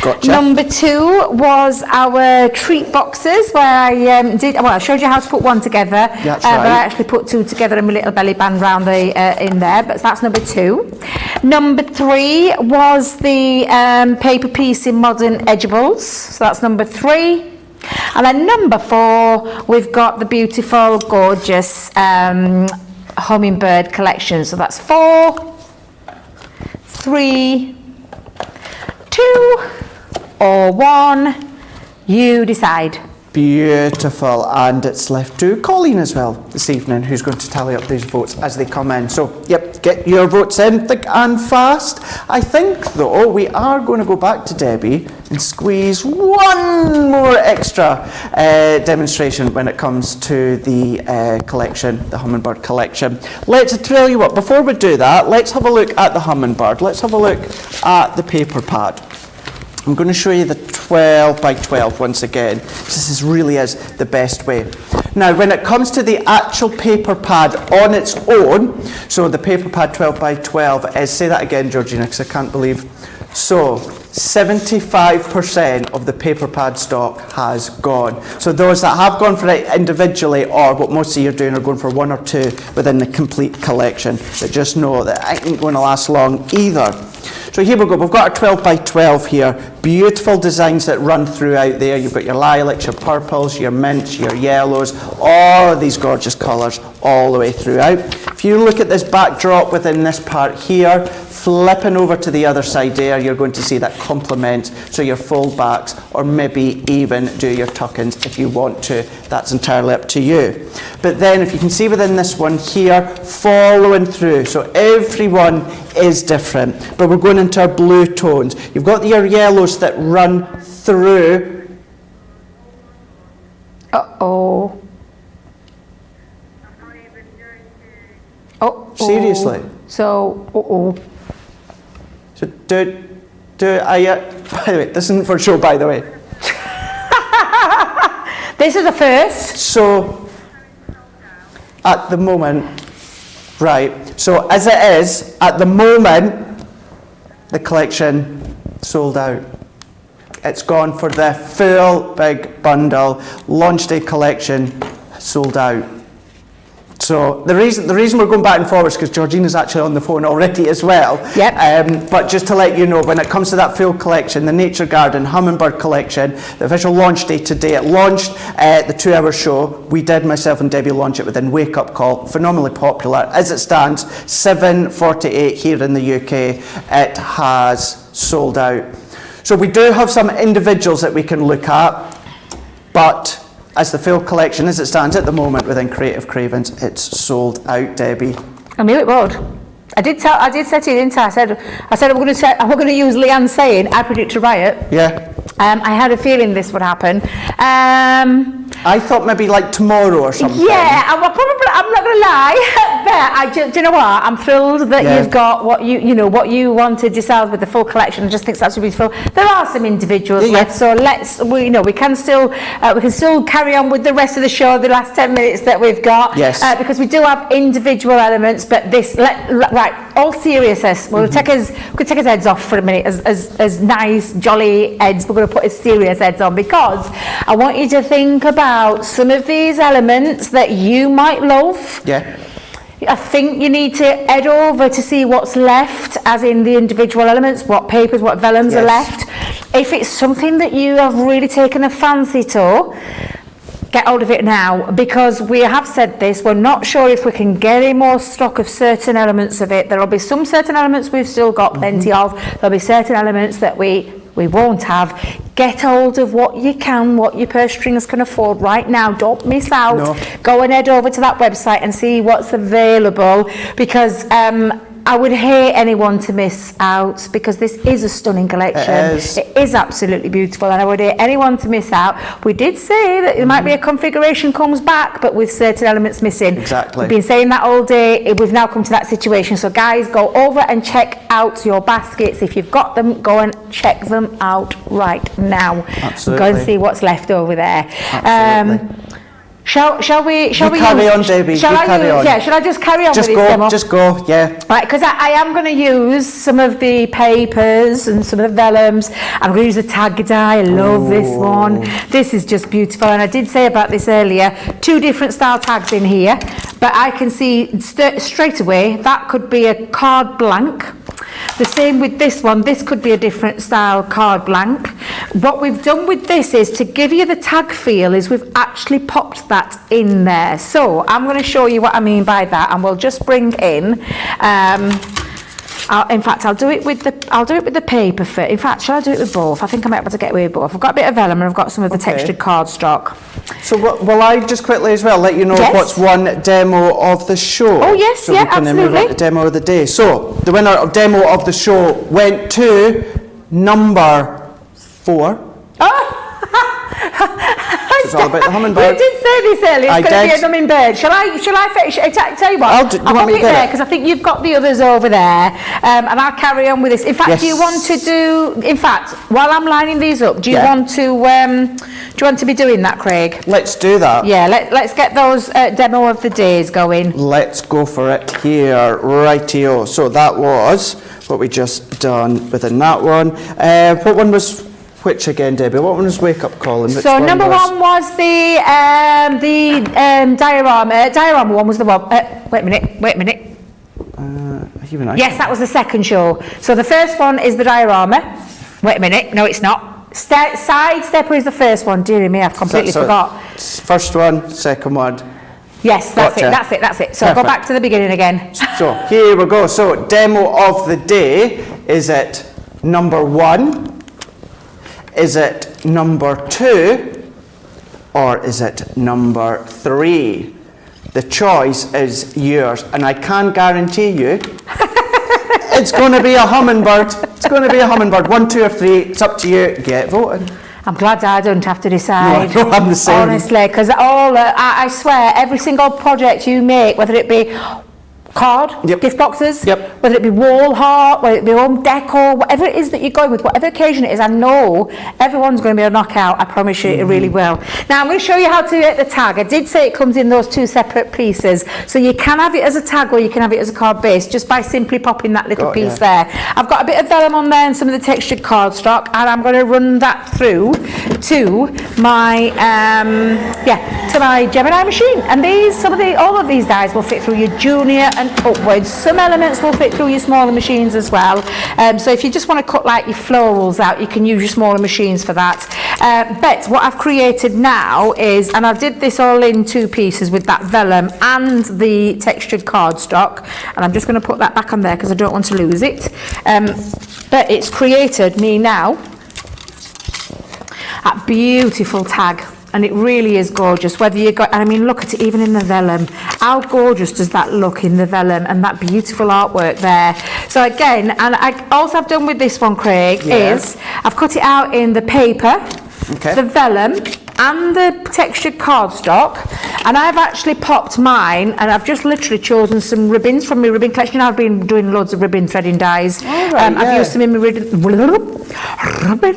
Gotcha. Number two was our treat boxes where I showed you how to put one together. That's But right. I actually put two together and my little belly band round in there, but that's number two. Number three was the paper piece in modern edibles. So that's number three. And then number four, we've got the beautiful, gorgeous Humminbird collection. So that's 4, 3, 2, or 1. You decide. Beautiful, and it's left to Colleen as well this evening, who's going to tally up these votes as they come in. So, yep, get your votes in thick and fast. I think, though, we are going to go back to Debbie and squeeze one more extra demonstration when it comes to the collection, the Humminbird collection. Let's tell you what, before we do that, let's have a look at the Humminbird. Let's have a look at the paper pad. I'm going to show you the 12 by 12 once again. This really is the best way. Now, when it comes to the actual paper pad on its own, so the paper pad 12 by 12 is, say that again, Georgina, because I can't believe. So, 75% of the paper pad stock has gone. So those that have gone for it individually, or what most of you are doing, are going for one or two within the complete collection. But just know that it ain't going to last long either. So here we go, we've got our 12 by 12 here. Beautiful designs that run throughout there. You've got your lilacs, your purples, your mints, your yellows, all of these gorgeous colours all the way throughout. If you look at this backdrop within this part here, flipping over to the other side there, you're going to see that complement, so your fold backs, or maybe even do your tuck-ins if you want to. That's entirely up to you. But then if you can see within this one here, following through, so everyone is different, but we're going into our blue tones. You've got your yellows that run through. Uh-oh. Oh, seriously. So, uh-oh. So by the way, this isn't for show, by the way. This is a first. So, at the moment, right, so as it is, at the moment, the collection sold out. It's gone for the full big bundle. Launch day collection sold out. So the reason we're going back and forwards is because Georgina's actually on the phone already as well. Yep. But just to let you know, when it comes to that full collection, the Nature Garden Humminbird collection, the official launch day today, it launched the 2-hour show. We did, myself and Debbie, launch it within Wake Up Call. Phenomenally popular. As it stands, 7:48 here in the UK. It has sold out. So we do have some individuals that we can look at, but as the full collection, as it stands at the moment within Creative Cravings, it's sold out, Debbie. I knew it would. I did say to you, didn't I? I said we're going to use Leanne's saying, I predict a riot. Yeah. I had a feeling this would happen. I thought maybe like tomorrow or something. Yeah, I'm not going to lie, but do you know what? I'm thrilled that you've got what you wanted yourselves with the full collection. I just think that's beautiful. There are some individuals left, so we can still carry on with the rest of the show, the last 10 minutes that we've got. Yes. Because we do have individual elements, but right, all seriousness. We'll take his heads off for a minute, as nice, jolly heads. We're going to put his serious heads on, because I want you to think about some of these elements that you might love. Yeah. I think you need to head over to see what's left, as in the individual elements, what papers, what vellums are left. If it's something that you have really taken a fancy to, get hold of it now, because we have said this, we're not sure if we can get any more stock of certain elements of it. There'll be some certain elements we've still got plenty of. There'll be certain elements that we won't have. Get hold of what you can, what your purse strings can afford right now. Don't miss out. No. Go and head over to that website and see what's available, because I would hate anyone to miss out, because this is a stunning collection. It is absolutely beautiful, and I would hate anyone to miss out. We did say that there might be a configuration comes back, but with certain elements missing. Exactly. We've been saying that all day. We've now come to that situation. So guys, go over and check out your baskets. If you've got them, go and check them out right now. Absolutely. Go and see what's left over there. Absolutely. Shall we carry on, Debbie. Shall I just carry on with this demo? Just go, yeah. Right, because I am going to use some of the papers and some of the vellums. I'm going to use the tag die. I love this one. This is just beautiful. And I did say about this earlier, 2 different style tags in here. But I can see straight away that could be a card blank. The same with this one. This could be a different style card blank. What we've done with this is, to give you the tag feel, is we've actually popped that in there. So I'm going to show you what I mean by that, and we'll just bring in In fact, I'll do it with the paper first. In fact, shall I do it with both? I think I might be able to get away with both. I've got a bit of vellum and I've got some of the textured cardstock. So will I just quickly as well let you know what's won demo of the show? Oh yes, so yeah, we can then move on absolutely. to demo of the day. So the winner of demo of the show went to number 4. It's all about the hummingbird. We did say this earlier. It's going to be a hummingbird. Shall I finish? Tell you what. I'll put it there because I think you've got the others over there, and I'll carry on with this. In fact, do you want to do? In fact, while I'm lining these up, do you want to? Do you want to be doing that, Craig? Let's do that. Yeah. Let's get those demo of the days going. Let's go for it here. Rightio. So that was what we just done within that one. What one was? Which again, Debbie? What one was Wake Up Calling? So number 1 was the diorama. Diorama one was the one. Wait a minute. Even I Yes, that was the second show. So the first one is the diorama. Wait a minute. No, it's not. Side Stepper is the first one. Dear me, I've completely forgot. First one, second one. Yes, that's it. So go back to the beginning again. So here we go. So demo of the day. Is it number 1? Is it number 2? Or is it number 3? The choice is yours, and I can guarantee you it's going to be a hummingbird. It's going to be a hummingbird. 1, 2 or 3, it's up to you. Get voting. I'm glad I don't have to decide. No, I'm the same. Honestly, because I swear, every single project you make, whether it be card, gift boxes, whether it be wall art, whether it be home decor, whatever it is that you're going with, whatever occasion it is, I know everyone's going to be a knockout. I promise you, it really will. Now I'm going to show you how to get the tag. I did say it comes in those 2 separate pieces, so you can have it as a tag or you can have it as a card base just by simply popping that little piece there. I've got a bit of vellum on there and some of the textured cardstock, and I'm going to run that through to my to my Gemini machine. And all of these dies will fit through your junior and upwards. Some elements will fit through your smaller machines as well. So if you just want to cut like your florals out, you can use your smaller machines for that. But what I've created now is, and I did this all in 2 pieces with that vellum and the textured cardstock, and I'm just going to put that back on there because I don't want to lose it. But it's created me now a beautiful tag. And it really is gorgeous. Whether you got, I mean, look at it, even in the vellum. How gorgeous does that look in the vellum, and that beautiful artwork there. So again, and I also have done with this one, Craig, is I've cut it out in the paper, the vellum, and the textured cardstock, and I've actually popped mine, and I've just literally chosen some ribbons from my ribbon collection. I've been doing loads of ribbon threading dies. I've used some in my ribbon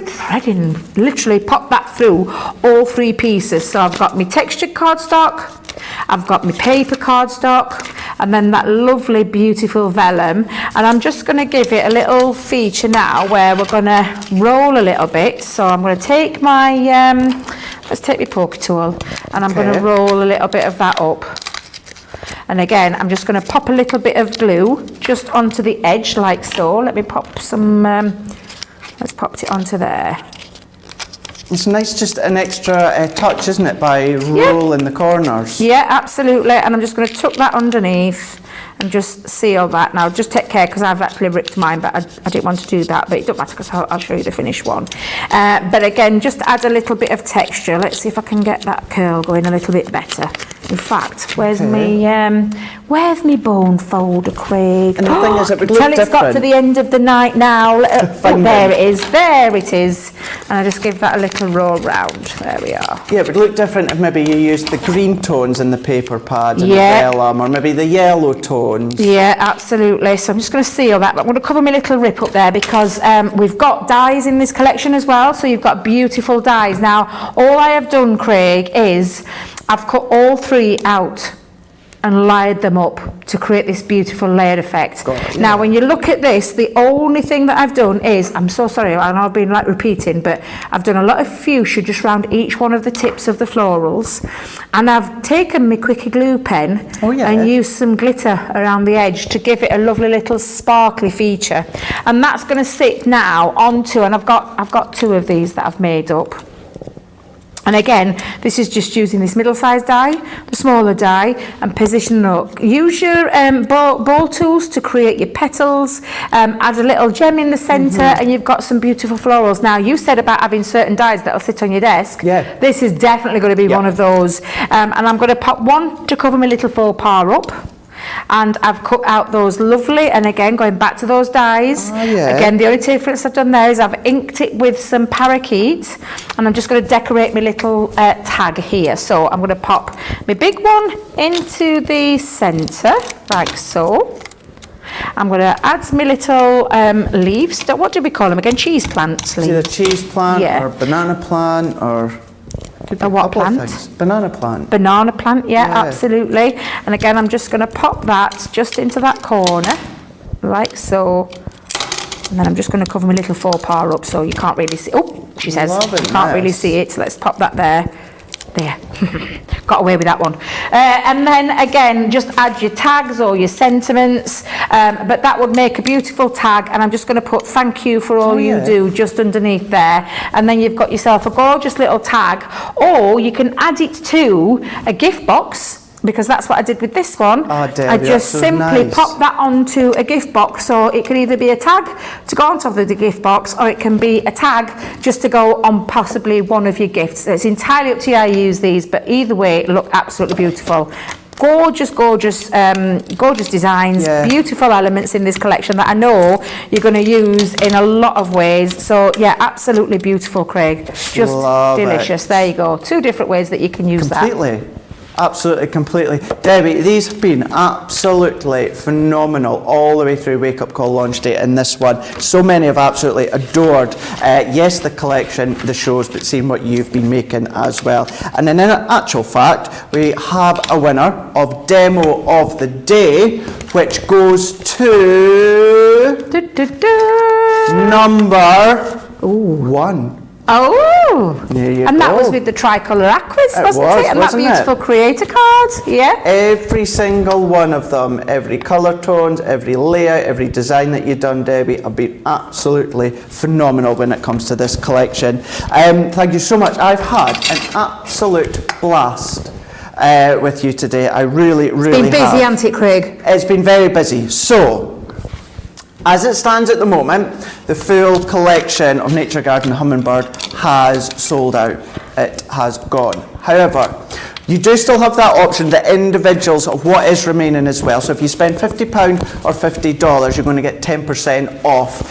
threading, literally popped that through all 3 pieces. So I've got my textured cardstock, I've got my paper cardstock, and then that lovely beautiful vellum, and I'm just going to give it a little feature now where we're going to roll a little bit. So I'm going to take my let's take my poker tool, and I'm going to roll a little bit of that up. And again, I'm just going to pop a little bit of glue just onto the edge like so. Let me pop some, let's pop it onto there. It's nice, just an extra touch, isn't it, by rolling the corners? Yeah, absolutely. And I'm just going to tuck that underneath and just seal that. Now, just take care, because I've actually ripped mine, but I didn't want to do that, but it doesn't matter because I'll show you the finished one. But again, just add a little bit of texture. Let's see if I can get that curl going a little bit better. In fact, where's me bone folder, Craig? And the thing is, it would look Till it's different. got to the end of the night now. Oh, there it is. And I just give that a little roll round. There we are. Yeah, it would look different if maybe you used the green tones in the paper pad and the vellum, or maybe the yellow tones. Yeah, absolutely. So I'm just going to seal that. But I'm going to cover my little rip up there because we've got dies in this collection as well. So you've got beautiful dies. Now, all I have done, Craig, is I've cut all 3 out and layered them up to create this beautiful layered effect. Now, when you look at this, the only thing that I've done is, I'm so sorry, I know I've been like repeating, but I've done a lot of fuchsia just round each one of the tips of the florals, and I've taken my quickie glue pen and used some glitter around the edge to give it a lovely little sparkly feature, and that's going to sit now onto, and I've got 2 of these that I've made up. And again, this is just using this middle-sized die, the smaller die, and position up. Use your ball tools to create your petals, add a little gem in the centre, and you've got some beautiful florals. Now, you said about having certain dies that'll sit on your desk. Yeah. This is definitely going to be one of those. And I'm going to pop one to cover my little faux pas up. And I've cut out those lovely, and again going back to those dies, again the only difference I've done there is I've inked it with some parakeet, and I'm just going to decorate my little tag here. So I'm going to pop my big one into the centre like so. I'm going to add my little leaves. What do we call them again? Cheese plants leaves. Either cheese plant or banana plant or a what plant? Banana plant. Banana plant, yeah, absolutely. And again, I'm just going to pop that just into that corner, like so. And then I'm just going to cover my little faux pas up so you can't really see. Oh, she says, you can't really see it. So let's pop that there. There. Got away with that one. And then again, just add your tags or your sentiments, but that would make a beautiful tag, and I'm just going to put thank you for all you do just underneath there, and then you've got yourself a gorgeous little tag, or you can add it to a gift box, because that's what I did with this one. I just simply pop that onto a gift box, so it can either be a tag to go on top of the gift box, or it can be a tag just to go on possibly one of your gifts. It's entirely up to you how you use these, but either way it look absolutely beautiful. Gorgeous designs, beautiful elements in this collection that I know you're going to use in a lot of ways. So yeah, absolutely beautiful, Craig. Just delicious. There you go. 2 different ways that you can use that. Absolutely, completely. Debbie, these have been absolutely phenomenal all the way through Wake Up Call launch day, and this one. So many have absolutely adored, yes, the collection, the shows, but seeing what you've been making as well. And then in actual fact, we have a winner of Demo of the Day, which goes to number 1. Oh, there you and go. that was with the tricolour aquas, wasn't it? And wasn't that beautiful creator card, yeah. Every single one of them, every colour tones, every layout, every design that you've done, Debbie, have been absolutely phenomenal when it comes to this collection. Thank you so much. I've had an absolute blast with you today. I really have. It's been busy, hasn't it, Craig? It's been very busy. So, as it stands at the moment, the full collection of Nature Garden Humminbird has sold out. It has gone. However, you do still have that option, the individuals of what is remaining as well. So if you spend £50 or $50, you're going to get 10% off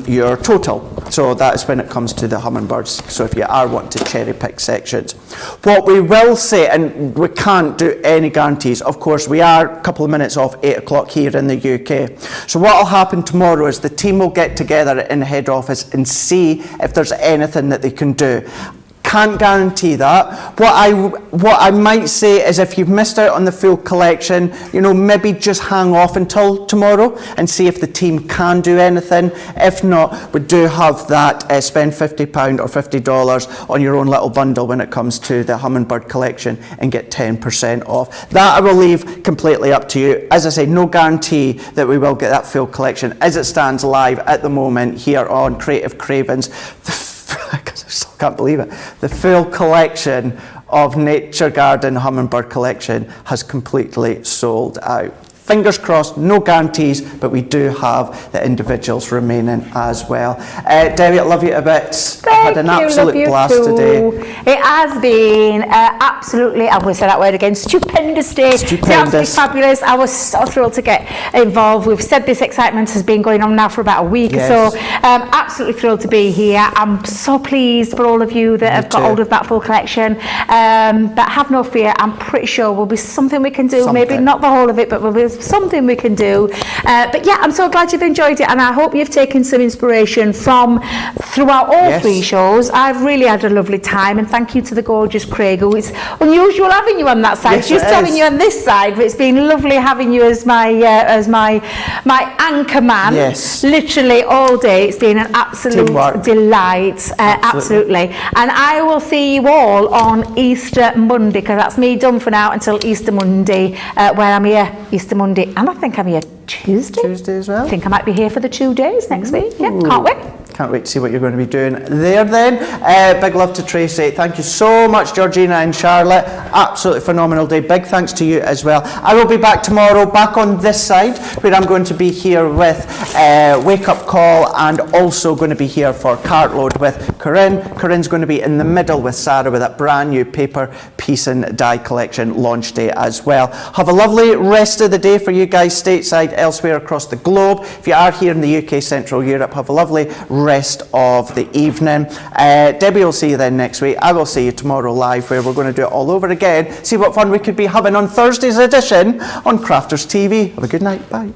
your total. So that is when it comes to the Humminbirds. So if you are wanting to cherry pick sections. What we will say, and we can't do any guarantees, of course, we are a couple of minutes off 8 o'clock here in the UK. So what will happen tomorrow is the team will get together in the head office and see if there's anything that they can do. Can't guarantee that. What I might say is if you've missed out on the full collection, you know, maybe just hang off until tomorrow and see if the team can do anything. If not, we do have that spend £50 or $50 on your own little bundle when it comes to the Humminbird collection and get 10% off. That I will leave completely up to you. As I say, no guarantee that we will get that full collection as it stands live at the moment here on Creative Cravings. I still can't believe it. The full collection of Nature Garden Humminbird collection has completely sold out. Fingers crossed, no guarantees, but we do have the individuals remaining as well. Debbie, I love you a bit. I've had an absolute blast today. It has been absolutely, I'm going to say that word again, stupendous day. Stupendous. It's absolutely fabulous. I was so thrilled to get involved. We've said this excitement has been going on now for about a week or so. Absolutely thrilled to be here. I'm so pleased for all of you that have got hold of that full collection. But have no fear, I'm pretty sure will be something we can do. Maybe not the whole of it, but we'll be something we can do. But yeah, I'm so glad you've enjoyed it, and I hope you've taken some inspiration from throughout all 3 shows. I've really had a lovely time, and thank you to the gorgeous Craig, who it's unusual having you on that side, just having you on this side, but it's been lovely having you as my anchor man. Literally all day. It's been an absolute delight. Absolutely. And I will see you all on Easter Monday, because that's me done for now until Easter Monday, where I'm here Easter Monday, and I think I'm here Tuesday. Tuesday as well. I think I might be here for the 2 days next week. Yeah, can't wait. Can't wait to see what you're going to be doing there then. Big love to Tracy. Thank you so much, Georgina and Charlotte. Absolutely phenomenal day. Big thanks to you as well. I will be back tomorrow, back on this side, where I'm going to be here with Wake Up Call, and also going to be here for Cartload with Corinne. Corinne's going to be in the middle with Sarah with that brand new paper, piece and die collection launch day as well. Have a lovely rest of the day for you guys stateside, elsewhere across the globe. If you are here in the UK, Central Europe, have a lovely rest of the evening. Debbie will see you then next week. I will see you tomorrow live, where we're going to do it all over again. See what fun we could be having on Thursday's edition on Crafters TV. Have a good night. Bye.